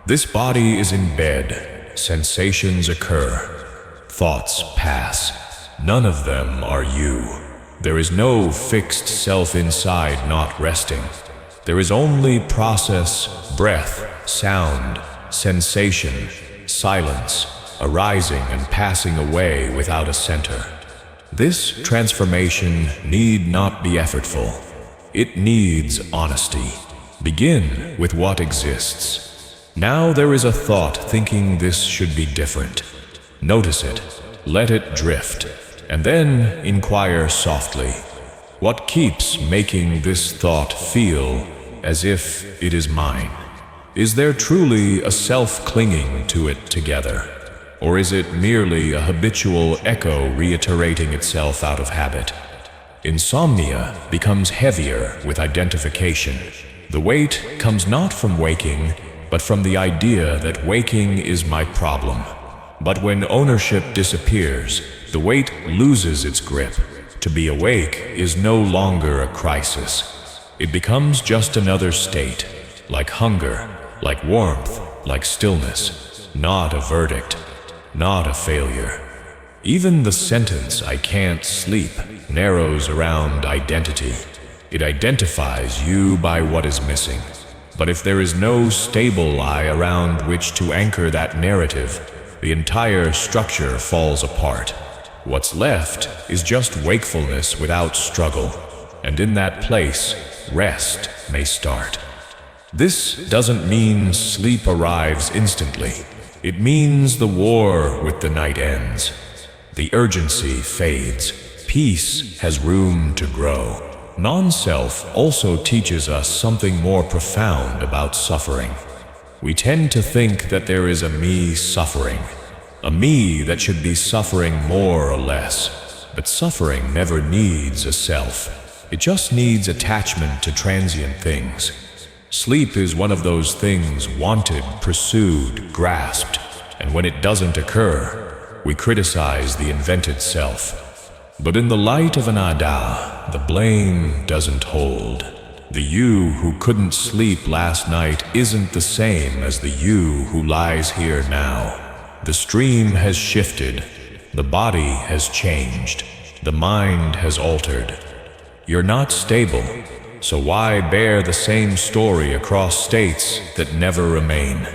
This body is in bed. Sensations occur. Thoughts pass. None of them are you. There is no fixed self inside not resting. There is only process, breath, sound, sensation, silence, arising and passing away without a center. This transformation need not be effortful. It needs honesty. Begin with what exists. Now there is a thought thinking this should be different. Notice it, let it drift, and then inquire softly. What keeps making this thought feel as if it is mine? Is there truly a self clinging to it together? Or is it merely a habitual echo reiterating itself out of habit? Insomnia becomes heavier with identification. The weight comes not from waking, but from the idea that waking is my problem. But when ownership disappears, the weight loses its grip. To be awake is no longer a crisis. It becomes just another state, like hunger, like warmth, like stillness, not a verdict. Not a failure. Even the sentence, I can't sleep, narrows around identity. It identifies you by what is missing. But if there is no stable I around which to anchor that narrative, the entire structure falls apart. What's left is just wakefulness without struggle, and in that place, rest may start. This doesn't mean sleep arrives instantly. It means the war with the night ends. The urgency fades. Peace has room to grow. Non-self also teaches us something more profound about suffering. We tend to think that there is a me suffering, a me that should be suffering more or less. But suffering never needs a self. It just needs attachment to transient things. Sleep is one of those things wanted, pursued, grasped, and when it doesn't occur, we criticize the invented self. But in the light of an Ada, the blame doesn't hold. The you who couldn't sleep last night isn't the same as the you who lies here now. The stream has shifted, the body has changed, the mind has altered. You're not stable. So why bear the same story across states that never remain?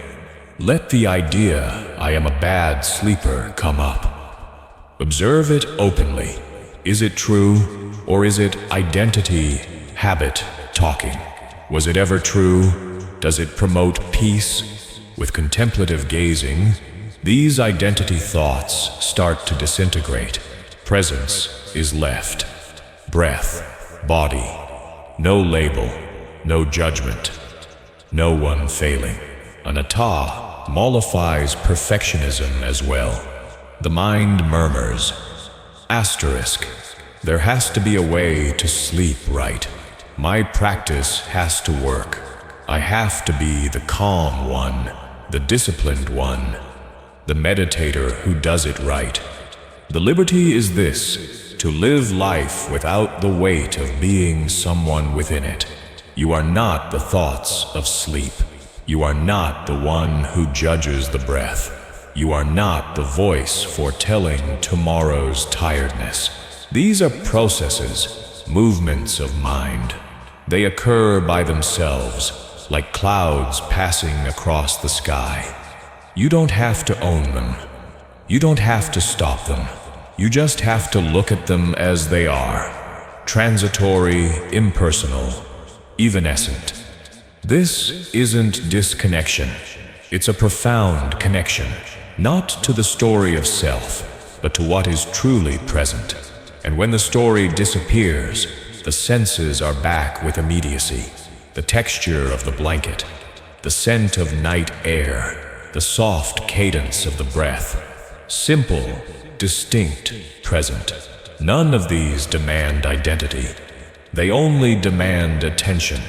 Let the idea, I am a bad sleeper, come up. Observe it openly. Is it true, or is it identity, habit, talking? Was it ever true? Does it promote peace? With contemplative gazing, these identity thoughts start to disintegrate. Presence is left. Breath, body. No label, no judgment, no one failing. Anatta mollifies perfectionism as well. The mind murmurs. Asterisk. There has to be a way to sleep right. My practice has to work. I have to be the calm one, the disciplined one. the meditator who does it right. The liberty is this: to live life without the weight of being someone within it. You are not the thoughts of sleep. You are not the one who judges the breath. You are not the voice foretelling tomorrow's tiredness. These are processes, movements of mind. They occur by themselves, like clouds passing across the sky. You don't have to own them. You don't have to stop them. You just have to look at them as they are: transitory, impersonal, evanescent. This isn't disconnection. It's a profound connection, not to the story of self, but to what is truly present. And when the story disappears, the senses are back with immediacy. The texture of the blanket, the scent of night air, the soft cadence of the breath. Simple, distinct, present. None of these demand identity. They only demand attention.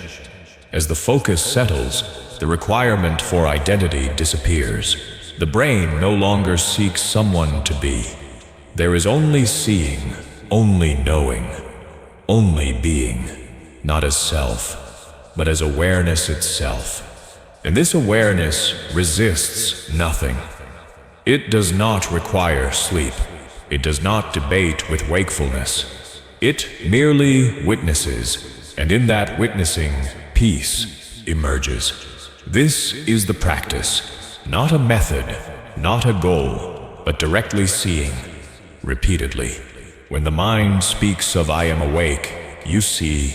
As the focus settles, the requirement for identity disappears. The brain no longer seeks someone to be. There is only seeing, only knowing, only being, not as self, but as awareness itself. And this awareness resists nothing. It does not require sleep. It does not debate with wakefulness. It merely witnesses, and in that witnessing, peace emerges. This is the practice, not a method, not a goal, but directly seeing, repeatedly. When the mind speaks of "I am awake," you see,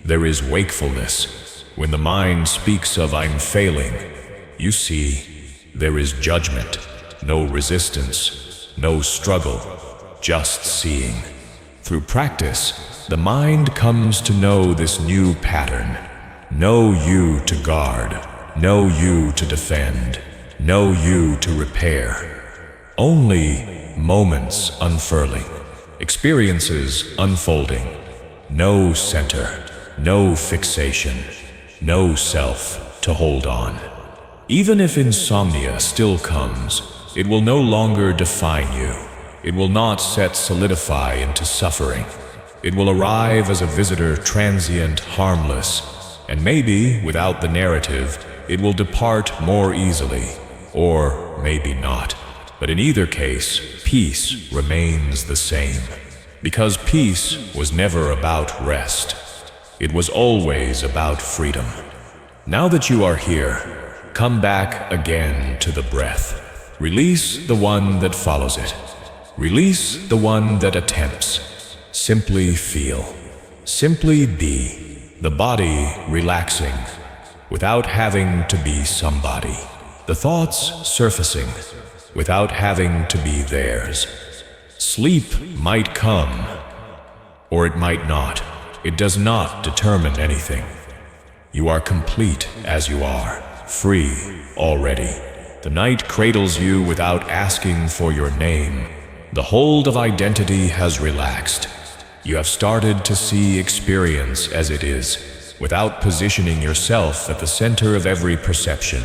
there is wakefulness. When the mind speaks of "I'm failing," you see, there is judgment, no resistance, no struggle, just seeing. Through practice, the mind comes to know this new pattern. Know you to guard, know you to defend, know you to repair. Only moments unfurling, experiences unfolding. No center, no fixation, no self to hold on. Even if insomnia still comes, it will no longer define you. It will not solidify into suffering. It will arrive as a visitor, transient, harmless, and maybe, without the narrative, it will depart more easily, or maybe not. But in either case, peace remains the same. Because peace was never about rest. It was always about freedom. Now that you are here, come back again to the breath. Release the one that follows it. Release the one that attempts. Simply feel. Simply be. The body relaxing, without having to be somebody. The thoughts surfacing, without having to be theirs. Sleep might come, or it might not. It does not determine anything. You are complete as you are, free already. The night cradles you without asking for your name. The hold of identity has relaxed. You have started to see experience as it is, without positioning yourself at the center of every perception.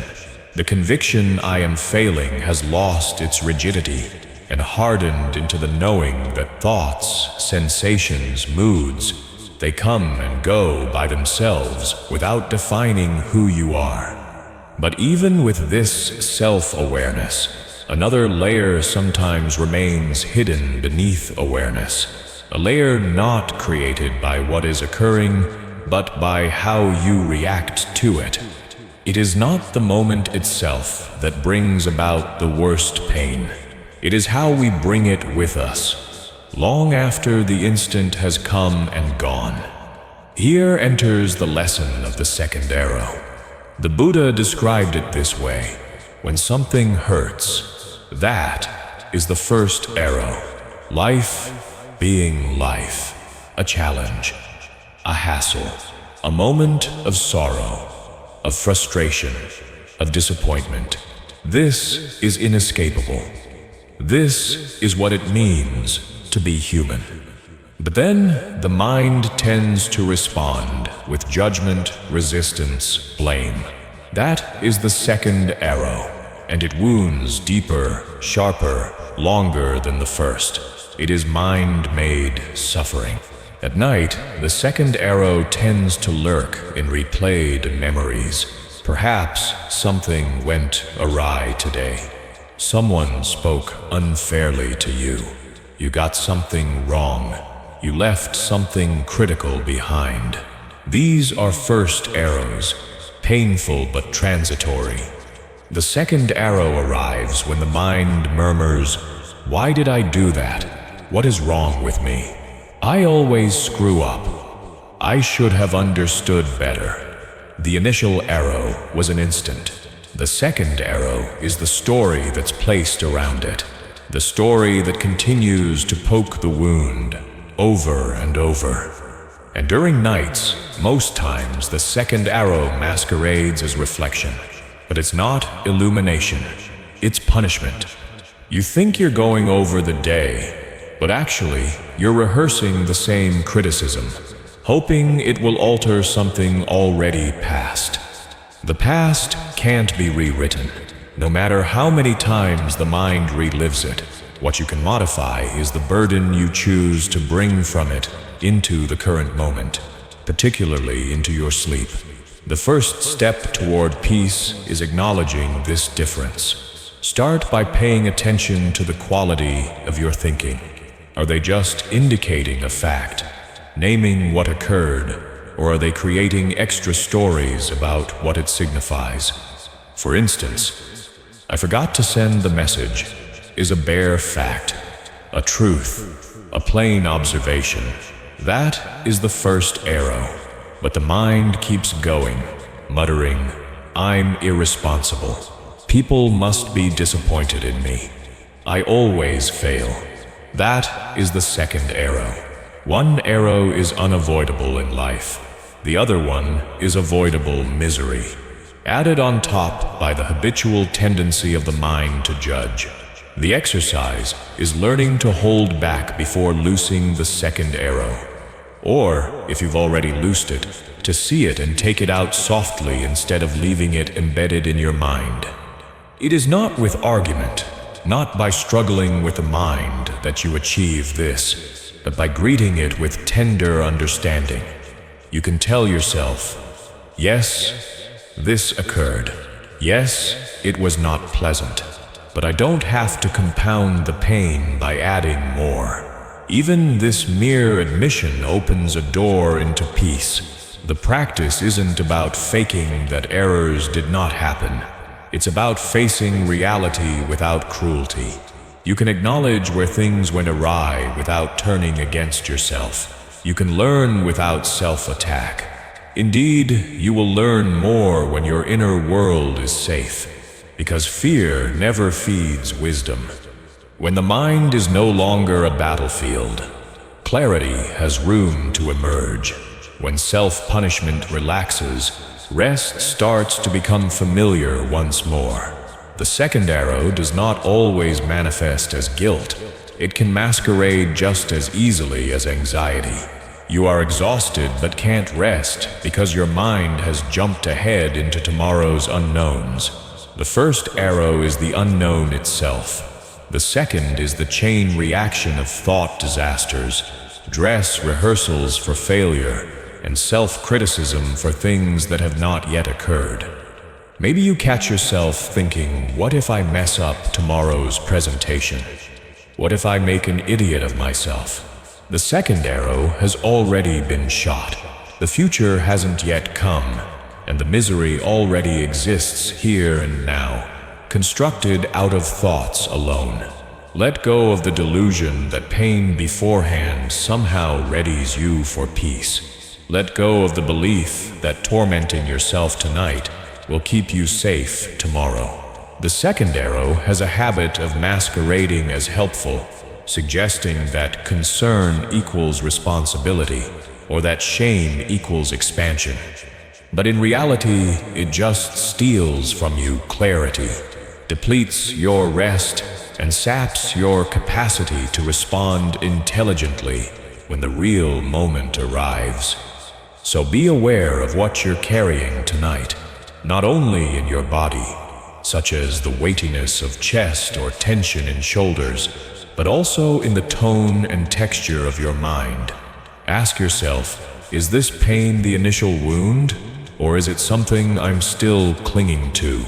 The conviction "I am failing" has lost its rigidity and hardened into the knowing that thoughts, sensations, moods, they come and go by themselves without defining who you are. But even with this self-awareness, another layer sometimes remains hidden beneath awareness. A layer not created by what is occurring, but by how you react to it. It is not the moment itself that brings about the worst pain. It is how we bring it with us, long after the instant has come and gone. Here enters the lesson of the second arrow. The Buddha described it this way: when something hurts, that is the first arrow. Life being life, a challenge, a hassle, a moment of sorrow, of frustration, of disappointment. This is inescapable. This is what it means to be human. But then the mind tends to respond with judgment, resistance, blame. That is the second arrow. and it wounds deeper, sharper, longer than the first. It is mind-made suffering. At night, the second arrow tends to lurk in replayed memories. Perhaps something went awry today. Someone spoke unfairly to you. You got something wrong. You left something critical behind. These are first arrows, painful but transitory. The second arrow arrives when the mind murmurs, "Why did I do that? What is wrong with me? I always screw up. I should have understood better." The initial arrow was an instant. The second arrow is the story that's placed around it, the story that continues to poke the wound over and over. And during nights, most times the second arrow masquerades as reflection. But it's not illumination, it's punishment. You think you're going over the day, but actually you're rehearsing the same criticism, hoping it will alter something already past. The past can't be rewritten. No matter how many times the mind relives it, what you can modify is the burden you choose to bring from it into the current moment, particularly into your sleep. The first step toward peace is acknowledging this difference. Start by paying attention to the quality of your thinking. Are they just indicating a fact, naming what occurred, or are they creating extra stories about what it signifies? For instance, "I forgot to send the message" is a bare fact, a truth, a plain observation. That is the first arrow. But the mind keeps going, muttering, "I'm irresponsible. People must be disappointed in me. I always fail." That is the second arrow. One arrow is unavoidable in life. The other one is avoidable misery, added on top by the habitual tendency of the mind to judge. The exercise is learning to hold back before loosing the second arrow. Or, if you've already loosed it, to see it and take it out softly instead of leaving it embedded in your mind. It is not with argument, not by struggling with the mind that you achieve this, but by greeting it with tender understanding. You can tell yourself, "Yes, this occurred. Yes, it was not pleasant. But I don't have to compound the pain by adding more." Even this mere admission opens a door into peace. The practice isn't about faking that errors did not happen. It's about facing reality without cruelty. You can acknowledge where things went awry without turning against yourself. You can learn without self-attack. Indeed, you will learn more when your inner world is safe, because fear never feeds wisdom. When the mind is no longer a battlefield, clarity has room to emerge. When self-punishment relaxes, rest starts to become familiar once more. The second arrow does not always manifest as guilt. It can masquerade just as easily as anxiety. You are exhausted but can't rest because your mind has jumped ahead into tomorrow's unknowns. The first arrow is the unknown itself. The second is the chain reaction of thought disasters, dress rehearsals for failure, and self-criticism for things that have not yet occurred. Maybe you catch yourself thinking, "What if I mess up tomorrow's presentation? What if I make an idiot of myself?" The second arrow has already been shot. The future hasn't yet come, and the misery already exists here and now, constructed out of thoughts alone. Let go of the delusion that pain beforehand somehow readies you for peace. Let go of the belief that tormenting yourself tonight will keep you safe tomorrow. The second arrow has a habit of masquerading as helpful, suggesting that concern equals responsibility, or that shame equals expansion. But in reality, it just steals from you clarity, depletes your rest, and saps your capacity to respond intelligently when the real moment arrives. So be aware of what you're carrying tonight, not only in your body, such as the weightiness of chest or tension in shoulders, but also in the tone and texture of your mind. Ask yourself, is this pain the initial wound, or is it something I'm still clinging to?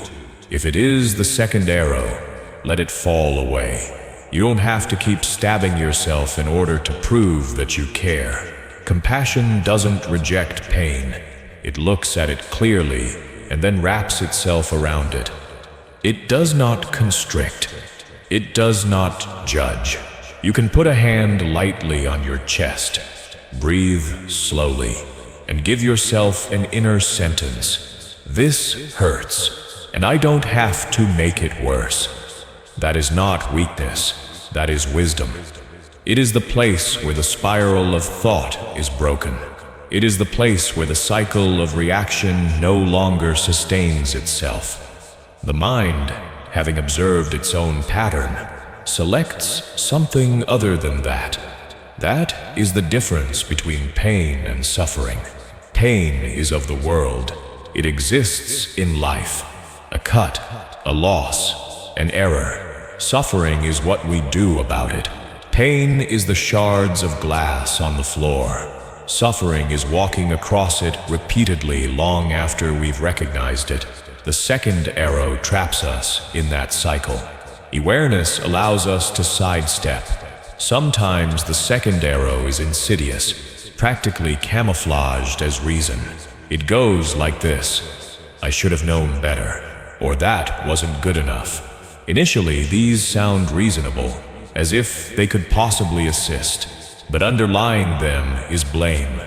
If it is the second arrow, let it fall away. You don't have to keep stabbing yourself in order to prove that you care. Compassion doesn't reject pain. It looks at it clearly and then wraps itself around it. It does not constrict. It does not judge. You can put a hand lightly on your chest, breathe slowly, and give yourself an inner sentence. This hurts, and I don't have to make it worse. That is not weakness, that is wisdom. It is the place where the spiral of thought is broken. It is the place where the cycle of reaction no longer sustains itself. The mind, having observed its own pattern, selects something other than that. That is the difference between pain and suffering. Pain is of the world. It exists in life. A cut, a loss, an error. Suffering is what we do about it. Pain is the shards of glass on the floor. Suffering is walking across it repeatedly long after we've recognized it. The second arrow traps us in that cycle. Awareness allows us to sidestep. Sometimes the second arrow is insidious, practically camouflaged as reason. It goes like this: I should have known better, or that wasn't good enough. Initially, these sound reasonable, as if they could possibly assist, but underlying them is blame,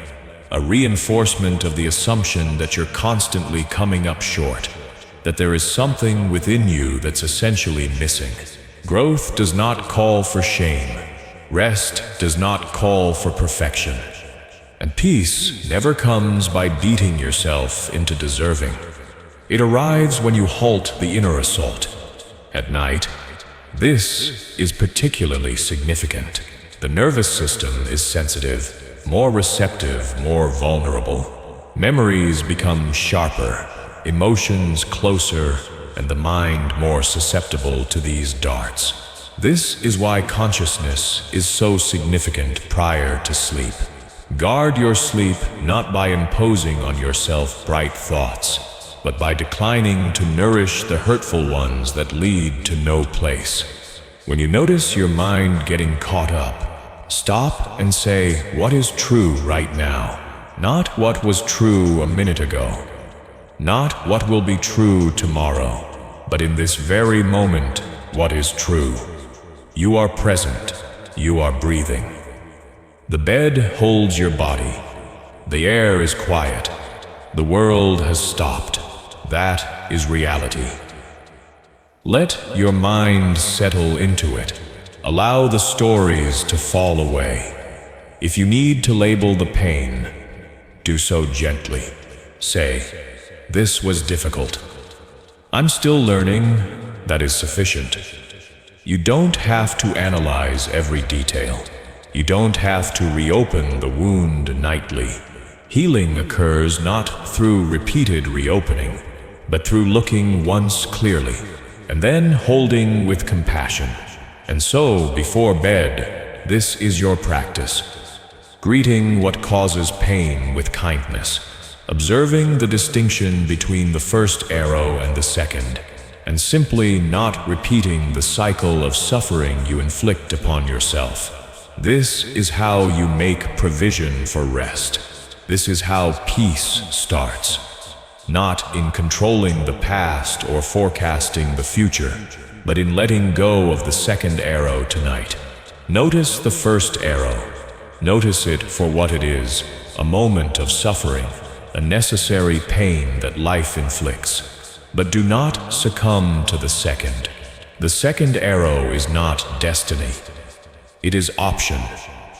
a reinforcement of the assumption that you're constantly coming up short, that there is something within you that's essentially missing. Growth does not call for shame. Rest does not call for perfection. And peace never comes by beating yourself into deserving. It arrives when you halt the inner assault. At night, this is particularly significant. The nervous system is sensitive, more receptive, more vulnerable. Memories become sharper, emotions closer, and the mind more susceptible to these darts. This is why consciousness is so significant prior to sleep. Guard your sleep not by imposing on yourself bright thoughts, but by declining to nourish the hurtful ones that lead to no place. When you notice your mind getting caught up, stop and say, what is true right now? Not what was true a minute ago. Not what will be true tomorrow, but in this very moment, what is true. You are present. You are breathing. The bed holds your body. The air is quiet. The world has stopped. That is reality. Let your mind settle into it. Allow the stories to fall away. If you need to label the pain, do so gently. Say, this was difficult. I'm still learning. That is sufficient. You don't have to analyze every detail. You don't have to reopen the wound nightly. Healing occurs not through repeated reopening, but through looking once clearly, and then holding with compassion. And so, before bed, this is your practice. Greeting what causes pain with kindness. Observing the distinction between the first arrow and the second, and simply not repeating the cycle of suffering you inflict upon yourself. This is how you make provision for rest. This is how peace starts. Not in controlling the past or forecasting the future, but in letting go of the second arrow tonight. Notice the first arrow. Notice it for what it is, a moment of suffering, a necessary pain that life inflicts. But do not succumb to the second. The second arrow is not destiny. It is option.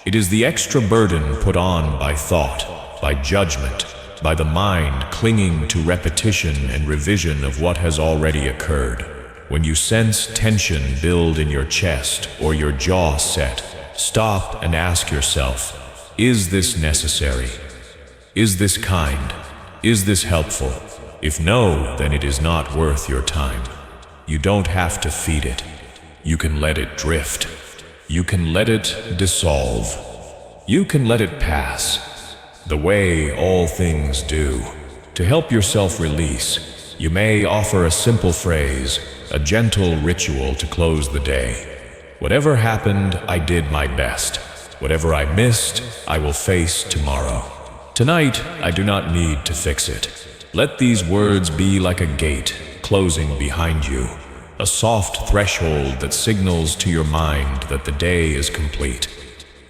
It is the extra burden put on by thought, by judgment, by the mind clinging to repetition and revision of what has already occurred. When you sense tension build in your chest or your jaw set, stop and ask yourself, is this necessary? Is this kind? Is this helpful? If no, then it is not worth your time. You don't have to feed it. You can let it drift. You can let it dissolve. You can let it pass, the way all things do. To help yourself release, you may offer a simple phrase, a gentle ritual to close the day. Whatever happened, I did my best. Whatever I missed, I will face tomorrow. Tonight, I do not need to fix it. Let these words be like a gate closing behind you, a soft threshold that signals to your mind that the day is complete.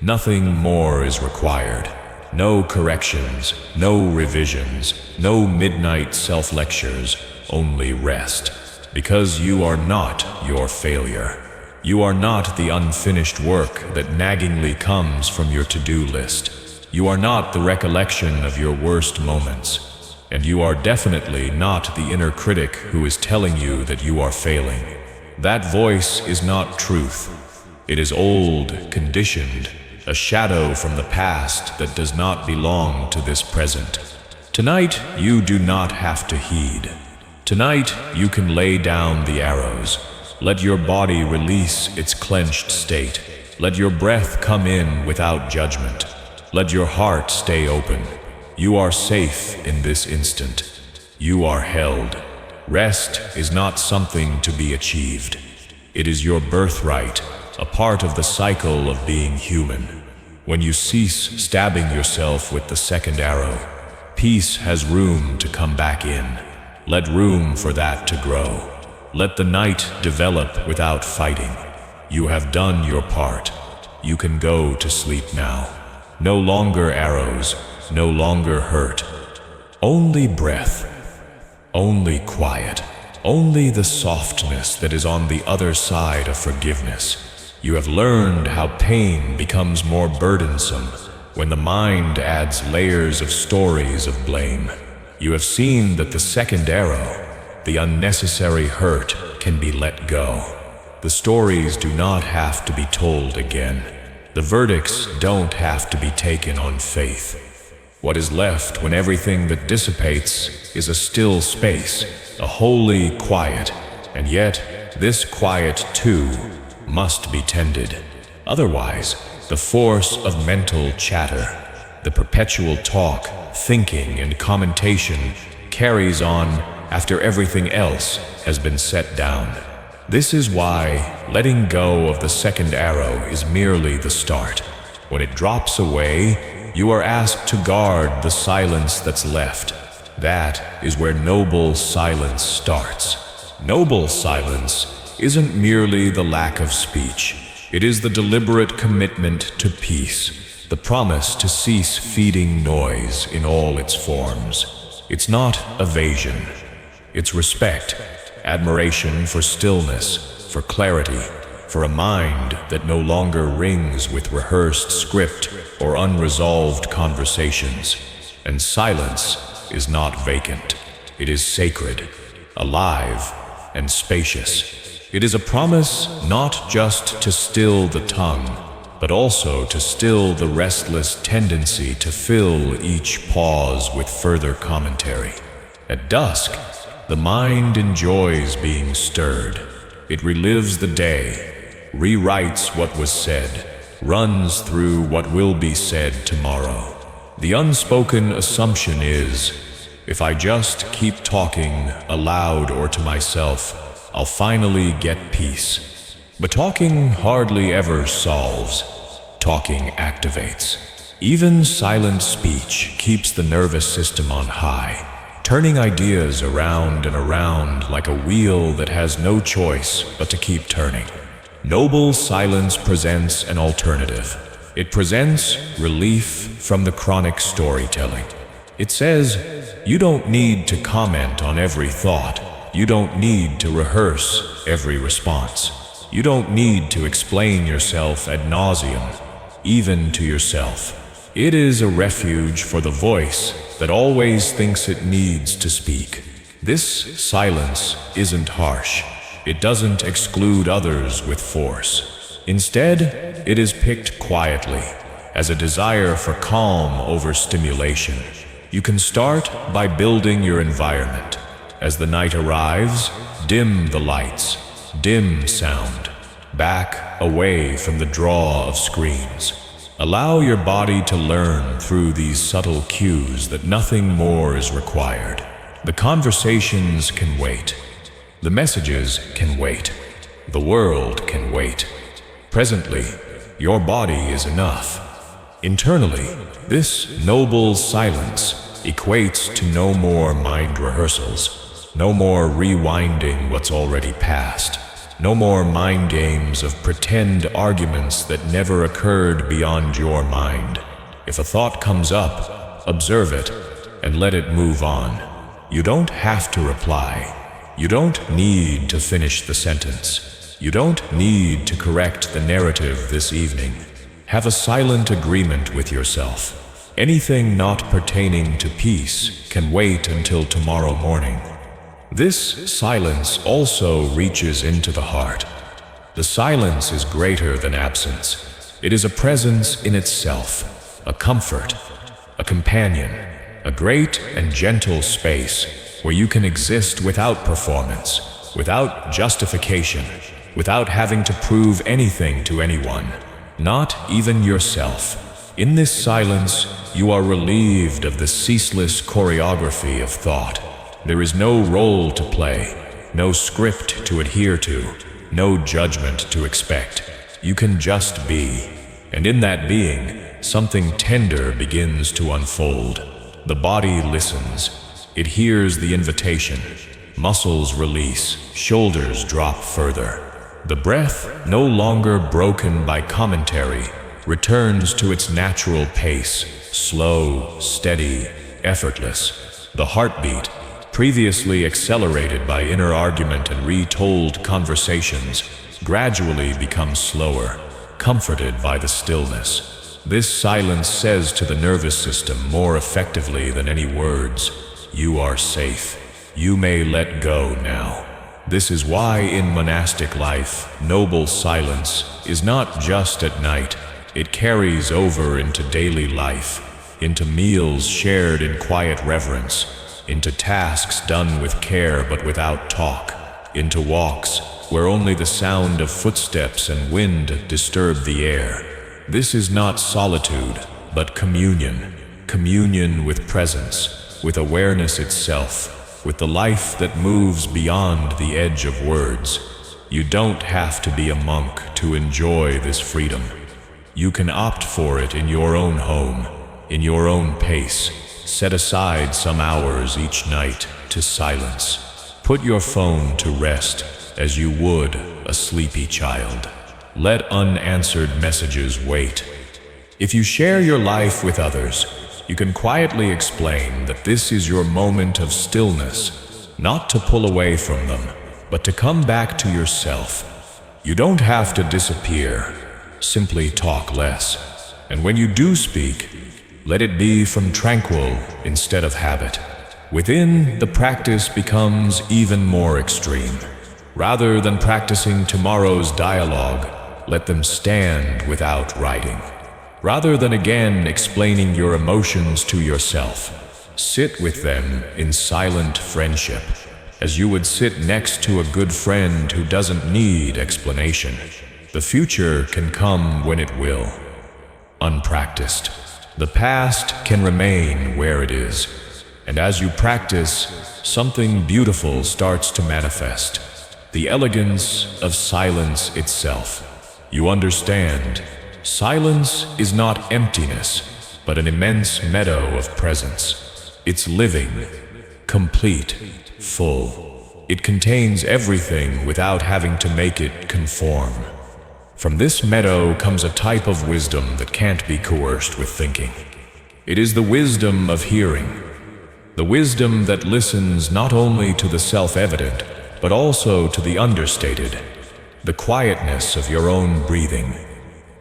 Nothing more is required. No corrections, no revisions, no midnight self-lectures, only rest. Because you are not your failure. You are not the unfinished work that naggingly comes from your to-do list. You are not the recollection of your worst moments. And you are definitely not the inner critic who is telling you that you are failing. That voice is not truth. It is old, conditioned, a shadow from the past that does not belong to this present. Tonight, you do not have to heed. Tonight, you can lay down the arrows. Let your body release its clenched state. Let your breath come in without judgment. Let your heart stay open. You are safe in this instant. You are held. Rest is not something to be achieved. It is your birthright, a part of the cycle of being human. When you cease stabbing yourself with the second arrow, peace has room to come back in. Let room for that to grow. Let the night develop without fighting. You have done your part. You can go to sleep now. No longer arrows, no longer hurt. Only breath, only quiet, only the softness that is on the other side of forgiveness. You have learned how pain becomes more burdensome when the mind adds layers of stories of blame. You have seen that the second arrow, the unnecessary hurt, can be let go. The stories do not have to be told again. The verdicts don't have to be taken on faith. What is left when everything that dissipates is a still space, a holy quiet, and yet this quiet too must be tended. Otherwise, the force of mental chatter, the perpetual talk, thinking, and commentation carries on after everything else has been set down. This is why letting go of the second arrow is merely the start. When it drops away, you are asked to guard the silence that's left. That is where noble silence starts. Noble silence isn't merely the lack of speech. It is the deliberate commitment to peace, the promise to cease feeding noise in all its forms. It's not evasion. It's respect, admiration for stillness, for clarity, for a mind that no longer rings with rehearsed script or unresolved conversations. And silence is not vacant. It is sacred, alive, and spacious. It is a promise not just to still the tongue, but also to still the restless tendency to fill each pause with further commentary. At dusk, the mind enjoys being stirred. It relives the day, rewrites what was said, runs through what will be said tomorrow. The unspoken assumption is, if I just keep talking aloud or to myself, I'll finally get peace. But talking hardly ever solves. Talking activates. Even silent speech keeps the nervous system on high, turning ideas around and around like a wheel that has no choice but to keep turning. Noble silence presents an alternative. It presents relief from the chronic storytelling. It says, you don't need to comment on every thought. You don't need to rehearse every response. You don't need to explain yourself ad nauseum, even to yourself. It is a refuge for the voice that always thinks it needs to speak. This silence isn't harsh. It doesn't exclude others with force. Instead, it is picked quietly, as a desire for calm over stimulation. You can start by building your environment. As the night arrives, dim the lights, dim sound, back away from the draw of screens. Allow your body to learn through these subtle cues that nothing more is required. The conversations can wait. The messages can wait. The world can wait. Presently, your body is enough. Internally, this noble silence equates to no more mind rehearsals, no more rewinding what's already past, no more mind games of pretend arguments that never occurred beyond your mind. If a thought comes up, observe it and let it move on. You don't have to reply. You don't need to finish the sentence. You don't need to correct the narrative this evening. Have a silent agreement with yourself. Anything not pertaining to peace can wait until tomorrow morning. This silence also reaches into the heart. The silence is greater than absence. It is a presence in itself, a comfort, a companion, a great and gentle space where you can exist without performance, without justification, without having to prove anything to anyone, not even yourself. In this silence, you are relieved of the ceaseless choreography of thought. There is no role to play, no script to adhere to, no judgment to expect. You can just be, and in that being, something tender begins to unfold. The body listens. It hears the invitation. Muscles release, shoulders drop further. The breath, no longer broken by commentary, returns to its natural pace, slow, steady, effortless. The heartbeat, previously accelerated by inner argument and retold conversations, gradually becomes slower, comforted by the stillness. This silence says to the nervous system more effectively than any words, "You are safe. You may let go now." This is why in monastic life, noble silence is not just at night. It carries over into daily life, into meals shared in quiet reverence, into tasks done with care but without talk, into walks where only the sound of footsteps and wind disturb the air. This is not solitude, but communion. Communion with presence, with awareness itself, with the life that moves beyond the edge of words. You don't have to be a monk to enjoy this freedom. You can opt for it in your own home, in your own pace. Set aside some hours each night to silence. Put your phone to rest as you would a sleepy child. Let unanswered messages wait. If you share your life with others, you can quietly explain that this is your moment of stillness, not to pull away from them, but to come back to yourself. You don't have to disappear, simply talk less. And when you do speak, let it be from tranquil instead of habit. Within, the practice becomes even more extreme. Rather than practicing tomorrow's dialogue, let them stand without writing. Rather than again explaining your emotions to yourself, sit with them in silent friendship, as you would sit next to a good friend who doesn't need explanation. The future can come when it will, unpracticed. The past can remain where it is, and as you practice, something beautiful starts to manifest. The elegance of silence itself. You understand, silence is not emptiness, but an immense meadow of presence. It's living, complete, full. It contains everything without having to make it conform. From this meadow comes a type of wisdom that can't be coerced with thinking. It is the wisdom of hearing, the wisdom that listens not only to the self-evident, but also to the understated, the quietness of your own breathing,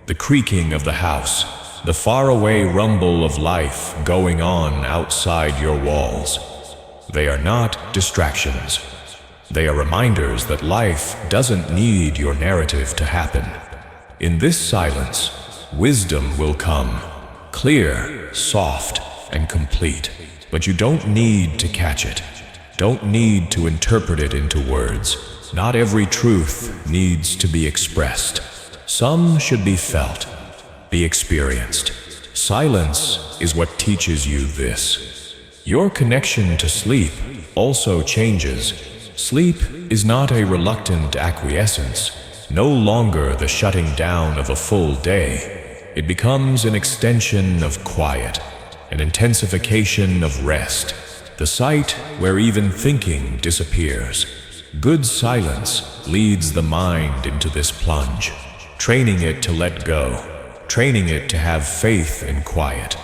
the creaking of the house, the faraway rumble of life going on outside your walls. They are not distractions. They are reminders that life doesn't need your narrative to happen. In this silence, wisdom will come, clear, soft, and complete, but you don't need to catch it. don't need to interpret it into words. Not every truth needs to be expressed. Some should be felt, be experienced. Silence is what teaches you this. Your connection to sleep also changes. Sleep is not a reluctant acquiescence, no longer the shutting down of a full day. It becomes an extension of quiet, an intensification of rest, the site where even thinking disappears. Good silence leads the mind into this plunge, training it to let go, training it to have faith in quiet.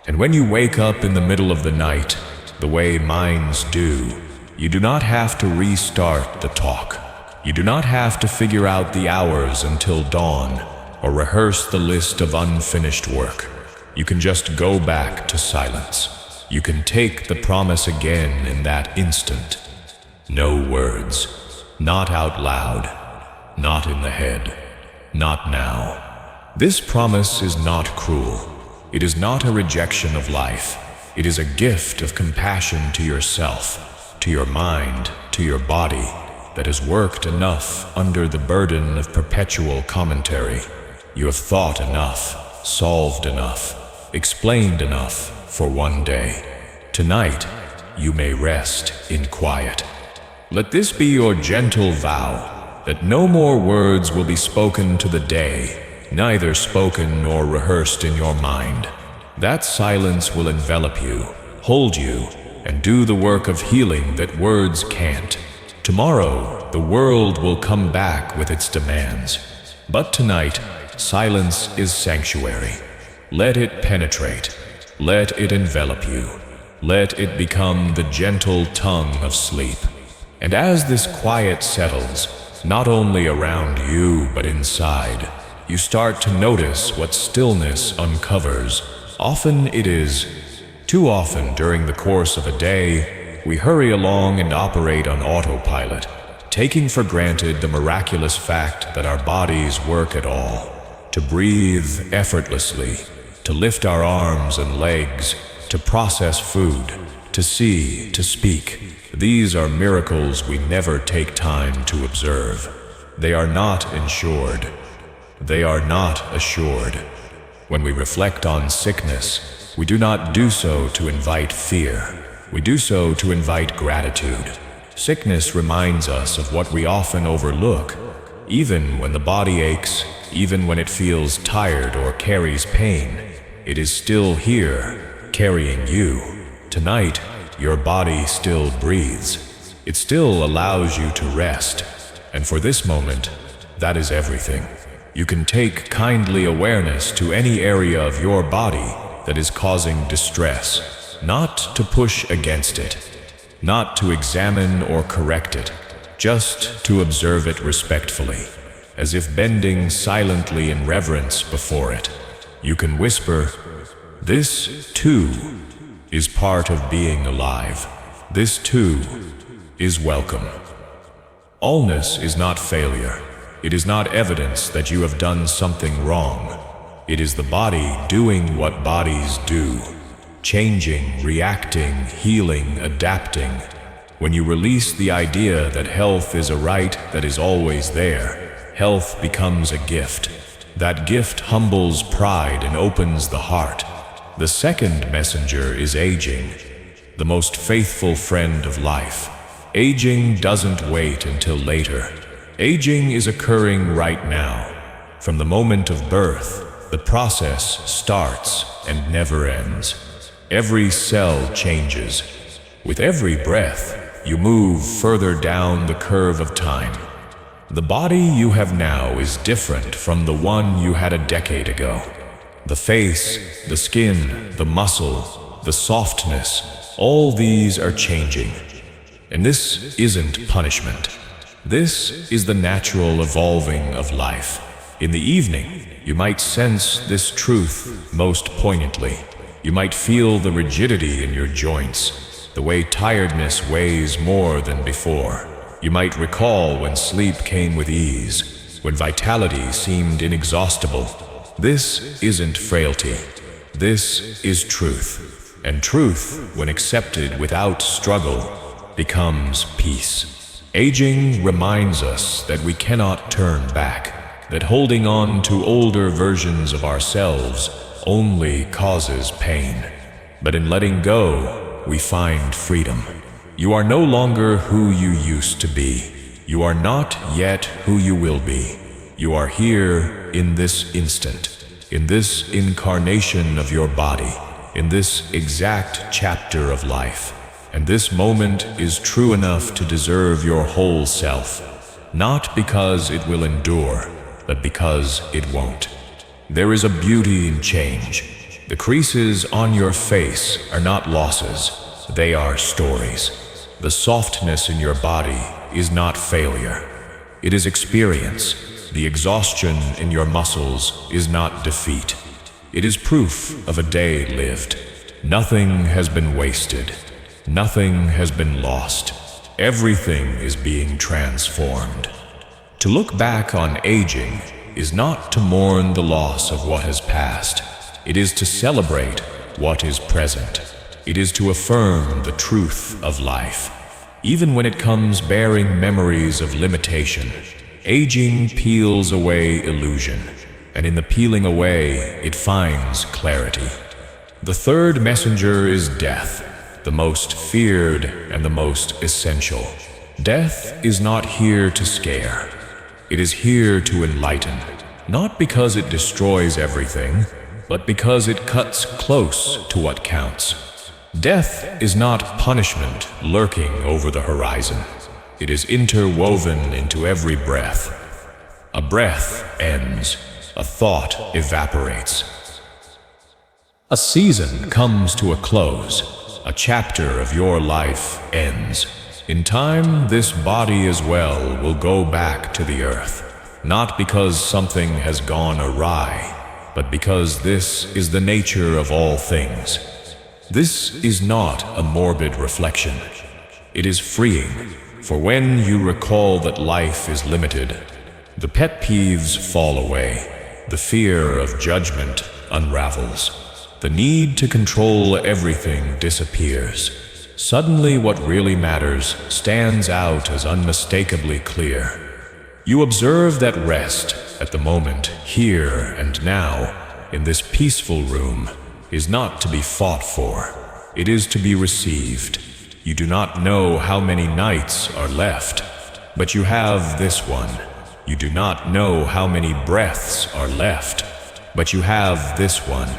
And when you wake up in the middle of the night, the way minds do, you do not have to restart the talk. You do not have to figure out the hours until dawn or rehearse the list of unfinished work. You can just go back to silence. You can take the promise again in that instant. No words, not out loud, not in the head, not now. This promise is not cruel. It is not a rejection of life. It is a gift of compassion to yourself, to your mind, to your body, that has worked enough under the burden of perpetual commentary. You have thought enough, solved enough, explained enough for one day. Tonight, you may rest in quiet. Let this be your gentle vow, that no more words will be spoken to the day, neither spoken nor rehearsed in your mind. That silence will envelop you, hold you, and do the work of healing that words can't. Tomorrow, the world will come back with its demands. But tonight, silence is sanctuary. Let it penetrate. Let it envelop you. Let it become the gentle tongue of sleep. And as this quiet settles, not only around you but inside, you start to notice what stillness uncovers. Often it is, too often during the course of a day, we hurry along and operate on autopilot, taking for granted the miraculous fact that our bodies work at all, to breathe effortlessly, to lift our arms and legs, to process food, to see, to speak. These are miracles we never take time to observe. They are not ensured. They are not assured. When we reflect on sickness, we do not do so to invite fear. We do so to invite gratitude. Sickness reminds us of what we often overlook. Even when the body aches, even when it feels tired or carries pain, it is still here, carrying you. Tonight, your body still breathes. It still allows you to rest. And for this moment, that is everything. You can take kindly awareness to any area of your body that is causing distress, not to push against it, not to examine or correct it, just to observe it respectfully, as if bending silently in reverence before it. You can whisper, "This, too, is part of being alive. This, too, is welcome." Allness is not failure. It is not evidence that you have done something wrong. It is the body doing what bodies do, changing, reacting, healing, adapting. When you release the idea that health is a right that is always there, health becomes a gift. That gift humbles pride and opens the heart. The second messenger is aging, the most faithful friend of life. Aging doesn't wait until later. Aging is occurring right now. From the moment of birth, the process starts and never ends. Every cell changes. With every breath, you move further down the curve of time. The body you have now is different from the one you had a decade ago. The face, the skin, the muscle, the softness, all these are changing. And this isn't punishment. This is the natural evolving of life. In the evening, you might sense this truth most poignantly. You might feel the rigidity in your joints, the way tiredness weighs more than before. You might recall when sleep came with ease, when vitality seemed inexhaustible. This isn't frailty. This is truth. And truth, when accepted without struggle, becomes peace. Aging reminds us that we cannot turn back, that holding on to older versions of ourselves only causes pain. But in letting go, we find freedom. You are no longer who you used to be. You are not yet who you will be. You are here in this instant, in this incarnation of your body, in this exact chapter of life. And this moment is true enough to deserve your whole self, not because it will endure, but because it won't. There is a beauty in change. The creases on your face are not losses, they are stories. The softness in your body is not failure, it is experience. The exhaustion in your muscles is not defeat. It is proof of a day lived. Nothing has been wasted. Nothing has been lost. Everything is being transformed. To look back on aging is not to mourn the loss of what has passed. It is to celebrate what is present. It is to affirm the truth of life. Even when it comes bearing memories of limitation, aging peels away illusion, and in the peeling away, it finds clarity. The third messenger is death, the most feared and the most essential. Death is not here to scare. It is here to enlighten, not because it destroys everything, but because it cuts close to what counts. Death is not punishment lurking over the horizon. It is interwoven into every breath. A breath ends, a thought evaporates. A season comes to a close, a chapter of your life ends. In time, this body as well will go back to the earth, not because something has gone awry, but because this is the nature of all things. This is not a morbid reflection. It is freeing. For when you recall that life is limited, the pet peeves fall away, the fear of judgment unravels, the need to control everything disappears. Suddenly what really matters stands out as unmistakably clear. You observe that rest at the moment, here and now, in this peaceful room, is not to be fought for. It is to be received. You do not know how many nights are left, but you have this one. You do not know how many breaths are left, but you have this one.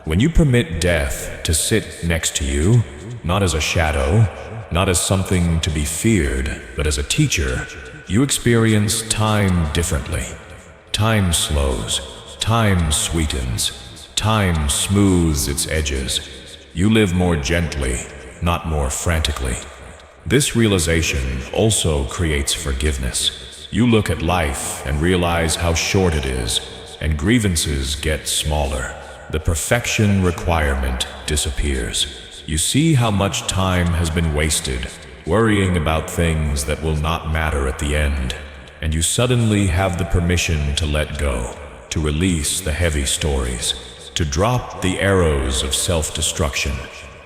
When you permit death to sit next to you, not as a shadow, not as something to be feared, but as a teacher, you experience time differently. Time slows, time sweetens, time smooths its edges. You live more gently, not more frantically. This realization also creates forgiveness. You look at life and realize how short it is, and grievances get smaller. The perfection requirement disappears. You see how much time has been wasted, worrying about things that will not matter at the end, and you suddenly have the permission to let go, to release the heavy stories, to drop the arrows of self-destruction,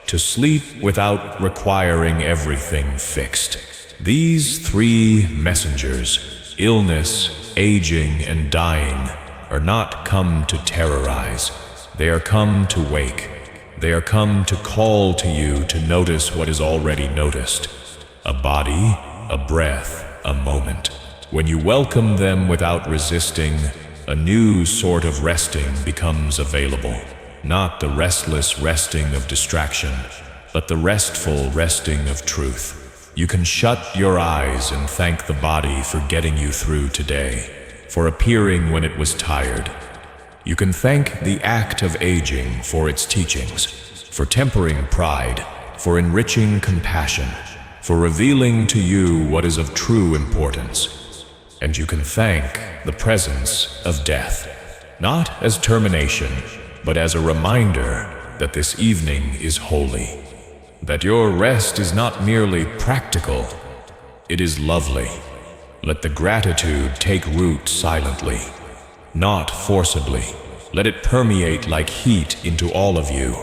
to sleep without requiring everything fixed. These three messengers, illness, aging, and dying, are not come to terrorize. They are come to wake. They are come to call to you to notice what is already noticed. A body, a breath, a moment. When you welcome them without resisting, a new sort of resting becomes available. Not the restless resting of distraction, but the restful resting of truth. You can shut your eyes and thank the body for getting you through today, for appearing when it was tired. You can thank the act of aging for its teachings, for tempering pride, for enriching compassion, for revealing to you what is of true importance. And you can thank the presence of death, not as termination, but as a reminder that this evening is holy, that your rest is not merely practical, it is lovely. Let the gratitude take root silently, not forcibly. Let it permeate like heat into all of you,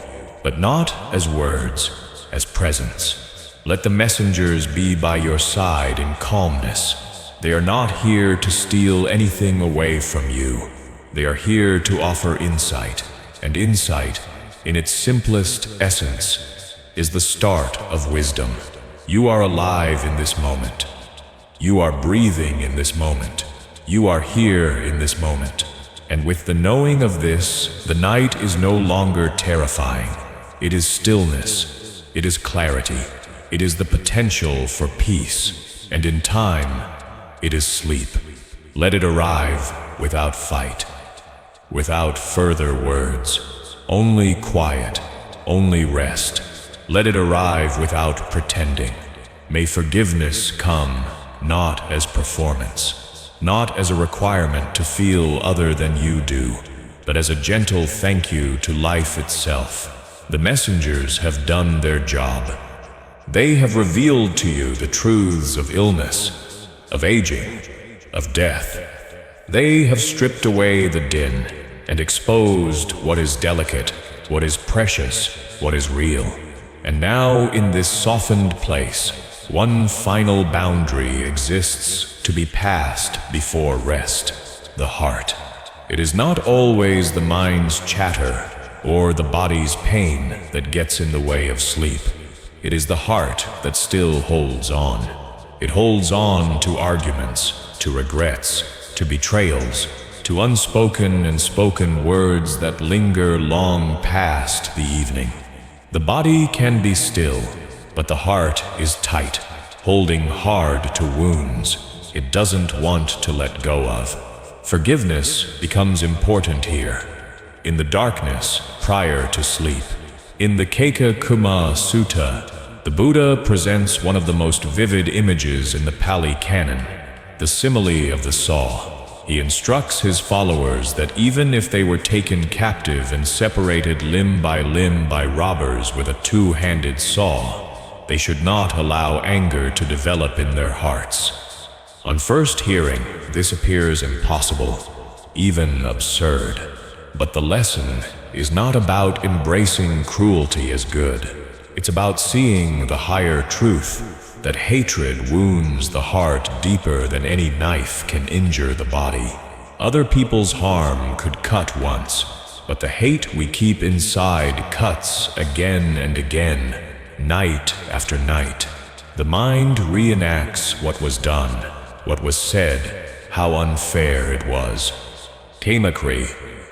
but not as words, as presence. Let the messengers be by your side in calmness. They are not here to steal anything away from you. They are here to offer insight, and insight, in its simplest essence, is the start of wisdom. You are alive in this moment. You are breathing in this moment. You are here in this moment. And with the knowing of this, the night is no longer terrifying. It is stillness. It is clarity. It is the potential for peace. And in time, it is sleep. Let it arrive without fight, without further words. Only quiet, only rest. Let it arrive without pretending. May forgiveness come not as performance, not as a requirement to feel other than you do, but as a gentle thank you to life itself. The messengers have done their job. They have revealed to you the truths of illness, of aging, of death. They have stripped away the din and exposed what is delicate, what is precious, what is real. And now in this softened place, one final boundary exists to be passed before rest, the heart. It is not always the mind's chatter or the body's pain that gets in the way of sleep. It is the heart that still holds on. It holds on to arguments, to regrets, to betrayals, to unspoken and spoken words that linger long past the evening. The body can be still, but the heart is tight, holding hard to wounds it doesn't want to let go of. Forgiveness becomes important here, in the darkness prior to sleep. In the Kuma Sutta, the Buddha presents one of the most vivid images in the Pali Canon, the simile of the saw. He instructs his followers that even if they were taken captive and separated limb by robbers with a two-handed saw, they should not allow anger to develop in their hearts. On first hearing, this appears impossible, even absurd. But the lesson is not about embracing cruelty as good. It's about seeing the higher truth, that hatred wounds the heart deeper than any knife can injure the body. Other people's harm could cut once, but the hate we keep inside cuts again and again, night after night. The mind reenacts what was done, what was said, how unfair it was. Mimicry,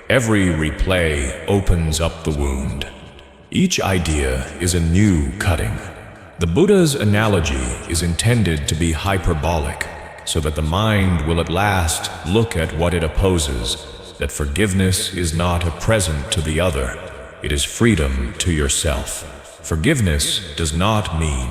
every replay opens up the wound. Each idea is a new cutting. The Buddha's analogy is intended to be hyperbolic, so that the mind will at last look at what it opposes, that forgiveness is not a present to the other, it is freedom to yourself. Forgiveness does not mean,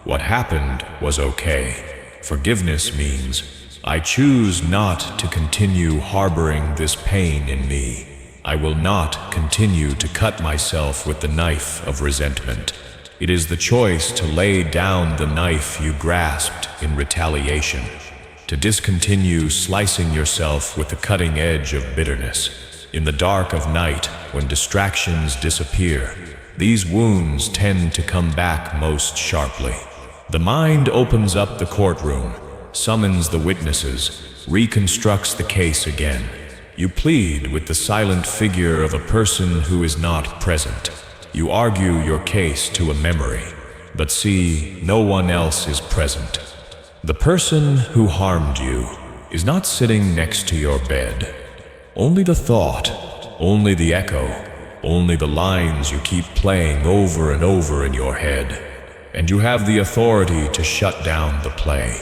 what happened was okay. Forgiveness means, I choose not to continue harboring this pain in me. I will not continue to cut myself with the knife of resentment. It is the choice to lay down the knife you grasped in retaliation, to discontinue slicing yourself with the cutting edge of bitterness. In the dark of night, when distractions disappear, these wounds tend to come back most sharply. The mind opens up the courtroom, summons the witnesses, reconstructs the case again. You plead with the silent figure of a person who is not present. You argue your case to a memory, but see, no one else is present. The person who harmed you is not sitting next to your bed. Only the thought, only the echo, only the lines you keep playing over and over in your head, and you have the authority to shut down the play.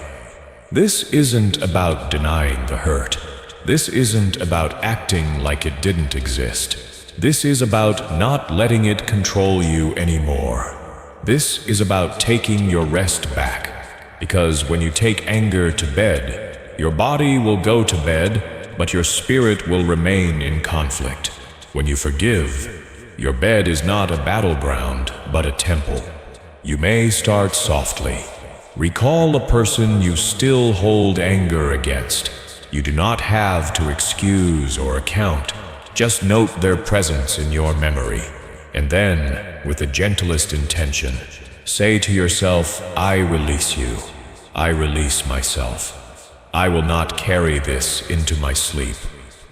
This isn't about denying the hurt. This isn't about acting like it didn't exist. This is about not letting it control you anymore. This is about taking your rest back, because when you take anger to bed, your body will go to bed, but your spirit will remain in conflict. When you forgive, your bed is not a battleground, but a temple. You may start softly. Recall a person you still hold anger against. You do not have to excuse or account. Just note their presence in your memory, and then, with the gentlest intention, Say to yourself, I release you. I release myself. I will not carry this into my sleep.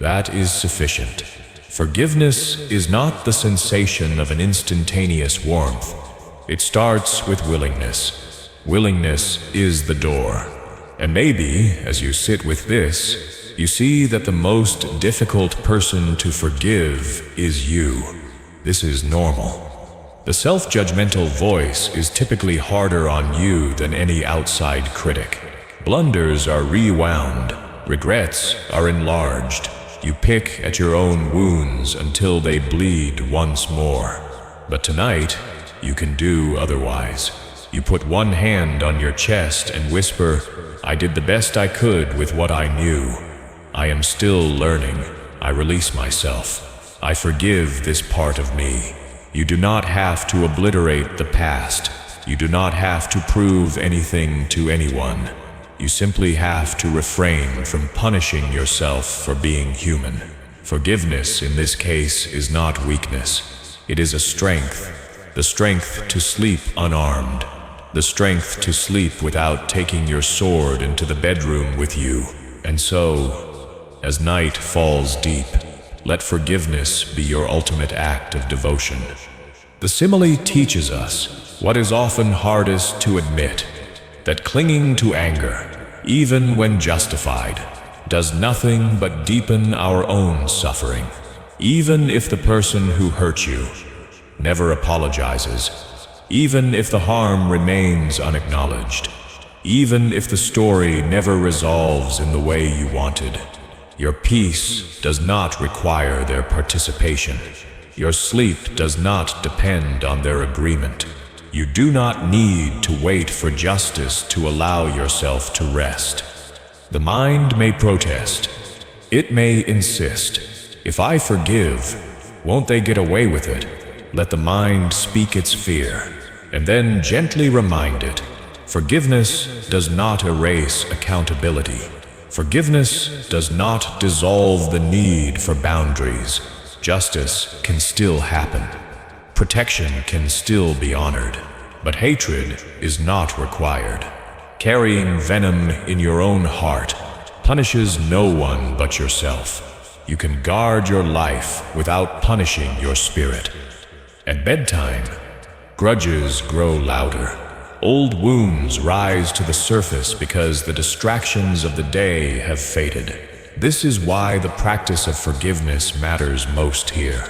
That is sufficient. Forgiveness is not the sensation of an instantaneous warmth. It starts with willingness. Willingness is the door. And maybe, as you sit with this, you see that the most difficult person to forgive is you. This is normal. The self-judgmental voice is typically harder on you than any outside critic. Blunders are rewound. Regrets are enlarged. You pick at your own wounds until they bleed once more. But tonight, you can do otherwise. You put one hand on your chest and whisper, I did the best I could with what I knew. I am still learning. I release myself. I forgive this part of me. You do not have to obliterate the past. You do not have to prove anything to anyone. You simply have to refrain from punishing yourself for being human. Forgiveness in this case is not weakness. It is a strength. The strength to sleep unarmed. The strength to sleep without taking your sword into the bedroom with you. And so, as night falls deep, let forgiveness be your ultimate act of devotion. The simile teaches us what is often hardest to admit, that clinging to anger, even when justified, does nothing but deepen our own suffering. Even if the person who hurt you never apologizes, even if the harm remains unacknowledged, even if the story never resolves in the way you wanted, your peace does not require their participation. Your sleep does not depend on their agreement. You do not need to wait for justice to allow yourself to rest. The mind may protest. It may insist. If I forgive, won't they get away with it? Let the mind speak its fear, and then gently remind it. Forgiveness does not erase accountability. Forgiveness does not dissolve the need for boundaries. Justice can still happen. Protection can still be honored. But hatred is not required. Carrying venom in your own heart punishes no one but yourself. You can guard your life without punishing your spirit. At bedtime, grudges grow louder. Old wounds rise to the surface because the distractions of the day have faded. This is why the practice of forgiveness matters most here.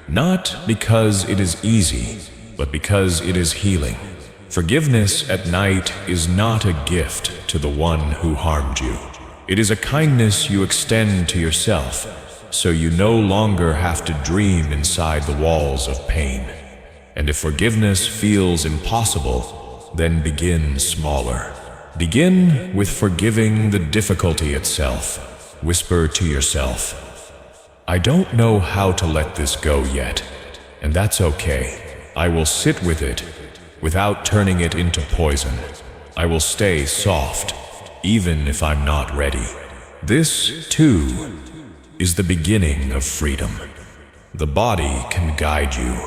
Not because it is easy, but because it is healing. Forgiveness at night is not a gift to the one who harmed you. It is a kindness you extend to yourself, so you no longer have to dream inside the walls of pain. And if forgiveness feels impossible, then begin smaller. Begin with forgiving the difficulty itself. Whisper to yourself, I don't know how to let this go yet, and that's okay. I will sit with it without turning it into poison. I will stay soft, even if I'm not ready. This, too, is the beginning of freedom. The body can guide you.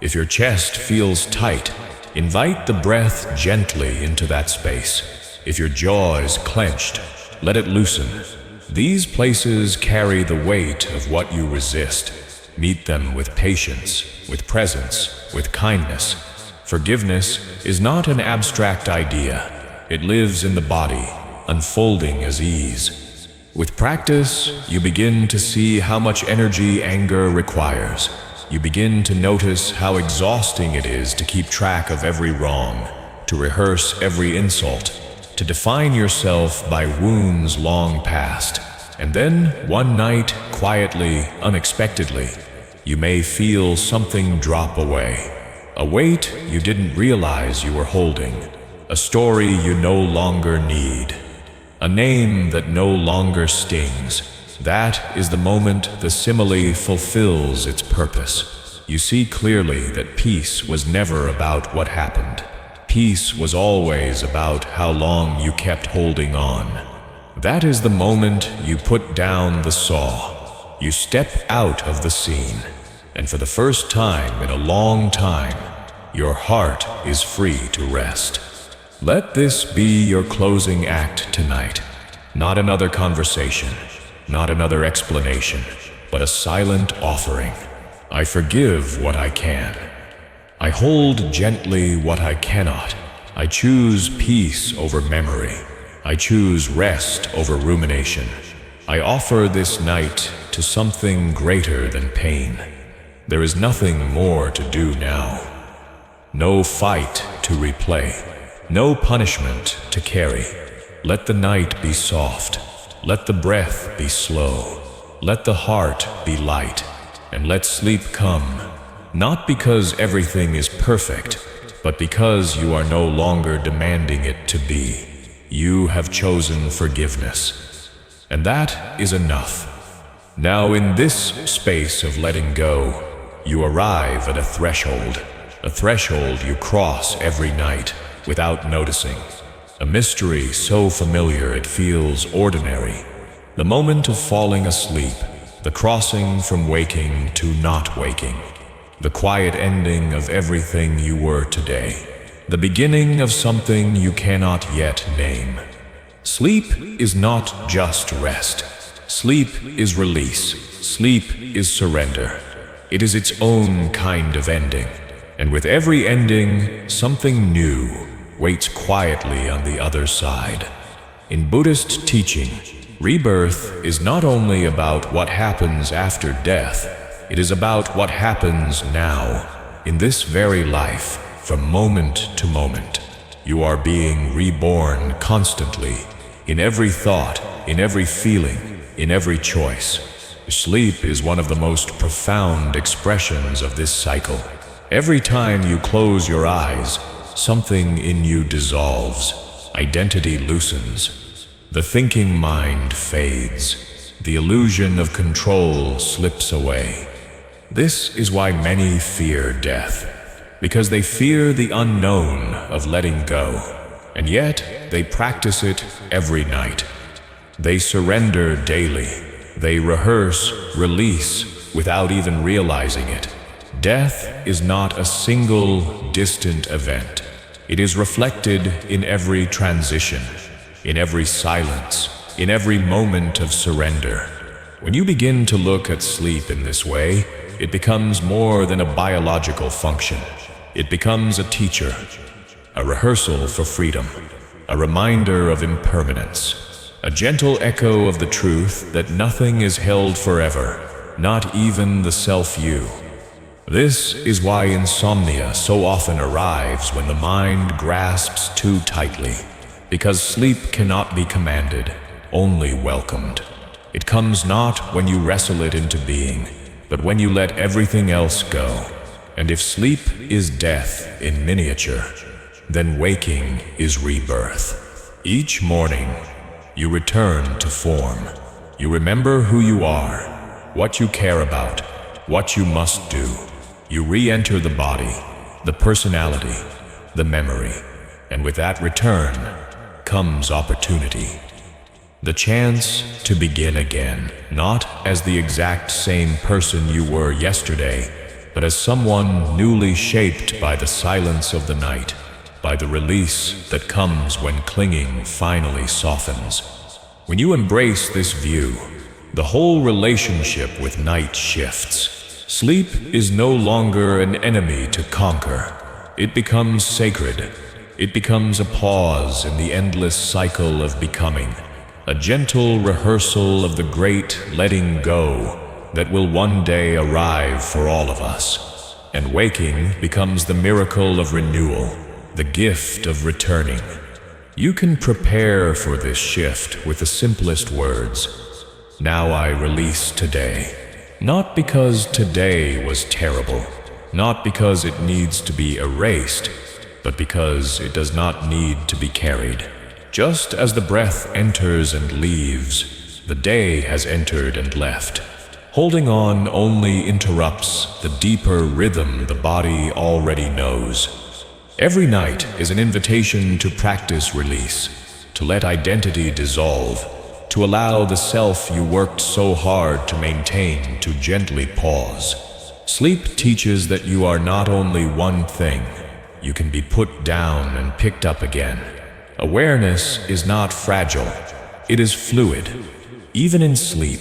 If your chest feels tight, invite the breath gently into that space. If your jaw is clenched, let it loosen. These places carry the weight of what you resist. Meet them with patience, with presence, with kindness. Forgiveness is not an abstract idea. It lives in the body, unfolding as ease. With practice, you begin to see how much energy anger requires. You begin to notice how exhausting it is to keep track of every wrong, to rehearse every insult, to define yourself by wounds long past. And then, one night, quietly, unexpectedly, you may feel something drop away. A weight you didn't realize you were holding. A story you no longer need. A name that no longer stings. That is the moment the simile fulfills its purpose. You see clearly that peace was never about what happened. Peace was always about how long you kept holding on. That is the moment you put down the saw. You step out of the scene, and for the first time in a long time, Your heart is free to rest. Let this be your closing act tonight. Not another conversation, not another explanation, but a silent offering. I forgive what I can. I hold gently what I cannot. I choose peace over memory. I choose rest over rumination. I offer this night to something greater than pain. There is nothing more to do now. No fight to replay. No punishment to carry. Let the night be soft. Let the breath be slow. Let the heart be light. And let sleep come, not because everything is perfect, but because you are no longer demanding it to be. You have chosen forgiveness. And that is enough. Now in this space of letting go, you arrive at a threshold you cross every night without noticing. A mystery so familiar it feels ordinary. The moment of falling asleep, the crossing from waking to not waking, the quiet ending of everything you were today, the beginning of something you cannot yet name. Sleep is not just rest. Sleep is release. Sleep is surrender. It is its own kind of ending. And with every ending, something new waits quietly on the other side. In Buddhist teaching, rebirth is not only about what happens after death, it is about what happens now, in this very life, from moment to moment. You are being reborn constantly, in every thought, in every feeling, in every choice. Sleep is one of the most profound expressions of this cycle. Every time you close your eyes, something in you dissolves, identity loosens, the thinking mind fades, the illusion of control slips away. This is why many fear death, because they fear the unknown of letting go, and yet they practice it every night. They surrender daily, they rehearse release without even realizing it. Death is not a single, distant event. It is reflected in every transition, in every silence, in every moment of surrender. When you begin to look at sleep in this way, it becomes more than a biological function. It becomes a teacher, a rehearsal for freedom, a reminder of impermanence, a gentle echo of the truth that nothing is held forever, not even the self-you. This is why insomnia so often arrives when the mind grasps too tightly, because sleep cannot be commanded, only welcomed. It comes not when you wrestle it into being, but when you let everything else go. And if sleep is death in miniature, then waking is rebirth. Each morning, you return to form. You remember who you are, what you care about, what you must do. You re-enter the body, the personality, the memory, and with that return comes opportunity. The chance to begin again, not as the exact same person you were yesterday, but as someone newly shaped by the silence of the night, by the release that comes when clinging finally softens. When you embrace this view, the whole relationship with night shifts. Sleep is no longer an enemy to conquer. It becomes sacred. It becomes a pause in the endless cycle of becoming, a gentle rehearsal of the great letting go that will one day arrive for all of us. And waking becomes the miracle of renewal, the gift of returning. You can prepare for this shift with the simplest words. Now I release today. Not because today was terrible, not because it needs to be erased, but because it does not need to be carried. Just as the breath enters and leaves, the day has entered and left. Holding on only interrupts the deeper rhythm the body already knows. Every night is an invitation to practice release, to let identity dissolve, to allow the self you worked so hard to maintain to gently pause. Sleep teaches that you are not only one thing, you can be put down and picked up again. Awareness is not fragile, it is fluid. Even in sleep,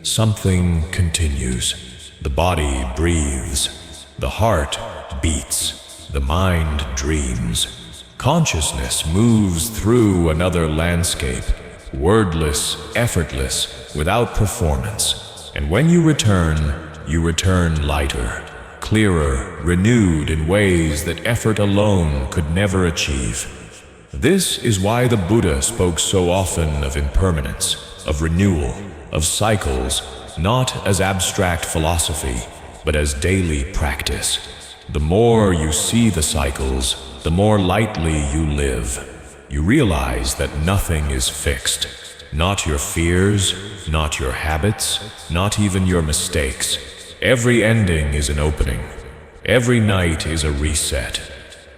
something continues. The body breathes, the heart beats, the mind dreams. Consciousness moves through another landscape, wordless, effortless, without performance. And when you return lighter, clearer, renewed in ways that effort alone could never achieve. This is why the Buddha spoke so often of impermanence, of renewal, of cycles, not as abstract philosophy, but as daily practice. The more you see the cycles, the more lightly you live. You realize that nothing is fixed. Not your fears, not your habits, not even your mistakes. Every ending is an opening. Every night is a reset.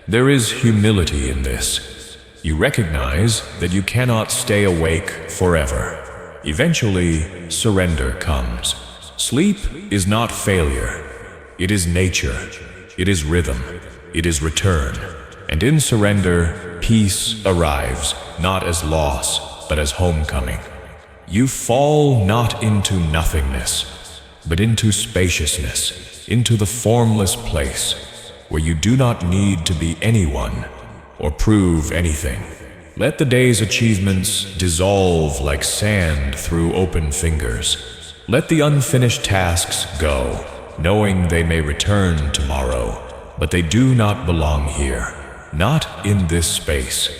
There is humility in this. You recognize that you cannot stay awake forever. Eventually, surrender comes. Sleep is not failure. It is nature. It is rhythm. It is return. And in surrender, peace arrives, not as loss, but as homecoming. You fall not into nothingness, but into spaciousness, into the formless place, where you do not need to be anyone or prove anything. Let the day's achievements dissolve like sand through open fingers. Let the unfinished tasks go, knowing they may return tomorrow, but they do not belong here. Not in this space,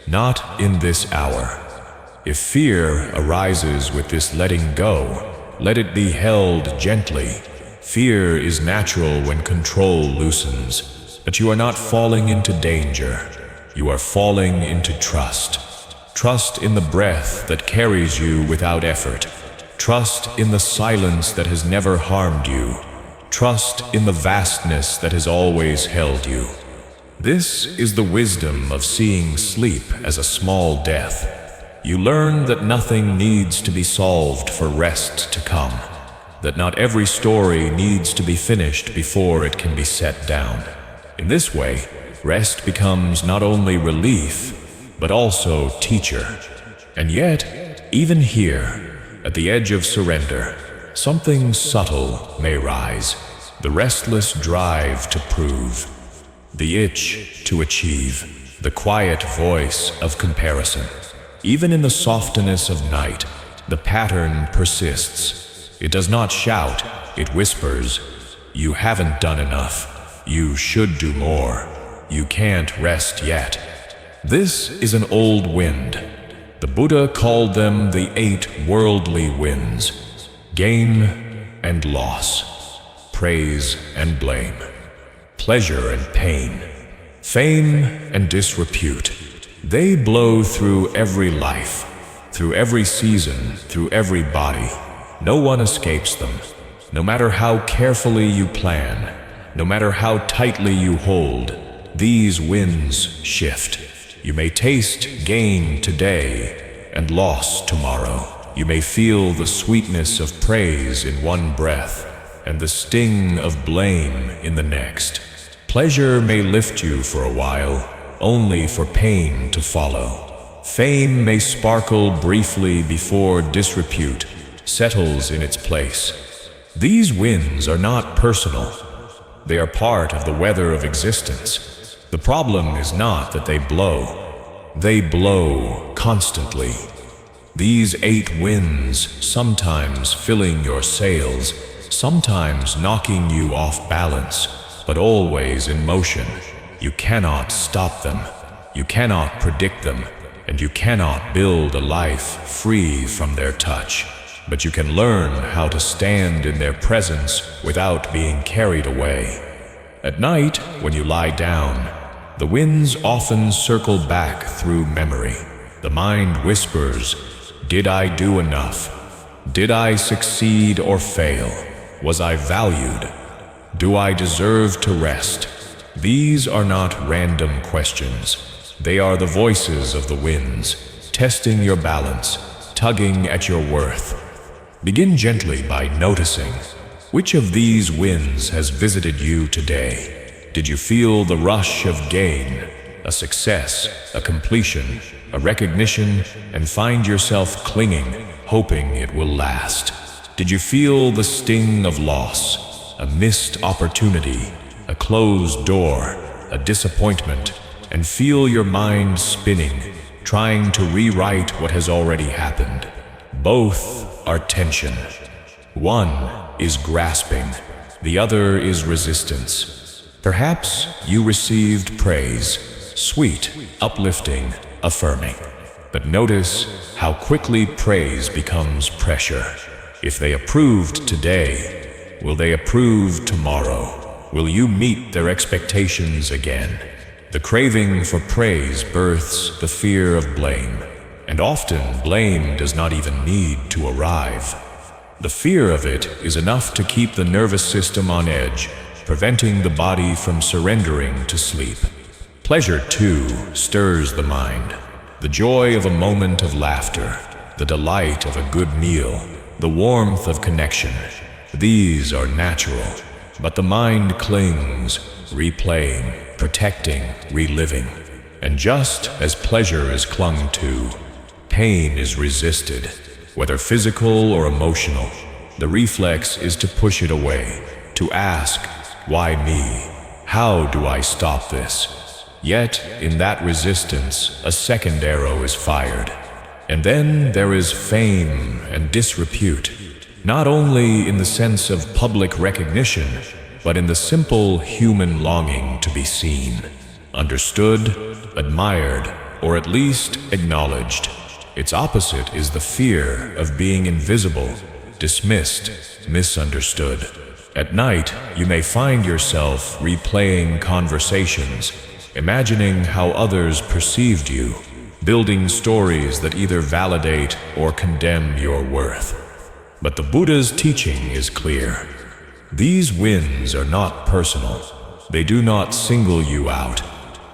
not in this hour. If fear arises with this letting go, let it be held gently. Fear is natural when control loosens, but you are not falling into danger. You are falling into trust. Trust in the breath that carries you without effort. Trust in the silence that has never harmed you. Trust in the vastness that has always held you. This is the wisdom of seeing sleep as a small death. You learn that nothing needs to be solved for rest to come, that not every story needs to be finished before it can be set down. In this way, rest becomes not only relief, but also teacher. And yet, even here, at the edge of surrender, something subtle may rise, the restless drive to prove. The itch to achieve, the quiet voice of comparison. Even in the softness of night, the pattern persists. It does not shout, it whispers, "You haven't done enough. You should do more. You can't rest yet." This is an old wind. The Buddha called them the 8 worldly winds: gain and loss, praise and blame, pleasure and pain, fame and disrepute. They blow through every life, through every season, through every body. No one escapes them. No matter how carefully you plan, no matter how tightly you hold, these winds shift. You may taste gain today and loss tomorrow. You may feel the sweetness of praise in one breath and the sting of blame in the next. Pleasure may lift you for a while, only for pain to follow. Fame may sparkle briefly before disrepute settles in its place. These winds are not personal. They are part of the weather of existence. The problem is not that they blow. They blow constantly. These 8 winds, sometimes filling your sails, sometimes knocking you off balance, but always in motion. You cannot stop them. You cannot predict them, and you cannot build a life free from their touch. But you can learn how to stand in their presence without being carried away. At night, when you lie down, the winds often circle back through memory. The mind whispers, "Did I do enough? Did I succeed or fail? Was I valued? Do I deserve to rest?" These are not random questions. They are the voices of the winds, testing your balance, tugging at your worth. Begin gently by noticing which of these winds has visited you today. Did you feel the rush of gain, a success, a completion, a recognition, and find yourself clinging, hoping it will last? Did you feel the sting of loss, a missed opportunity, a closed door, a disappointment, and feel your mind spinning, trying to rewrite what has already happened? Both are tension. One is grasping, the other is resistance. Perhaps you received praise, sweet, uplifting, affirming. But notice how quickly praise becomes pressure. If they approved today, will they approve tomorrow? Will you meet their expectations again? The craving for praise births the fear of blame, and often blame does not even need to arrive. The fear of it is enough to keep the nervous system on edge, preventing the body from surrendering to sleep. Pleasure, too, stirs the mind. The joy of a moment of laughter, the delight of a good meal, the warmth of connection. These are natural, but the mind clings, replaying, protecting, reliving. And just as pleasure is clung to, pain is resisted, whether physical or emotional. The reflex is to push it away, to ask, why me? How do I stop this? Yet, in that resistance, a second arrow is fired. And then there is fame and disrepute, not only in the sense of public recognition, but in the simple human longing to be seen, understood, admired, or at least acknowledged. Its opposite is the fear of being invisible, dismissed, misunderstood. At night, you may find yourself replaying conversations, imagining how others perceived you, building stories that either validate or condemn your worth. But the Buddha's teaching is clear. These wins are not personal. They do not single you out.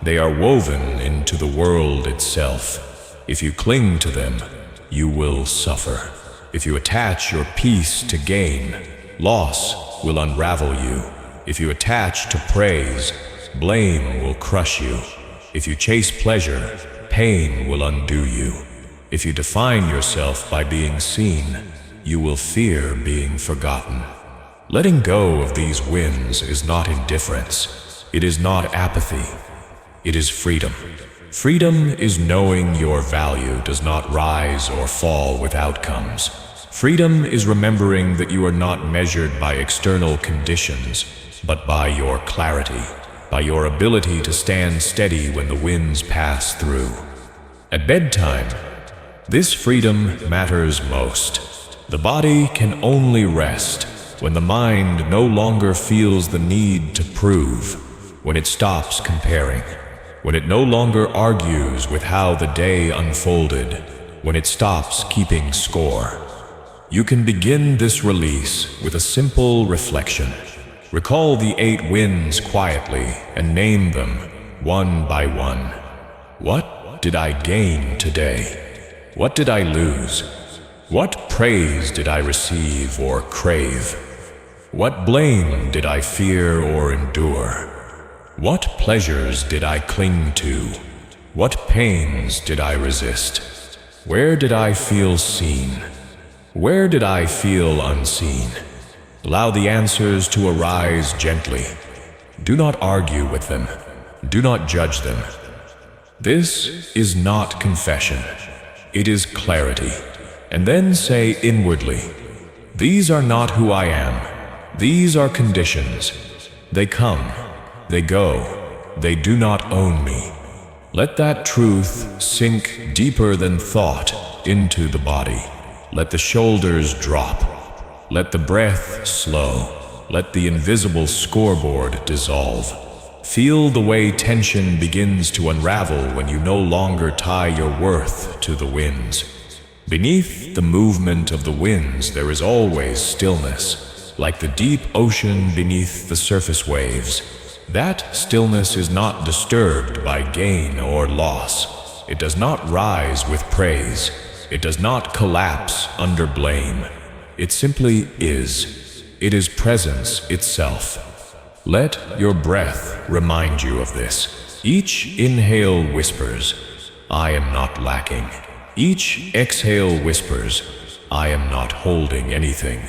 They are woven into the world itself. If you cling to them, you will suffer. If you attach your peace to gain, loss will unravel you. If you attach to praise, blame will crush you. If you chase pleasure, pain will undo you. If you define yourself by being seen, you will fear being forgotten. Letting go of these wins is not indifference. It is not apathy. It is freedom. Freedom is knowing your value does not rise or fall with outcomes. Freedom is remembering that you are not measured by external conditions, but by your clarity, by your ability to stand steady when the winds pass through. At bedtime, this freedom matters most. The body can only rest when the mind no longer feels the need to prove, when it stops comparing, when it no longer argues with how the day unfolded, when it stops keeping score. You can begin this release with a simple reflection. Recall the 8 wins quietly and name them one by one. What did I gain today? What did I lose? What praise did I receive or crave? What blame did I fear or endure? What pleasures did I cling to? What pains did I resist? Where did I feel seen? Where did I feel unseen? Allow the answers to arise gently. Do not argue with them. Do not judge them. This is not confession. It is clarity. And then say inwardly, these are not who I am. These are conditions. They come, they go, they do not own me. Let that truth sink deeper than thought into the body. Let the shoulders drop. Let the breath slow. Let the invisible scoreboard dissolve. Feel the way tension begins to unravel when you no longer tie your worth to the winds. Beneath the movement of the winds, there is always stillness. Like the deep ocean beneath the surface waves. That stillness is not disturbed by gain or loss. It does not rise with praise. It does not collapse under blame. It simply is. It is presence itself. Let your breath remind you of this. Each inhale whispers, I am not lacking. Each exhale whispers, I am not holding anything.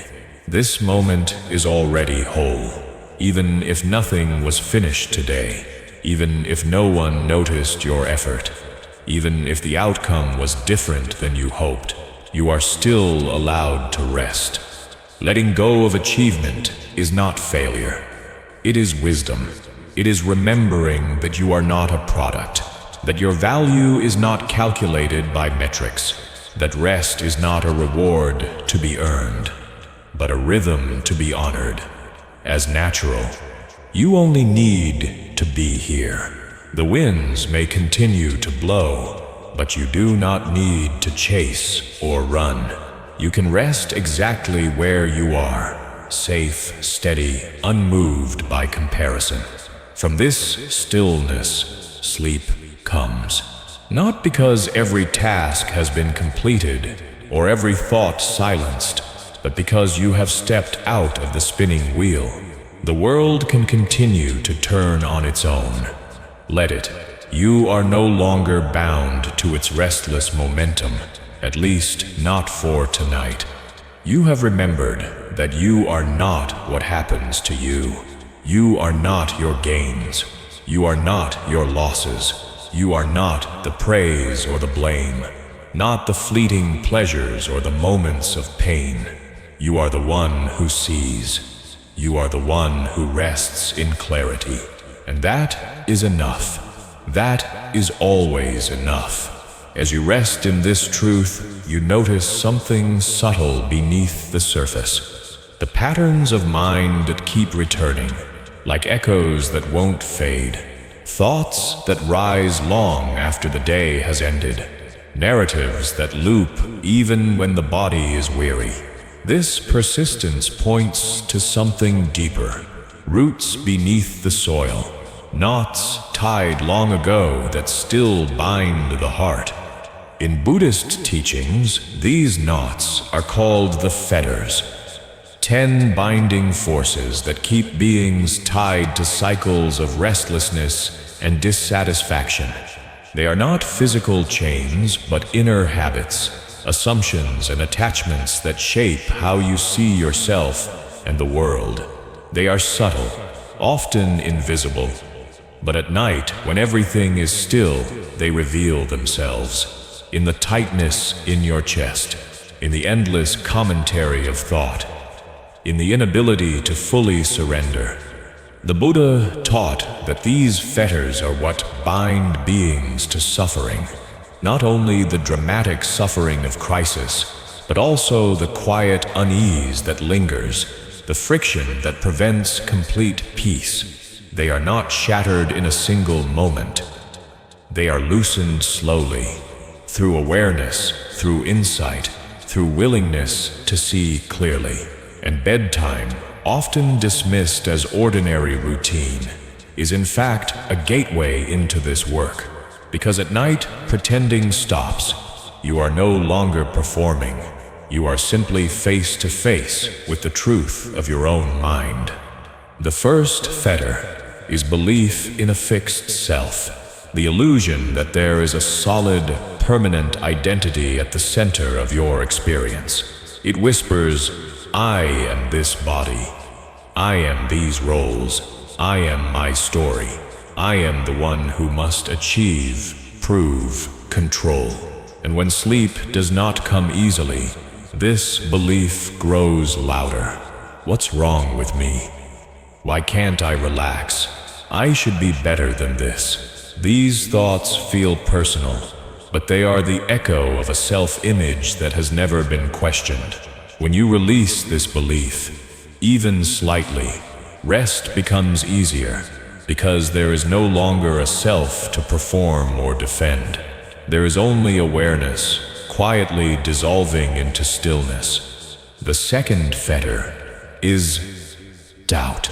This moment is already whole, even if nothing was finished today, even if no one noticed your effort, even if the outcome was different than you hoped, you are still allowed to rest. Letting go of achievement is not failure. It is wisdom. It is remembering that you are not a product, that your value is not calculated by metrics, that rest is not a reward to be earned, but a rhythm to be honored as natural. You only need to be here. The winds may continue to blow, but you do not need to chase or run. You can rest exactly where you are, safe, steady, unmoved by comparison. From this stillness, sleep comes. Not because every task has been completed or every thought silenced, but because you have stepped out of the spinning wheel. The world can continue to turn on its own. Let it. You are no longer bound to its restless momentum, at least not for tonight. You have remembered that you are not what happens to you. You are not your gains. You are not your losses. You are not the praise or the blame, not the fleeting pleasures or the moments of pain. You are the one who sees. You are the one who rests in clarity. And that is enough. That is always enough. As you rest in this truth, you notice something subtle beneath the surface. The patterns of mind that keep returning, like echoes that won't fade. Thoughts that rise long after the day has ended. Narratives that loop even when the body is weary. This persistence points to something deeper. Roots beneath the soil. Knots tied long ago that still bind the heart. In Buddhist teachings, these knots are called the fetters. 10 binding forces that keep beings tied to cycles of restlessness and dissatisfaction. They are not physical chains, but inner habits, assumptions and attachments that shape how you see yourself and the world. They are subtle, often invisible, but at night, when everything is still, they reveal themselves. In the tightness in your chest, in the endless commentary of thought, in the inability to fully surrender. The Buddha taught that these fetters are what bind beings to suffering, not only the dramatic suffering of crisis, but also the quiet unease that lingers, the friction that prevents complete peace. They are not shattered in a single moment. They are loosened slowly, through awareness, through insight, through willingness to see clearly. And bedtime, often dismissed as ordinary routine, is in fact a gateway into this work. Because at night, pretending stops. You are no longer performing. You are simply face to face with the truth of your own mind. The first fetter is belief in a fixed self, the illusion that there is a solid, permanent identity at the center of your experience. It whispers, I am this body. I am these roles. I am my story. I am the one who must achieve, prove, control. And when sleep does not come easily, this belief grows louder. What's wrong with me? Why can't I relax? I should be better than this. These thoughts feel personal, but they are the echo of a self-image that has never been questioned. When you release this belief, even slightly, rest becomes easier, because there is no longer a self to perform or defend. There is only awareness, quietly dissolving into stillness. The second fetter is doubt.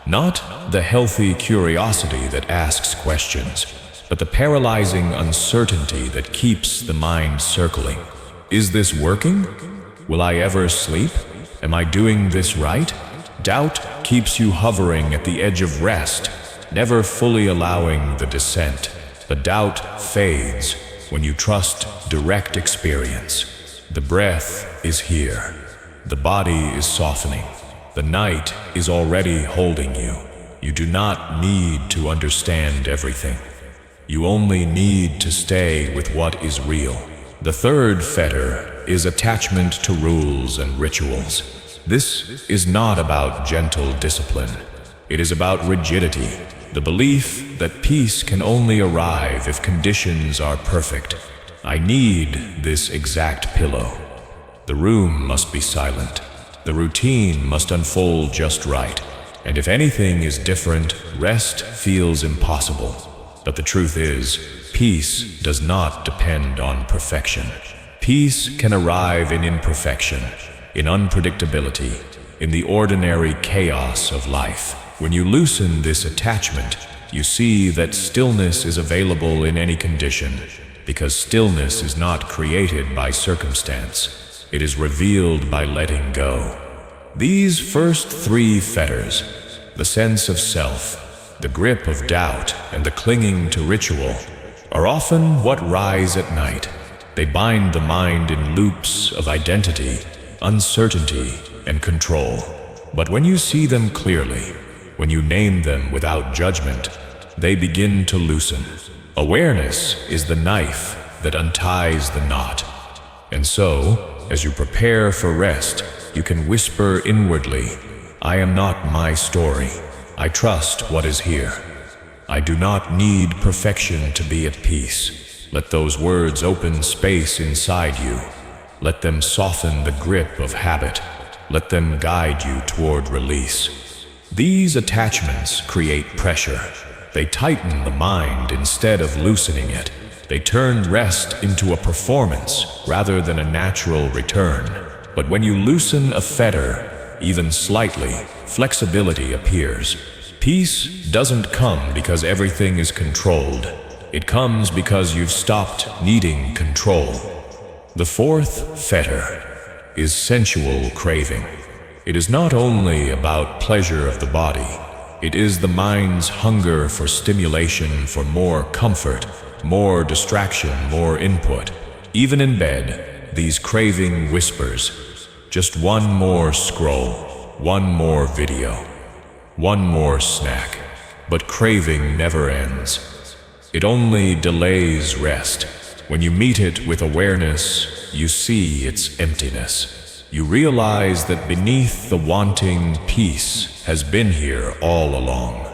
Not the healthy curiosity that asks questions, but the paralyzing uncertainty that keeps the mind circling. Is this working? Will I ever sleep? Am I doing this right? Doubt keeps you hovering at the edge of rest, never fully allowing the descent. But doubt fades when you trust direct experience. The breath is here. The body is softening. The night is already holding you. You do not need to understand everything. You only need to stay with what is real. The third fetter is attachment to rules and rituals. This is not about gentle discipline. It is about rigidity, the belief that peace can only arrive if conditions are perfect. I need this exact pillow. The room must be silent. The routine must unfold just right. And if anything is different, rest feels impossible. But the truth is, peace does not depend on perfection. Peace can arrive in imperfection, in unpredictability, in the ordinary chaos of life. When you loosen this attachment, you see that stillness is available in any condition, because stillness is not created by circumstance. It is revealed by letting go. These first three fetters, the sense of self, the grip of doubt, and the clinging to ritual, are often what rise at night. They bind the mind in loops of identity, uncertainty, and control. But when you see them clearly, when you name them without judgment, they begin to loosen. Awareness is the knife that unties the knot. And so, as you prepare for rest, you can whisper inwardly, I am not my story. I trust what is here. I do not need perfection to be at peace. Let those words open space inside you. Let them soften the grip of habit. Let them guide you toward release. These attachments create pressure. They tighten the mind instead of loosening it. They turn rest into a performance rather than a natural return. But when you loosen a fetter, even slightly, flexibility appears. Peace doesn't come because everything is controlled. It comes because you've stopped needing control. The fourth fetter is sensual craving. It is not only about pleasure of the body. It is the mind's hunger for stimulation, for more comfort, more distraction, more input. Even in bed, these craving whispers, just one more scroll, one more video, one more snack. But craving never ends. It only delays rest. When you meet it with awareness, you see its emptiness. You realize that beneath the wanting, peace has been here all along.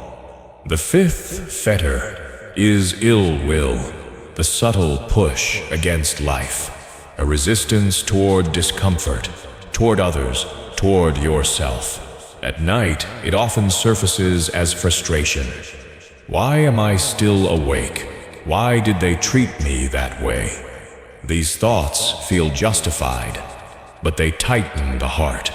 The fifth fetter is ill will, the subtle push against life, a resistance toward discomfort, toward others, toward yourself. At night, it often surfaces as frustration. Why am I still awake? Why did they treat me that way? These thoughts feel justified, but they tighten the heart.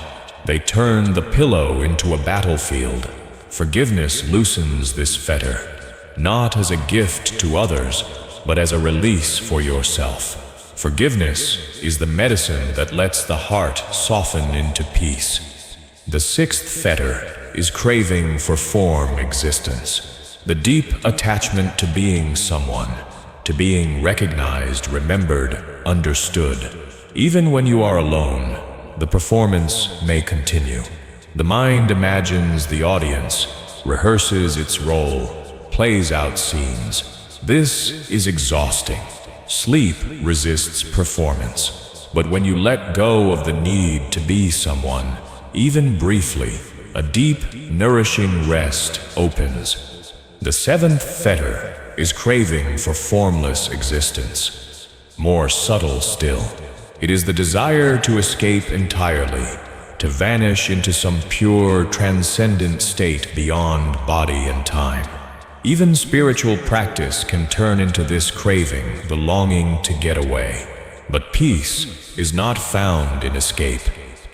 They turn the pillow into a battlefield. Forgiveness loosens this fetter, not as a gift to others, but as a release for yourself. Forgiveness is the medicine that lets the heart soften into peace. The sixth fetter is craving for form existence. The deep attachment to being someone, to being recognized, remembered, understood. Even when you are alone, the performance may continue. The mind imagines the audience, rehearses its role, plays out scenes. This is exhausting. Sleep resists performance. But when you let go of the need to be someone, even briefly, a deep, nourishing rest opens. The seventh fetter is craving for formless existence. More subtle still, it is the desire to escape entirely, to vanish into some pure, transcendent state beyond body and time. Even spiritual practice can turn into this craving, the longing to get away. But peace is not found in escape.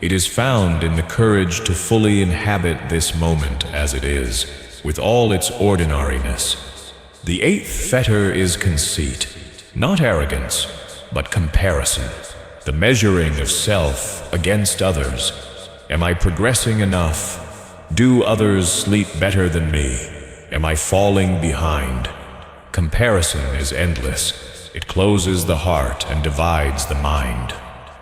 It is found in the courage to fully inhabit this moment as it is, with all its ordinariness. The eighth fetter is conceit, not arrogance, but comparison, the measuring of self against others. Am I progressing enough? Do others sleep better than me? Am I falling behind? Comparison is endless. It closes the heart and divides the mind.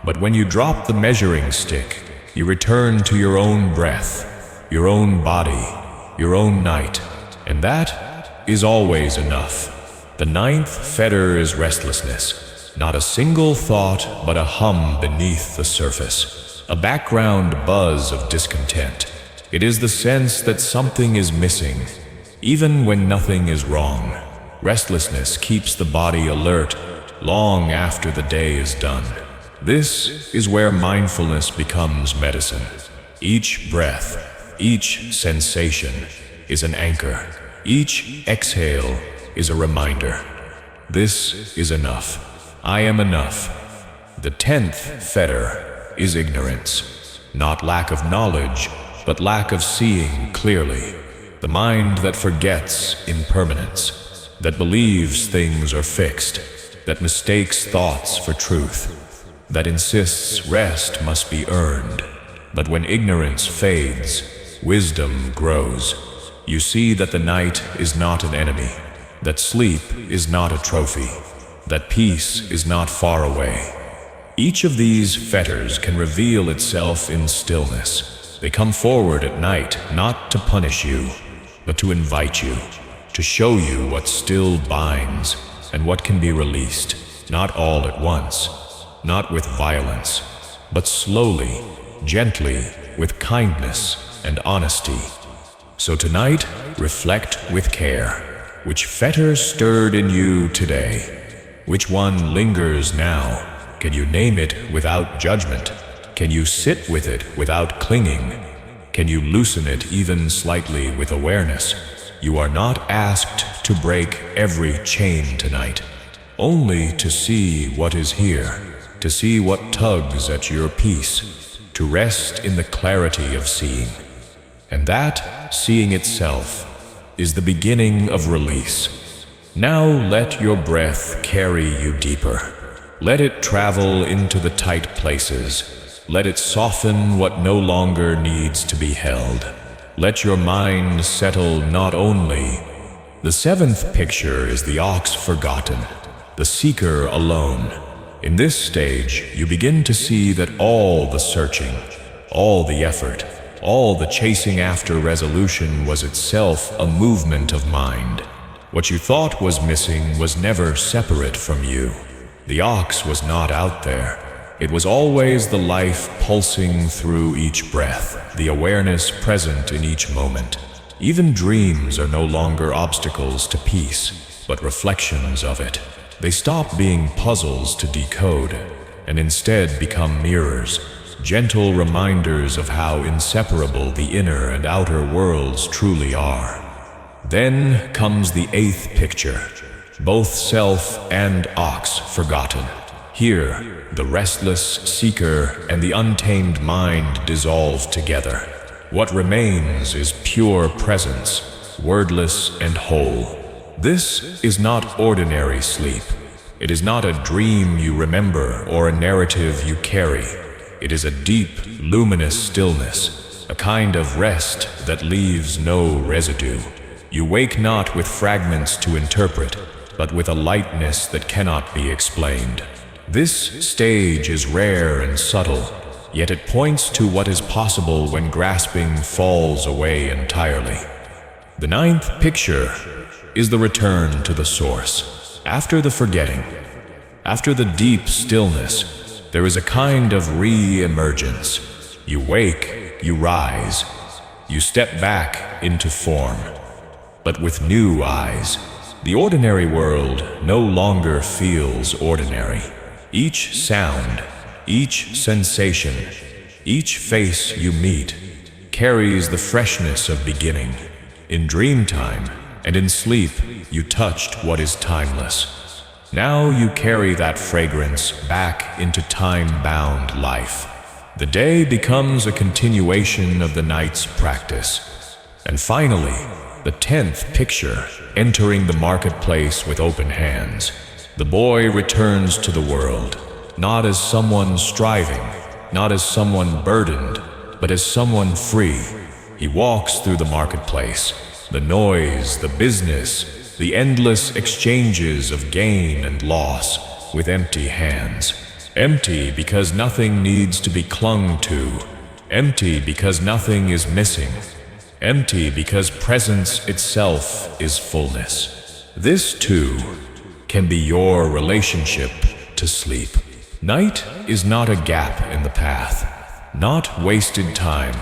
But when you drop the measuring stick, you return to your own breath, your own body, your own night, and that is always enough. The ninth fetter is restlessness. Not a single thought, but a hum beneath the surface, a background buzz of discontent. It is the sense that something is missing, even when nothing is wrong. Restlessness keeps the body alert long after the day is done. This is where mindfulness becomes medicine. Each breath, each sensation is an anchor. Each exhale is a reminder. This is enough. I am enough. The 10th fetter is ignorance. Not lack of knowledge, but lack of seeing clearly. The mind that forgets impermanence, that believes things are fixed, that mistakes thoughts for truth, that insists rest must be earned. But when ignorance fades, wisdom grows. You see that the night is not an enemy, that sleep is not a trophy, that peace is not far away. Each of these fetters can reveal itself in stillness. They come forward at night not to punish you, but to invite you, to show you what still binds and what can be released, not all at once, not with violence, but slowly, gently, with kindness and honesty. So tonight, reflect with care. Which fetter stirred in you today? Which one lingers now? Can you name it without judgment? Can you sit with it without clinging? Can you loosen it even slightly with awareness? You are not asked to break every chain tonight, only to see what is here, to see what tugs at your peace, to rest in the clarity of seeing. And that, seeing itself, is the beginning of release. Now let your breath carry you deeper. Let it travel into the tight places. Let it soften what no longer needs to be held. Let your mind settle not only. The 7th picture is the ox forgotten, the seeker alone. In this stage, you begin to see that all the searching, all the effort, all the chasing after resolution was itself a movement of mind. What you thought was missing was never separate from you. The ox was not out there. It was always the life pulsing through each breath, the awareness present in each moment. Even dreams are no longer obstacles to peace, but reflections of it. They stop being puzzles to decode, and instead become mirrors, gentle reminders of how inseparable the inner and outer worlds truly are. Then comes the 8th picture, both self and ox forgotten. Here, the restless seeker and the untamed mind dissolve together. What remains is pure presence, wordless and whole. This is not ordinary sleep. It is not a dream you remember or a narrative you carry. It is a deep, luminous stillness, a kind of rest that leaves no residue. You wake not with fragments to interpret, but with a lightness that cannot be explained. This stage is rare and subtle, yet it points to what is possible when grasping falls away entirely. The 9th picture is the return to the source. After the forgetting, after the deep stillness, there is a kind of re-emergence. You wake, you rise, you step back into form, but with new eyes. The ordinary world no longer feels ordinary. Each sound, each sensation, each face you meet carries the freshness of beginning. In dream time and in sleep, you touched what is timeless. Now you carry that fragrance back into time-bound life. The day becomes a continuation of the night's practice. And finally, the 10th picture, entering the marketplace with open hands. The boy returns to the world, not as someone striving, not as someone burdened, but as someone free. He walks through the marketplace, the noise, the business, the endless exchanges of gain and loss with empty hands. Empty because nothing needs to be clung to. Empty because nothing is missing. Empty because presence itself is fullness. This, too, can be your relationship to sleep. Night is not a gap in the path, not wasted time,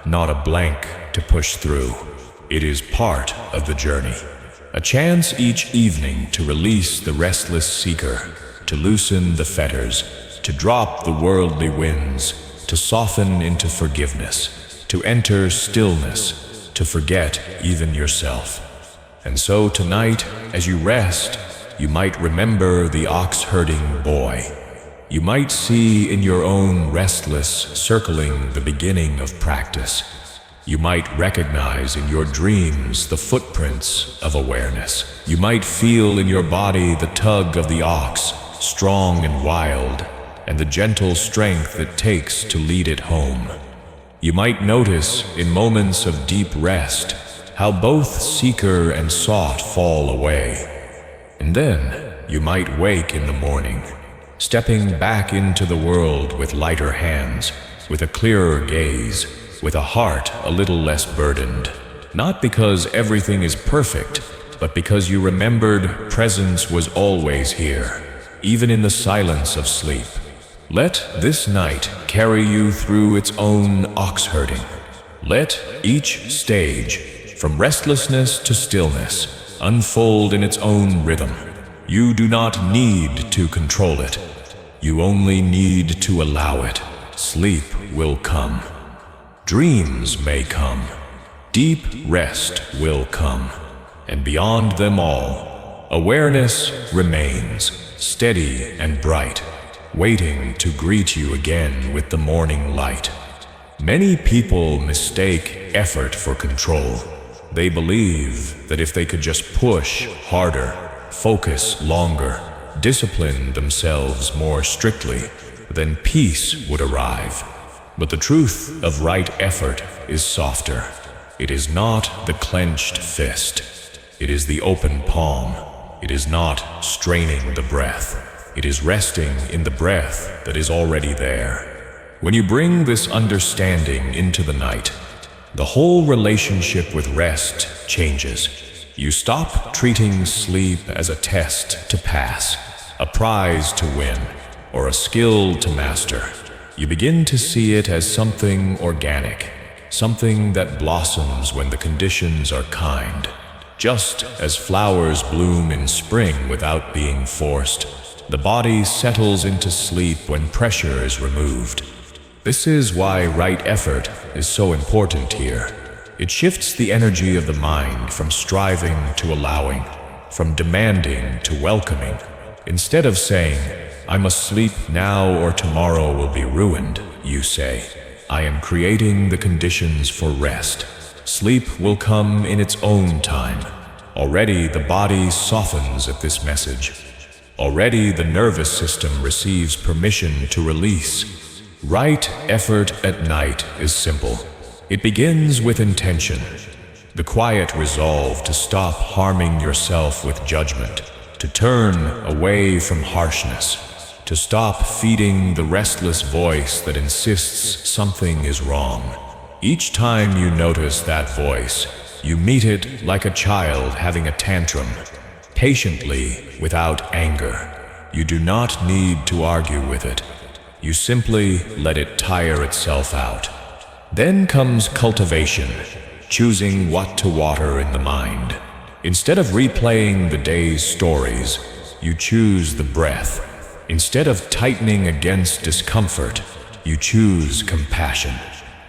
not a blank to push through. It is part of the journey. A chance each evening to release the restless seeker, to loosen the fetters, to drop the worldly winds, to soften into forgiveness, to enter stillness, to forget even yourself. And so tonight, as you rest, you might remember the ox-herding boy. You might see in your own restless circling the beginning of practice. You might recognize in your dreams the footprints of awareness. You might feel in your body the tug of the ox, strong and wild, and the gentle strength it takes to lead it home. You might notice in moments of deep rest how both seeker and sought fall away. And then you might wake in the morning, stepping back into the world with lighter hands, with a clearer gaze, with a heart a little less burdened. Not because everything is perfect, but because you remembered presence was always here, even in the silence of sleep. Let this night carry you through its own ox-herding. Let each stage, from restlessness to stillness, unfold in its own rhythm. You do not need to control it. You only need to allow it. Sleep will come. Dreams may come. Deep rest will come. And beyond them all, awareness remains, steady and bright, waiting to greet you again with the morning light. Many people mistake effort for control. They believe that if they could just push harder, focus longer, discipline themselves more strictly, then peace would arrive. But the truth of right effort is softer. It is not the clenched fist. It is the open palm. It is not straining the breath. It is resting in the breath that is already there. When you bring this understanding into the night, the whole relationship with rest changes. You stop treating sleep as a test to pass, a prize to win, or a skill to master. You begin to see it as something organic, something that blossoms when the conditions are kind. Just as flowers bloom in spring without being forced, the body settles into sleep when pressure is removed. This is why right effort is so important here. It shifts the energy of the mind from striving to allowing, from demanding to welcoming. Instead of saying, "I must sleep now or tomorrow will be ruined," you say, "I am creating the conditions for rest. Sleep will come in its own time." Already the body softens at this message. Already the nervous system receives permission to release. Right effort at night is simple. It begins with intention, the quiet resolve to stop harming yourself with judgment, to turn away from harshness, to stop feeding the restless voice that insists something is wrong. Each time you notice that voice, you meet it like a child having a tantrum, patiently, without anger. You do not need to argue with it. You simply let it tire itself out. Then comes cultivation, choosing what to water in the mind. Instead of replaying the day's stories, you choose the breath. Instead of tightening against discomfort, you choose compassion.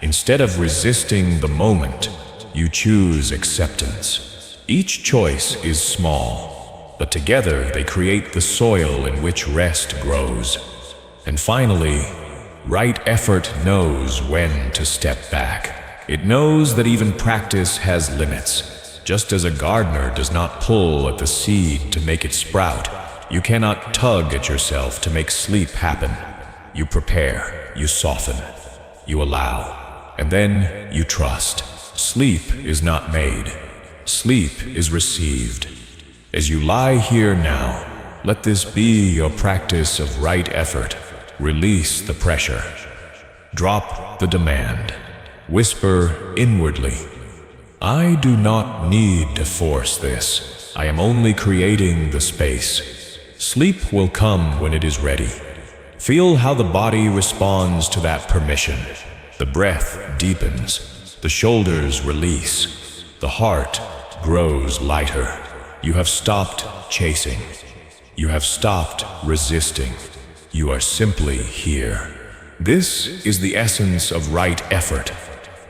Instead of resisting the moment, you choose acceptance. Each choice is small, but together they create the soil in which rest grows. And finally, right effort knows when to step back. It knows that even practice has limits. Just as a gardener does not pull at the seed to make it sprout, you cannot tug at yourself to make sleep happen. You prepare, you soften, you allow, and then you trust. Sleep is not made. Sleep is received. As you lie here now, let this be your practice of right effort. Release the pressure. Drop the demand. Whisper inwardly, I do not need to force this. I am only creating the space. Sleep will come when it is ready. Feel how the body responds to that permission. The breath deepens. The shoulders release. The heart grows lighter. You have stopped chasing. You have stopped resisting. You are simply here. This is the essence of right effort.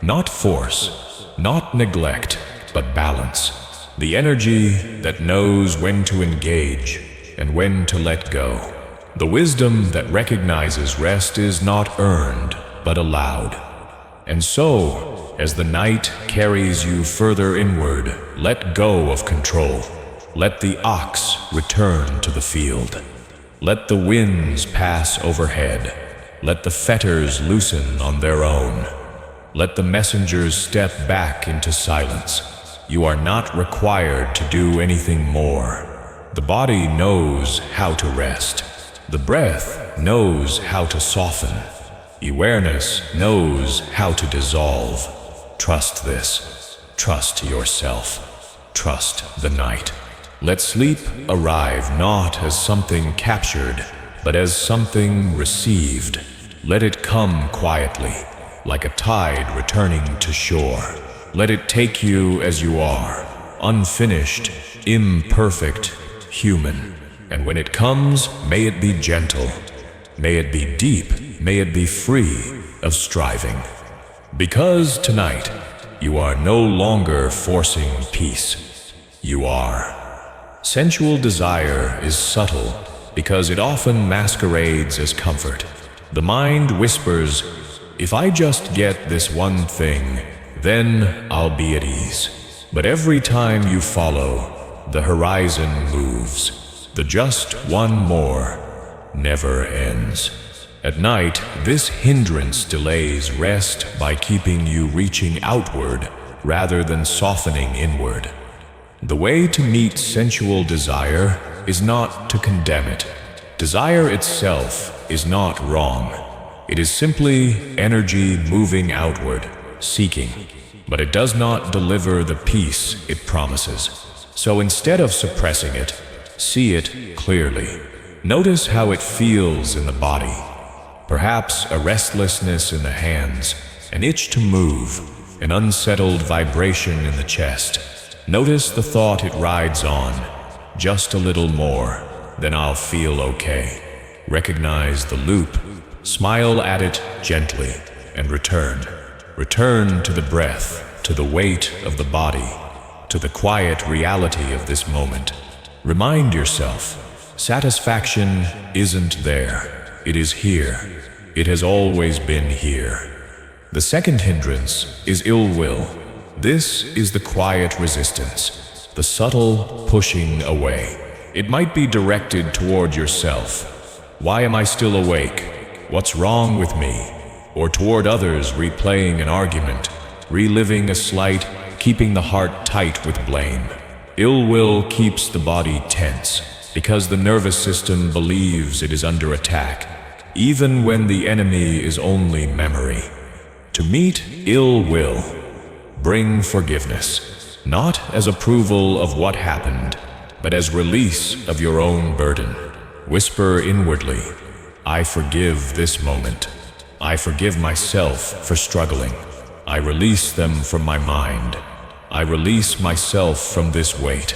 Not force, not neglect, but balance. The energy that knows when to engage and when to let go. The wisdom that recognizes rest is not earned, but allowed. And so, as the night carries you further inward, let go of control. Let the ox return to the field. Let the winds pass overhead. Let the fetters loosen on their own. Let the messengers step back into silence. You are not required to do anything more. The body knows how to rest. The breath knows how to soften. Awareness knows how to dissolve. Trust this. Trust yourself. Trust the night. Let sleep arrive not as something captured, but as something received. Let it come quietly, like a tide returning to shore. Let it take you as you are, unfinished, imperfect, human. And when it comes, may it be gentle. May it be deep. May it be free of striving. Because tonight, you are no longer forcing peace. You are. Sensual desire is subtle because it often masquerades as comfort. The mind whispers, if I just get this one thing, then I'll be at ease. But every time you follow, the horizon moves. The just one more never ends. At night, this hindrance delays rest by keeping you reaching outward rather than softening inward. The way to meet sensual desire is not to condemn it. Desire itself is not wrong. It is simply energy moving outward, seeking, but it does not deliver the peace it promises. So instead of suppressing it, see it clearly. Notice how it feels in the body. Perhaps a restlessness in the hands, an itch to move, an unsettled vibration in the chest. Notice the thought it rides on. Just a little more, then I'll feel okay. Recognize the loop. Smile at it gently and return. Return to the breath, to the weight of the body, to the quiet reality of this moment. Remind yourself, satisfaction isn't there. It is here. It has always been here. The second hindrance is ill will. This is the quiet resistance, the subtle pushing away. It might be directed toward yourself. Why am I still awake? What's wrong with me? Or toward others, replaying an argument, reliving a slight, keeping the heart tight with blame. Ill will keeps the body tense because the nervous system believes it is under attack, even when the enemy is only memory. To meet ill will, bring forgiveness, not as approval of what happened, but as release of your own burden. Whisper inwardly, I forgive this moment. I forgive myself for struggling. I release them from my mind. I release myself from this weight.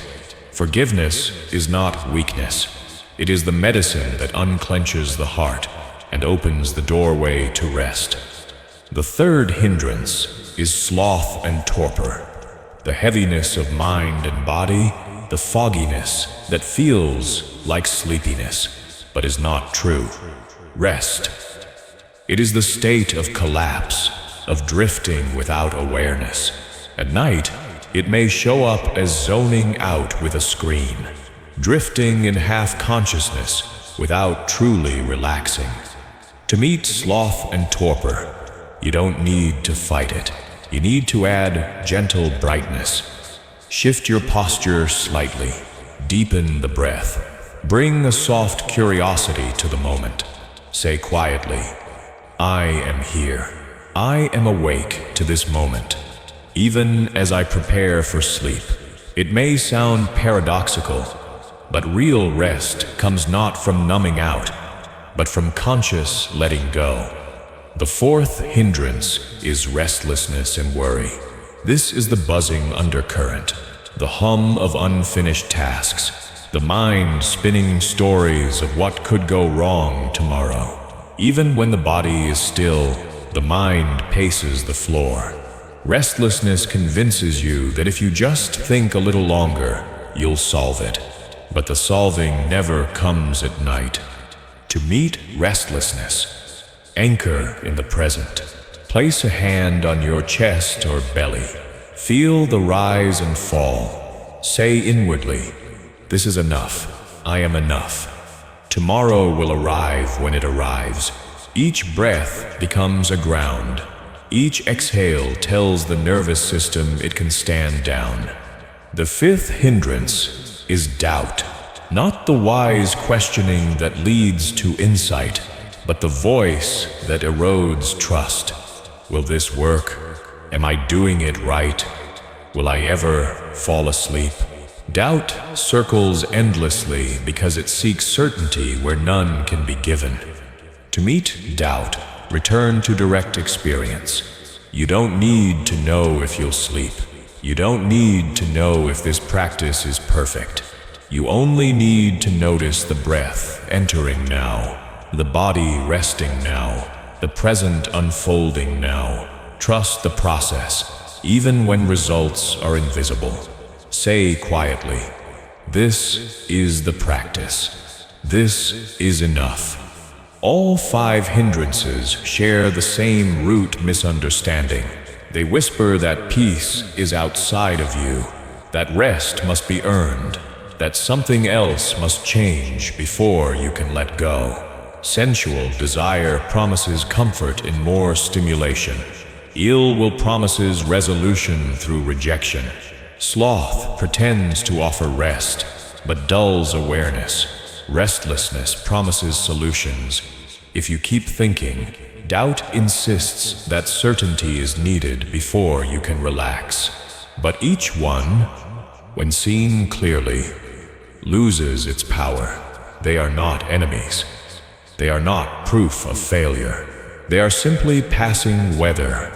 Forgiveness is not weakness. It is the medicine that unclenches the heart and opens the doorway to rest. The third hindrance is sloth and torpor, the heaviness of mind and body, the fogginess that feels like sleepiness, but is not true. Rest. It is the state of collapse, of drifting without awareness. At night, it may show up as zoning out with a screen, drifting in half-consciousness without truly relaxing. To meet sloth and torpor, you don't need to fight it. You need to add gentle brightness. Shift your posture slightly. Deepen the breath. Bring a soft curiosity to the moment. Say quietly, I am here. I am awake to this moment, even as I prepare for sleep. It may sound paradoxical, but real rest comes not from numbing out, but from conscious letting go. The fourth hindrance is restlessness and worry. This is the buzzing undercurrent, the hum of unfinished tasks, the mind spinning stories of what could go wrong tomorrow. Even when the body is still, the mind paces the floor. Restlessness convinces you that if you just think a little longer, you'll solve it. But the solving never comes at night. To meet restlessness, anchor in the present. Place a hand on your chest or belly. Feel the rise and fall. Say inwardly, this is enough. I am enough. Tomorrow will arrive when it arrives. Each breath becomes a ground. Each exhale tells the nervous system it can stand down. The fifth hindrance is doubt. Not the wise questioning that leads to insight, but the voice that erodes trust. Will this work? Am I doing it right? Will I ever fall asleep? Doubt circles endlessly because it seeks certainty where none can be given. To meet doubt, return to direct experience. You don't need to know if you'll sleep. You don't need to know if this practice is perfect. You only need to notice the breath entering now, the body resting now, the present unfolding now. Trust the process, even when results are invisible. Say quietly, this is the practice. This is enough. All five hindrances share the same root misunderstanding. They whisper that peace is outside of you, that rest must be earned, that something else must change before you can let go. Sensual desire promises comfort in more stimulation. Ill will promises resolution through rejection. Sloth pretends to offer rest, but dulls awareness. Restlessness promises solutions. If you keep thinking, doubt insists that certainty is needed before you can relax. But each one, when seen clearly, loses its power. They are not enemies. They are not proof of failure. They are simply passing weather.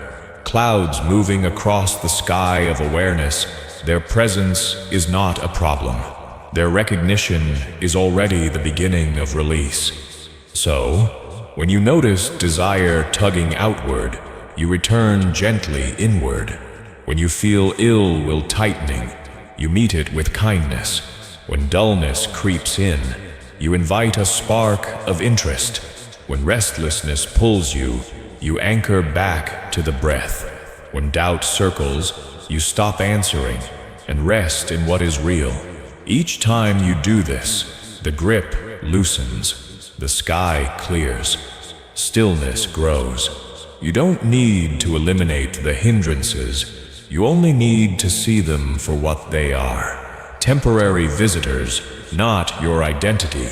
Clouds moving across the sky of awareness. Their presence is not a problem. Their recognition is already the beginning of release. So, when you notice desire tugging outward, you return gently inward. When you feel ill will tightening, you meet it with kindness. When dullness creeps in, you invite a spark of interest. When restlessness pulls you, you anchor back to the breath. When doubt circles, you stop answering and rest in what is real. Each time you do this, the grip loosens, the sky clears, stillness grows. You don't need to eliminate the hindrances, you only need to see them for what they are. Temporary visitors, not your identity.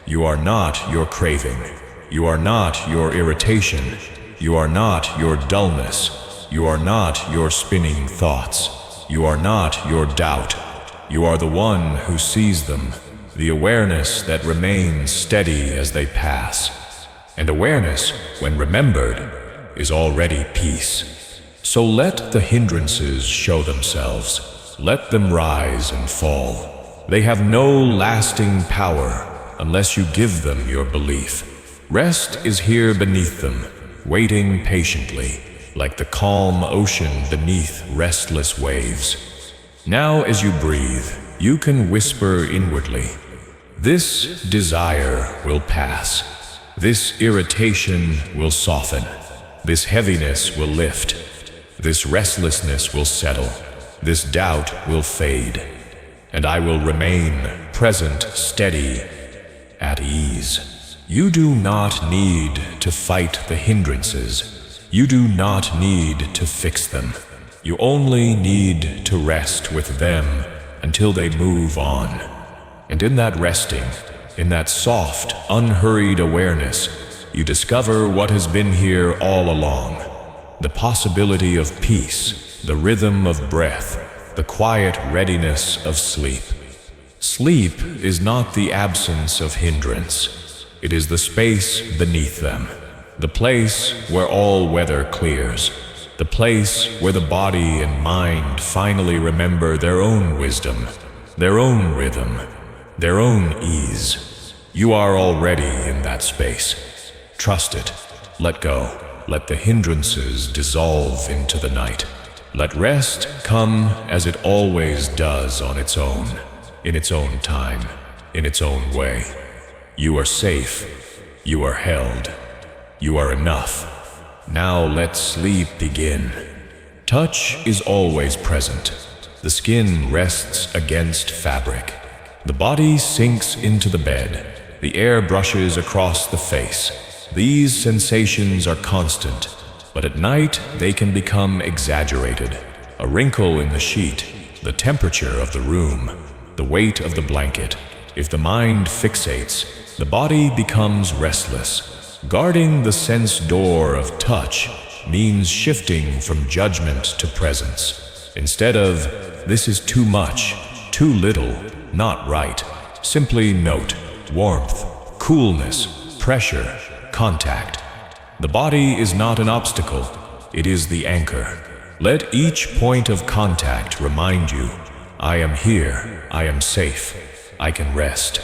You are not your craving. You are not your irritation. You are not your dullness. You are not your spinning thoughts. You are not your doubt. You are the one who sees them, the awareness that remains steady as they pass. And awareness, when remembered, is already peace. So let the hindrances show themselves. Let them rise and fall. They have no lasting power unless you give them your belief. Rest is here beneath them, waiting patiently, like the calm ocean beneath restless waves. Now as you breathe, you can whisper inwardly, this desire will pass. This irritation will soften. This heaviness will lift. This restlessness will settle. This doubt will fade. And I will remain present, steady, at ease. You do not need to fight the hindrances. You do not need to fix them. You only need to rest with them until they move on. And in that resting, in that soft, unhurried awareness, you discover what has been here all along. The possibility of peace, the rhythm of breath, the quiet readiness of sleep. Sleep is not the absence of hindrance. It is the space beneath them, the place where all weather clears, the place where the body and mind finally remember their own wisdom, their own rhythm, their own ease. You are already in that space. Trust it. Let go. Let the hindrances dissolve into the night. Let rest come as it always does on its own, in its own time, in its own way. You are safe. You are held. You are enough. Now let sleep begin. Touch is always present. The skin rests against fabric. The body sinks into the bed. The air brushes across the face. These sensations are constant, but at night they can become exaggerated. A wrinkle in the sheet, the temperature of the room, the weight of the blanket. If the mind fixates, the body becomes restless. Guarding the sense door of touch means shifting from judgment to presence. Instead of, this is too much, too little, not right, simply note warmth, coolness, pressure, contact. The body is not an obstacle, it is the anchor. Let each point of contact remind you, I am here, I am safe, I can rest.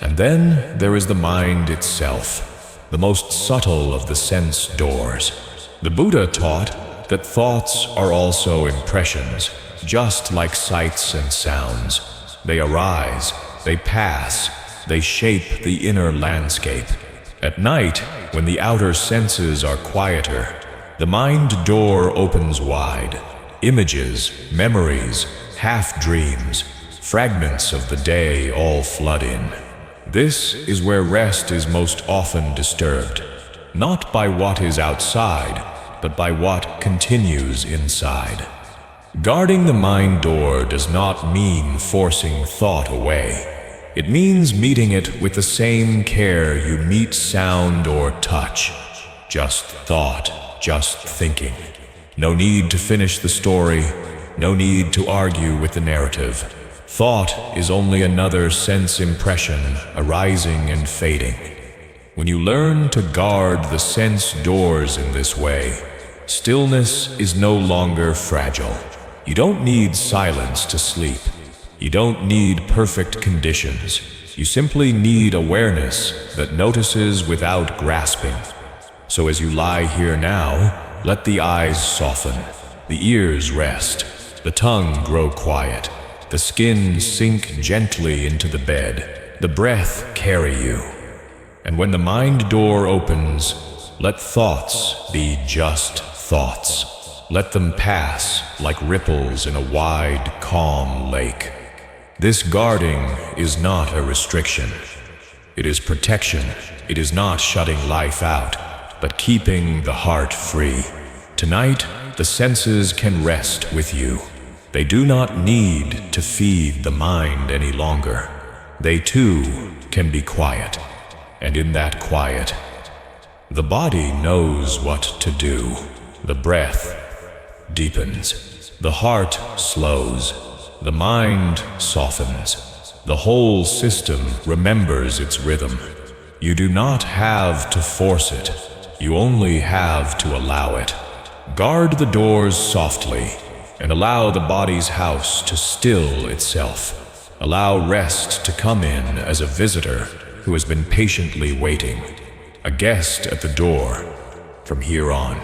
And then there is the mind itself, the most subtle of the sense doors. The Buddha taught that thoughts are also impressions, just like sights and sounds. They arise, they pass, they shape the inner landscape. At night, when the outer senses are quieter, the mind door opens wide. Images, memories, half-dreams, fragments of the day all flood in. This is where rest is most often disturbed, not by what is outside, but by what continues inside. Guarding the mind door does not mean forcing thought away. It means meeting it with the same care you meet sound or touch. Just thought, just thinking. No need to finish the story, no need to argue with the narrative. Thought is only another sense impression arising and fading. When you learn to guard the sense doors in this way, stillness is no longer fragile. You don't need silence to sleep. You don't need perfect conditions. You simply need awareness that notices without grasping. So as you lie here now, let the eyes soften, the ears rest, the tongue grow quiet, the skin sink gently into the bed, the breath carry you. And when the mind door opens, let thoughts be just thoughts. Let them pass like ripples in a wide, calm lake. This guarding is not a restriction. It is protection. It is not shutting life out, but keeping the heart free. Tonight, the senses can rest with you. They do not need to feed the mind any longer. They too can be quiet. And in that quiet, the body knows what to do. The breath deepens. The heart slows. The mind softens. The whole system remembers its rhythm. You do not have to force it. You only have to allow it. Guard the doors softly and allow the body's house to still itself. Allow rest to come in as a visitor who has been patiently waiting, a guest at the door. From here on,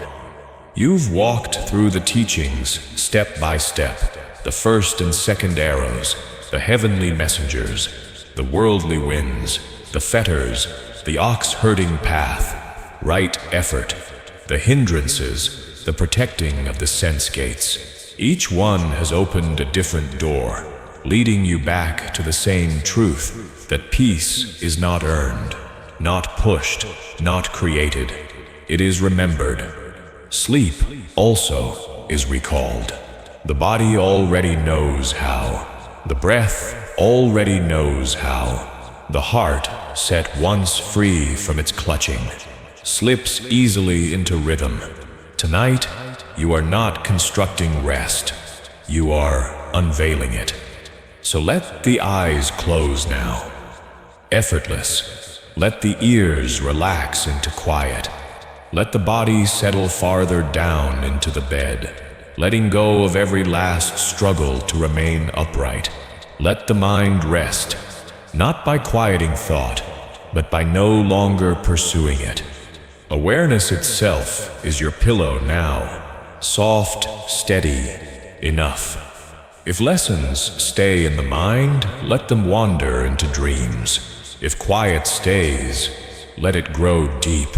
you've walked through the teachings step by step. The first and second arrows, the heavenly messengers, the worldly winds, the fetters, the ox-herding path, right effort, the hindrances, the protecting of the sense gates. Each one has opened a different door, leading you back to the same truth, that peace is not earned, not pushed, not created. It is remembered. Sleep also is recalled. The body already knows how. The breath already knows how. The heart, set once free from its clutching, slips easily into rhythm. Tonight, you are not constructing rest. You are unveiling it. So let the eyes close now. Effortless. Let the ears relax into quiet. Let the body settle farther down into the bed, letting go of every last struggle to remain upright. Let the mind rest, not by quieting thought, but by no longer pursuing it. Awareness itself is your pillow now, soft, steady, enough. If lessons stay in the mind, let them wander into dreams. If quiet stays, let it grow deep.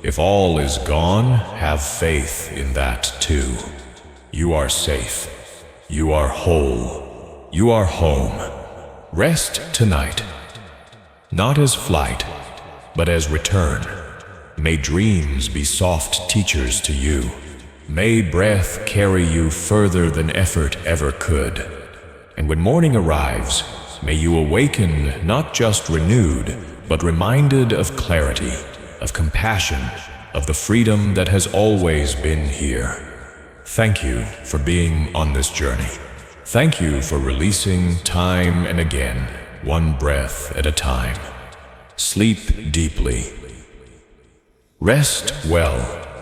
If all is gone, have faith in that too. You are safe. You are whole. You are home. Rest tonight, not as flight, but as return. May dreams be soft teachers to you. May breath carry you further than effort ever could. And when morning arrives, may you awaken not just renewed, but reminded of clarity, of compassion, of the freedom that has always been here. Thank you for being on this journey. Thank you for releasing time and again, one breath at a time. Sleep deeply. Rest well,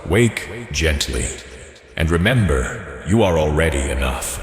wake gently, and remember, you are already enough.